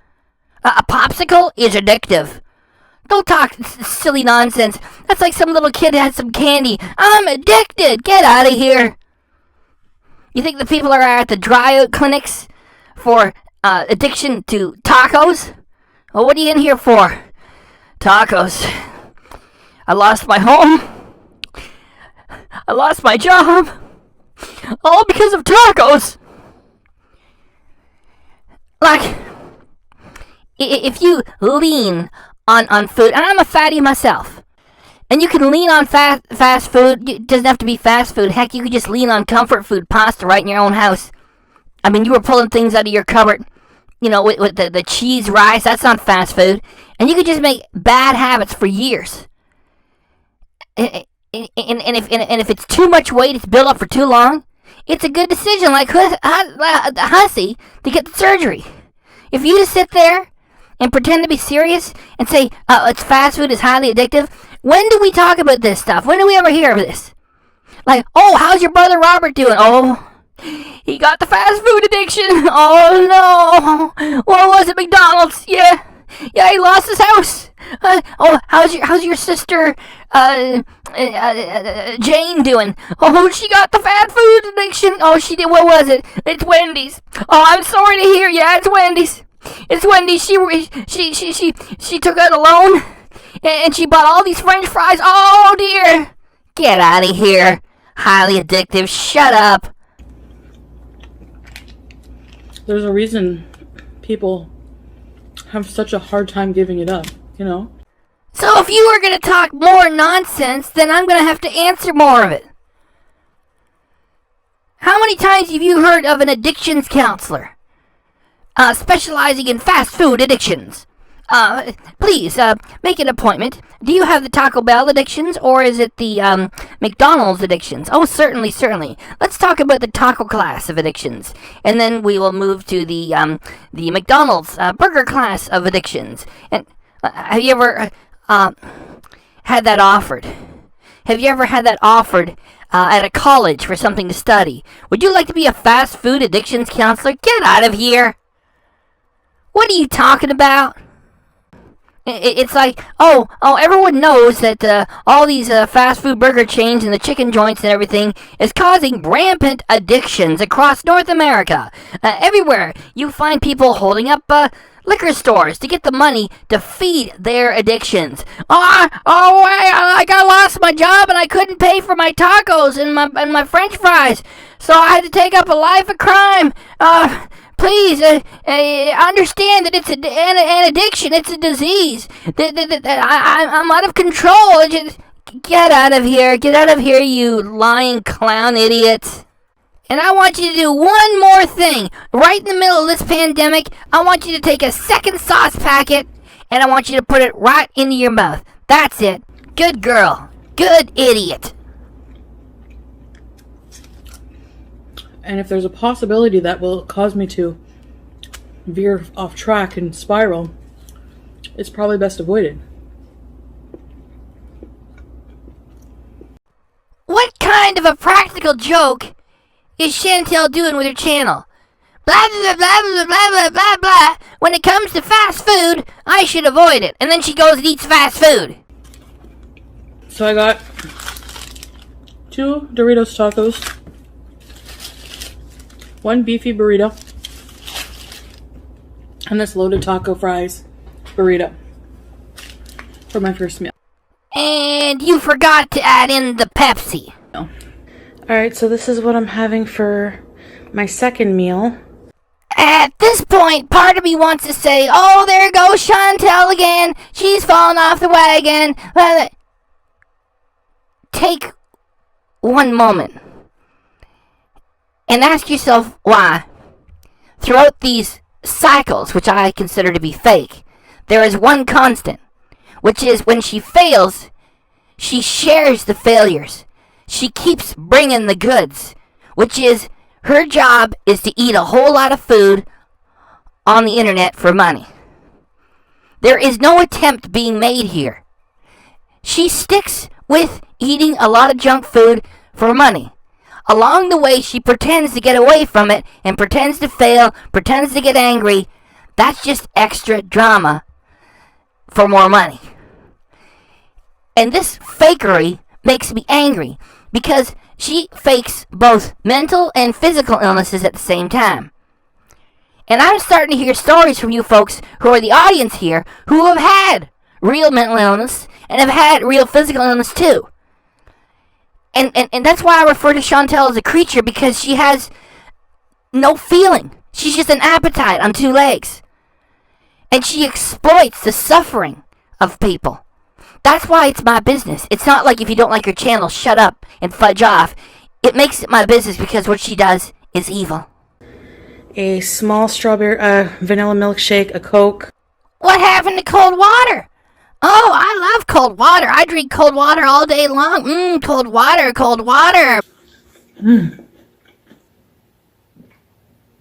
A popsicle is addictive. Don't talk silly nonsense. That's like some little kid had some candy. I'm addicted. Get out of here. You think the people are at the dry out clinics for addiction to tacos? Well, what are you in here for? Tacos. I lost my home. I lost my job. All because of tacos. Like, if you lean on food, and I'm a fatty myself, and you can lean on fast food. It doesn't have to be fast food. Heck, you could just lean on comfort food, pasta right in your own house. I mean, you were pulling things out of your cupboard, you know, with the cheese rice. That's not fast food. And you could just make bad habits for years. And if it's too much weight, it's built up for too long, it's a good decision, like Hussy, to get the surgery. If you just sit there and pretend to be serious and say, it's fast food is highly addictive, when do we talk about this stuff? When do we ever hear of this? Like, oh, how's your brother Robert doing? Oh, he got the fast food addiction. Oh, no. What was it, McDonald's? Yeah, he lost his house. Oh, how's your sister Jane doing? Oh, she got the fast food addiction. Oh, she did. What was it? It's Wendy's. Oh, I'm sorry to hear. Yeah, it's Wendy's. It's Wendy's. She took out a loan and she bought all these French fries. Oh dear. Get out of here. Highly addictive. Shut up. There's a reason people have such a hard time giving it up, you know? So if you are going to talk more nonsense, then I'm going to have to answer more of it. How many times have you heard of an addictions counselor specializing in fast food addictions? Please, make an appointment. Do you have the Taco Bell addictions, or is it the McDonald's addictions? Oh, certainly, certainly. Let's talk about the taco class of addictions, and then we will move to the McDonald's burger class of addictions. And have you ever had that offered? Have you ever had that offered at a college for something to study? Would you like to be a fast food addictions counselor? Get out of here! What are you talking about? It's like, everyone knows that all these fast food burger chains and the chicken joints and everything is causing rampant addictions across North America. Everywhere you find people holding up liquor stores to get the money to feed their addictions. I lost my job and I couldn't pay for my tacos and my French fries, so I had to take up a life of crime. Please, understand that it's an addiction. It's a disease. I'm out of control. Just get out of here. Get out of here, you lying clown idiot. And I want you to do one more thing. Right in the middle of this pandemic, I want you to take a second sauce packet, and I want you to put it right into your mouth. That's it. Good girl. Good idiot. And if there's a possibility that will cause me to veer off track and spiral, it's probably best avoided. What kind of a practical joke is Chantal doing with her channel? Blah, blah, blah, blah, blah, blah, blah, blah. When it comes to fast food, I should avoid it. And then she goes and eats fast food. So I got 2 Doritos tacos, 1 beefy burrito, and this loaded taco fries burrito for my first meal. And you forgot to add in the Pepsi. No. Alright, so this is what I'm having for my second meal. At this point, part of me wants to say, oh, there goes Chantal again. She's fallen off the wagon. Well, take one moment and ask yourself why. Throughout these cycles, which I consider to be fake, there is one constant, which is when she fails, she shares the failures. She keeps bringing the goods, which is her job is to eat a whole lot of food on the internet for money. There is no attempt being made here. She sticks with eating a lot of junk food for money. Along the way, she pretends to get away from it and pretends to fail, pretends to get angry. That's just extra drama for more money. And this fakery makes me angry because she fakes both mental and physical illnesses at the same time. And I'm starting to hear stories from you folks who are the audience here who have had real mental illness and have had real physical illness too. And that's why I refer to Chantal as a creature, because she has no feeling. She's just an appetite on 2 legs. And she exploits the suffering of people. That's why it's my business. It's not like if you don't like her channel, shut up and fudge off. It makes it my business because what she does is evil. A small strawberry, vanilla milkshake, a Coke. What happened to cold water? Oh, I love cold water. I drink cold water all day long. Cold water, cold water.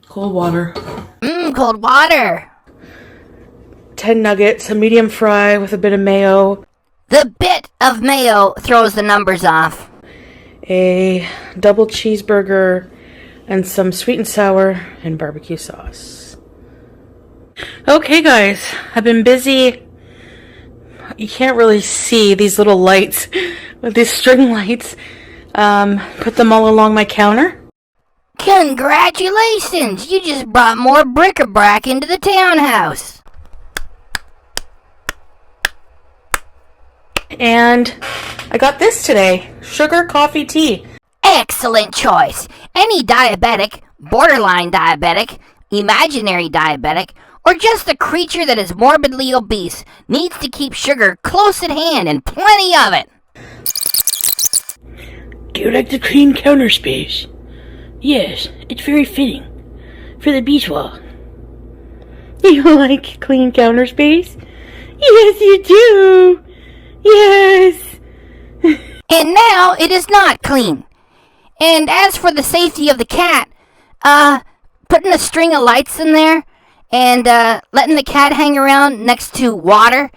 Cold water. Cold water. 10 nuggets, a medium fry with a bit of mayo. The bit of mayo throws the numbers off. A double cheeseburger and some sweet and sour and barbecue sauce. Okay, guys, I've been busy. You can't really see these little lights with these string lights. Put them all along my counter. Congratulations! You just brought more bric-a-brac into the townhouse. And I got this today, sugar coffee tea. Excellent choice. Any diabetic, borderline diabetic, imaginary diabetic, or just a creature that is morbidly obese needs to keep sugar close at hand and plenty of it. Do you like the clean counter space? Yes, it's very fitting for the beach wall. You like clean counter space? Yes, you do. Yes. And now it is not clean. And as for the safety of the cat, putting a string of lights in there and letting the cat hang around next to water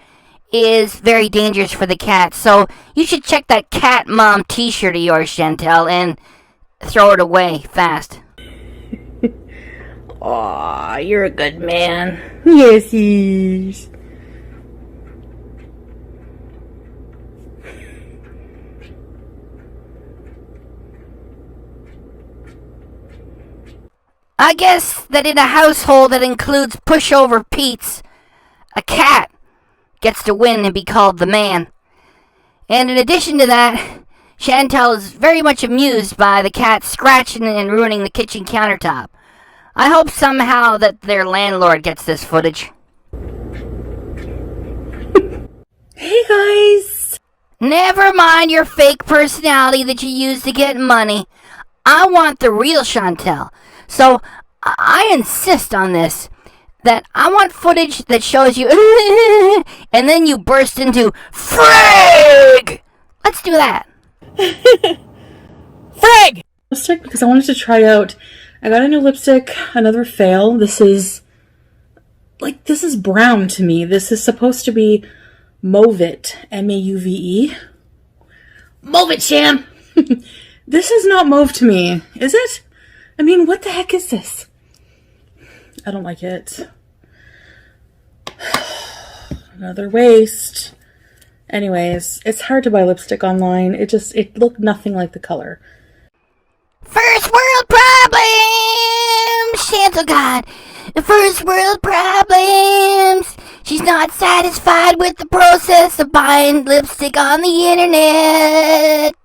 is very dangerous for the cat. So you should check that cat mom t-shirt of yours, Chantal, and throw it away fast. Aw, you're a good man. Yes, he is. I guess that in a household that includes pushover Pete's, a cat gets to win and be called the man. And in addition to that, Chantal is very much amused by the cat scratching and ruining the kitchen countertop. I hope somehow that their landlord gets this footage. Hey guys! Never mind your fake personality that you use to get money. I want the real Chantal. So I insist on this, that I want footage that shows you and then you burst into frig. Let's do that. Frig! Lipstick because I wanted to try out. I got a new lipstick, another fail. This is brown to me. This is supposed to be Mauve-it, M-A-U-V-E. Move it, Sam. This is not mauve to me, is it? I mean, what the heck is this? I don't like it. Another waste. Anyways, it's hard to buy lipstick online. It looked nothing like the color. First world problems, Chantal God. First world problems. She's not satisfied with the process of buying lipstick on the internet.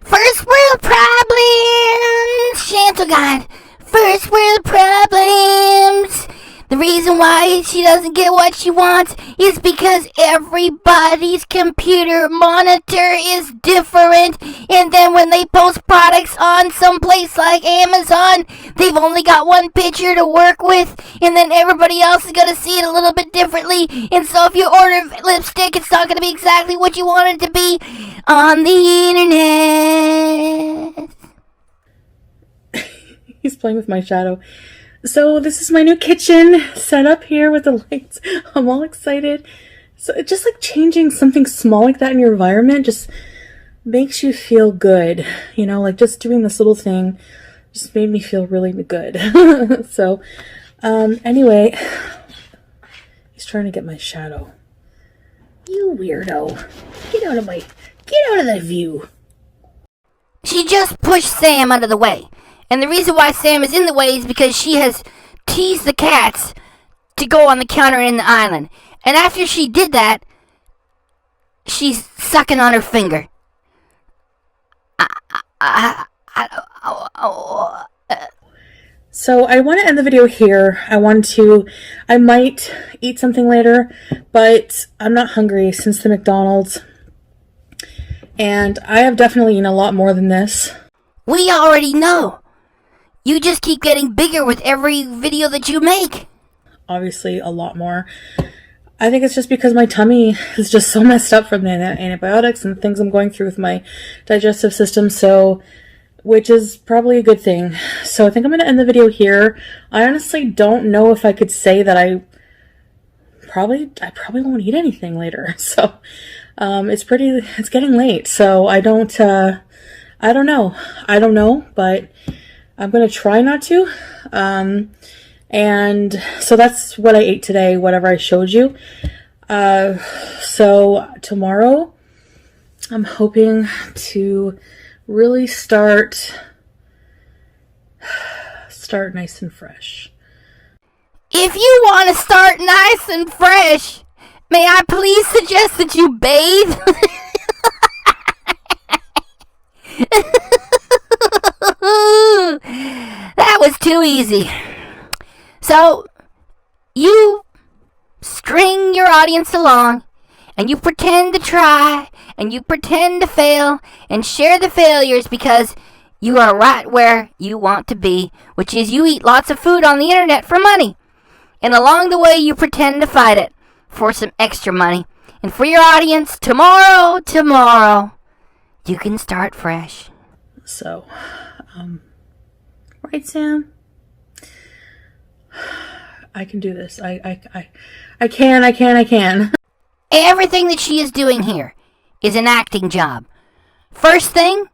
First world problems, Chantal God. First world problems. The reason why she doesn't get what she wants is because everybody's computer monitor is different. And then when they post products on some place like Amazon, they've only got one picture to work with. And then everybody else is going to see it a little bit differently. And so if you order lipstick, it's not going to be exactly what you want it to be on the internet. He's playing with my shadow. So this is my new kitchen set up here with the lights. I'm all excited. So it's just like changing something small like that in your environment just makes you feel good. You know, like just doing this little thing just made me feel really good. So, anyway, he's trying to get my shadow. You weirdo. Get out of the view. She just pushed Sam out of the way. And the reason why Sam is in the way is because she has teased the cats to go on the counter in the island. And after she did that, she's sucking on her finger. So I want to end the video here. I might eat something later, but I'm not hungry since the McDonald's. And I have definitely eaten a lot more than this. We already know. You just keep getting bigger with every video that you make. Obviously, a lot more. I think it's just because my tummy is just so messed up from the antibiotics and things I'm going through with my digestive system, so, which is probably a good thing. So I think I'm going to end the video here. I honestly don't know if I could say that I probably won't eat anything later. So, it's getting late, so I don't know, but I'm going to try not to. And so that's what I ate today, whatever I showed you. So tomorrow I'm hoping to really start nice and fresh. If you want to start nice and fresh, May I please suggest that you bathe? That was too easy. So, you string your audience along, and you pretend to try, and you pretend to fail, and share the failures because you are right where you want to be, which is you eat lots of food on the internet for money. And along the way, you pretend to fight it for some extra money. And for your audience, tomorrow, you can start fresh. So, right, Sam? I can do this. I can. Everything that she is doing here is an acting job. First thing,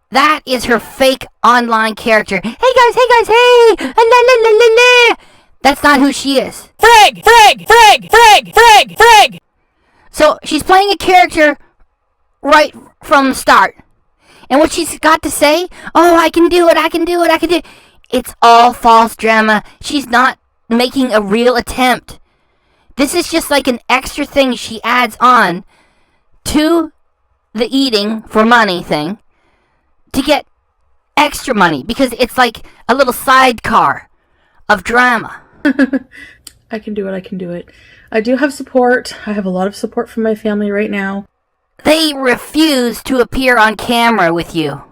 that is her fake online character. Hey guys, hey! La la la la la! That's not who she is. Frig! Frig! Frig! Frig! Frig! Frig! So she's playing a character right from the start. And what she's got to say, oh, I can do it. It's all false drama. She's not making a real attempt. This is just like an extra thing she adds on to the eating for money thing to get extra money because it's like a little sidecar of drama. I can do it. I do have support. I have a lot of support from my family right now. They refuse to appear on camera with you.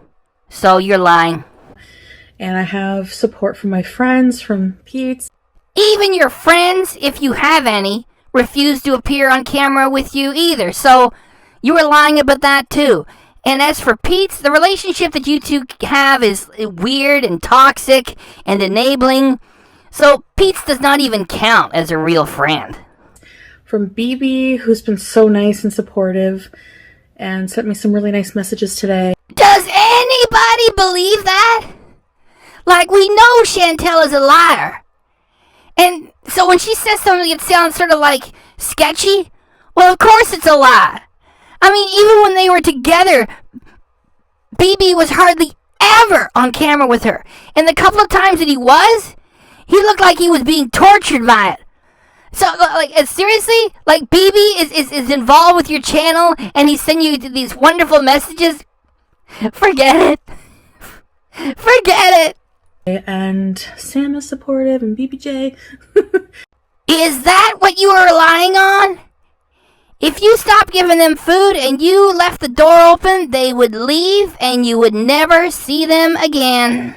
So you're lying. And I have support from my friends, from Pete's. Even your friends, if you have any, refuse to appear on camera with you either. So you were lying about that too. And as for Pete's, the relationship that you two have is weird and toxic and enabling. So Pete's does not even count as a real friend. From BB, who's been so nice and supportive and sent me some really nice messages today. Does anybody believe that? Like, we know Chantal is a liar. And so when she says something that sounds sort of like sketchy, well, of course it's a lie. I mean, even when they were together, BB was hardly ever on camera with her. And the couple of times that he looked like he was being tortured by it. So, like, seriously? Like, BB is involved with your channel and he's sending you these wonderful messages? Forget it. And Sam is supportive and BBJ. Is that what you were relying on? If you stopped giving them food and you left the door open, they would leave and you would never see them again.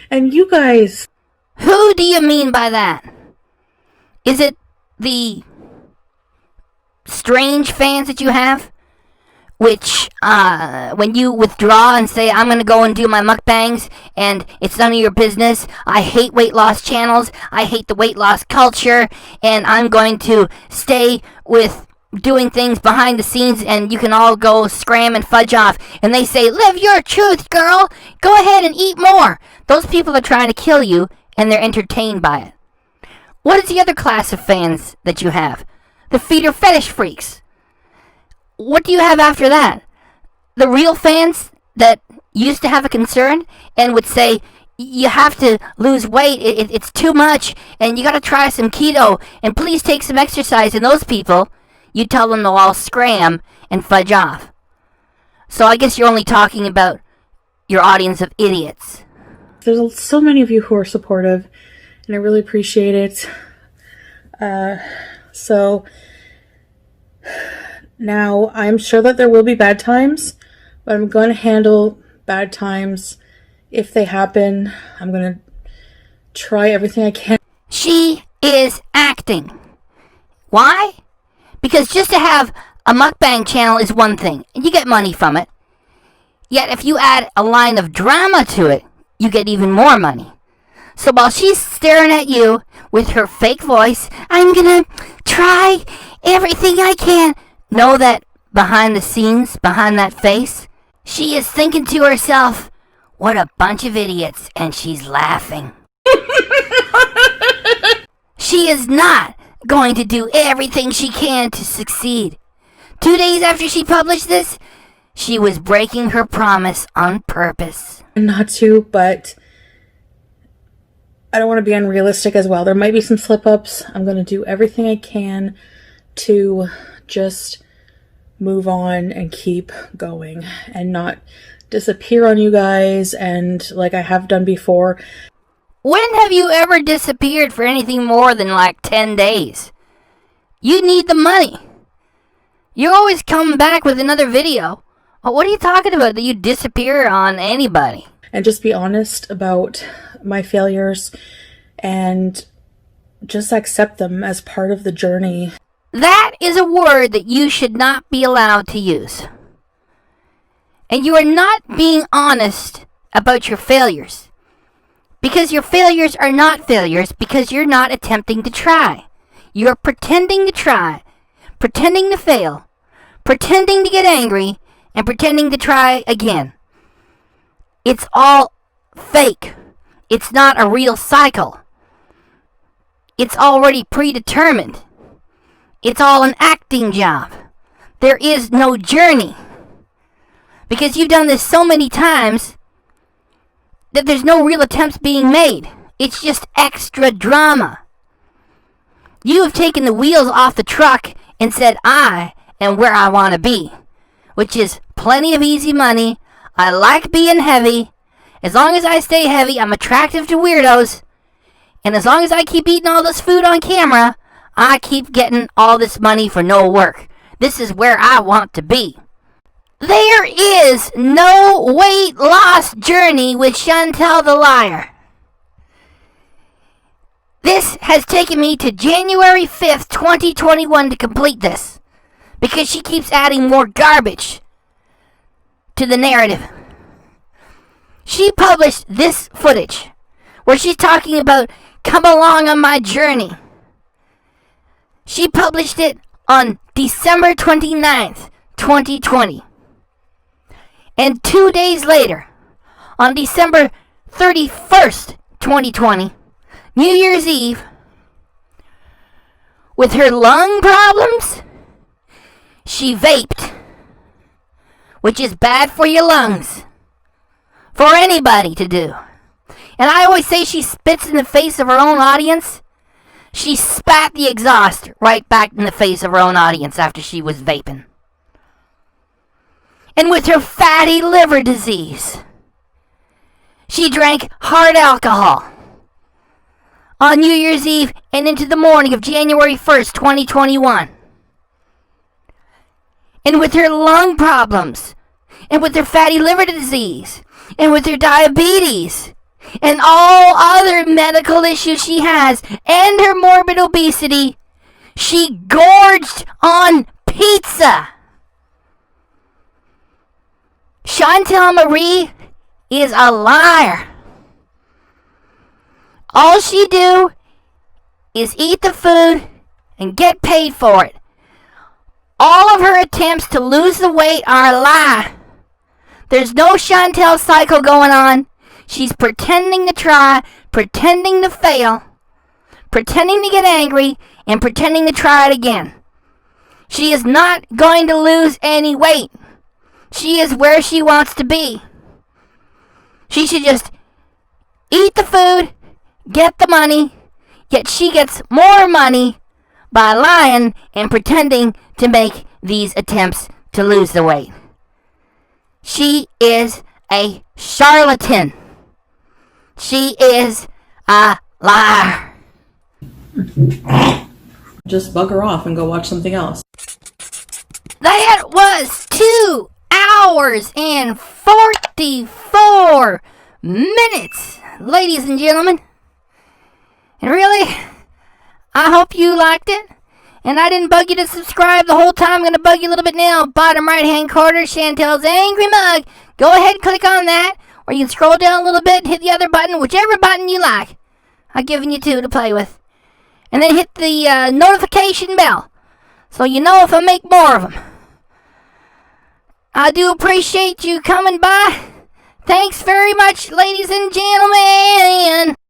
And you guys. Who do you mean by that? Is it the strange fans that you have? Which, when you withdraw and say, I'm going to go and do my mukbangs, and it's none of your business, I hate weight loss channels, I hate the weight loss culture, and I'm going to stay with doing things behind the scenes, and you can all go scram and fudge off. And they say, live your truth, girl! Go ahead and eat more! Those people are trying to kill you, and they're entertained by it. What is the other class of fans that you have? The feeder fetish freaks. What do you have after that? The real fans that used to have a concern and would say, you have to lose weight, it's too much, and you gotta try some keto, and please take some exercise. And those people, you tell them they'll all scram and fudge off. So I guess you're only talking about your audience of idiots. There's so many of you who are supportive, and I really appreciate it. So now I'm sure that there will be bad times, but I'm going to handle bad times if they happen. I'm going to try everything I can. She is acting. Why? Because just to have a mukbang channel is one thing, and you get money from it. Yet if you add a line of drama to it, you get even more money. So while she's staring at you with her fake voice, I'm gonna try everything I can. Know that behind the scenes, behind that face, she is thinking to herself, what a bunch of idiots, and she's laughing. She is not going to do everything she can to succeed. 2 days after she published this, she was breaking her promise on purpose. Not to, but I don't want to be unrealistic as well. There might be some slip-ups. I'm going to do everything I can to just move on and keep going and not disappear on you guys, and like I have done before. When have you ever disappeared for anything more than like 10 days? You need the money. You always come back with another video. What are you talking about that you disappear on anybody? And just be honest about my failures and just accept them as part of the journey. That is a word that you should not be allowed to use. And you are not being honest about your failures. Because your failures are not failures because you're not attempting to try. You're pretending to try, pretending to fail, pretending to get angry, and pretending to try again. It's all fake. It's not a real cycle. It's already predetermined. It's all an acting job. There is no journey. Because you've done this so many times that there's no real attempts being made. It's just extra drama. You have taken the wheels off the truck and said, I am where I want to be. Which is plenty of easy money. I like being heavy. As long as I stay heavy, I'm attractive to weirdos. And as long as I keep eating all this food on camera, I keep getting all this money for no work. This is where I want to be. There is no weight loss journey with Chantal the Liar. This has taken me to January 5th, 2021 to complete this. Because she keeps adding more garbage to the narrative. She published this footage where she's talking about come along on my journey. She published it on December 29th, 2020. And 2 days later, on December 31st, 2020, New Year's Eve, with her lung problems, she vaped, which is bad for your lungs, for anybody to do. And I always say she spits in the face of her own audience. She spat the exhaust right back in the face of her own audience after she was vaping. And with her fatty liver disease, she drank hard alcohol on New Year's Eve and into the morning of January 1st, 2021. And with her lung problems, and with her fatty liver disease, and with her diabetes, and all other medical issues she has, and her morbid obesity, she gorged on pizza. Chantal Marie is a liar. All she do is eat the food and get paid for it. All of her attempts to lose the weight are a lie. There's no Chantal cycle going on. She's pretending to try, pretending to fail, pretending to get angry, and pretending to try it again. She is not going to lose any weight. She is where she wants to be. She should just eat the food, get the money, yet she gets more money by lying and pretending to make these attempts to lose the weight. She is a charlatan. She is a liar. Just bugger off and go watch something else. That was 2 hours and 44 minutes, ladies and gentlemen. And really, I hope you liked it. And I didn't bug you to subscribe the whole time. I'm going to bug you a little bit now. Bottom right-hand corner, Chantal's Angry Mug. Go ahead, click on that. Or you can scroll down a little bit and hit the other button, whichever button you like. I've given you 2 to play with. And then hit the notification bell, so you know if I make more of them. I do appreciate you coming by. Thanks very much, ladies and gentlemen.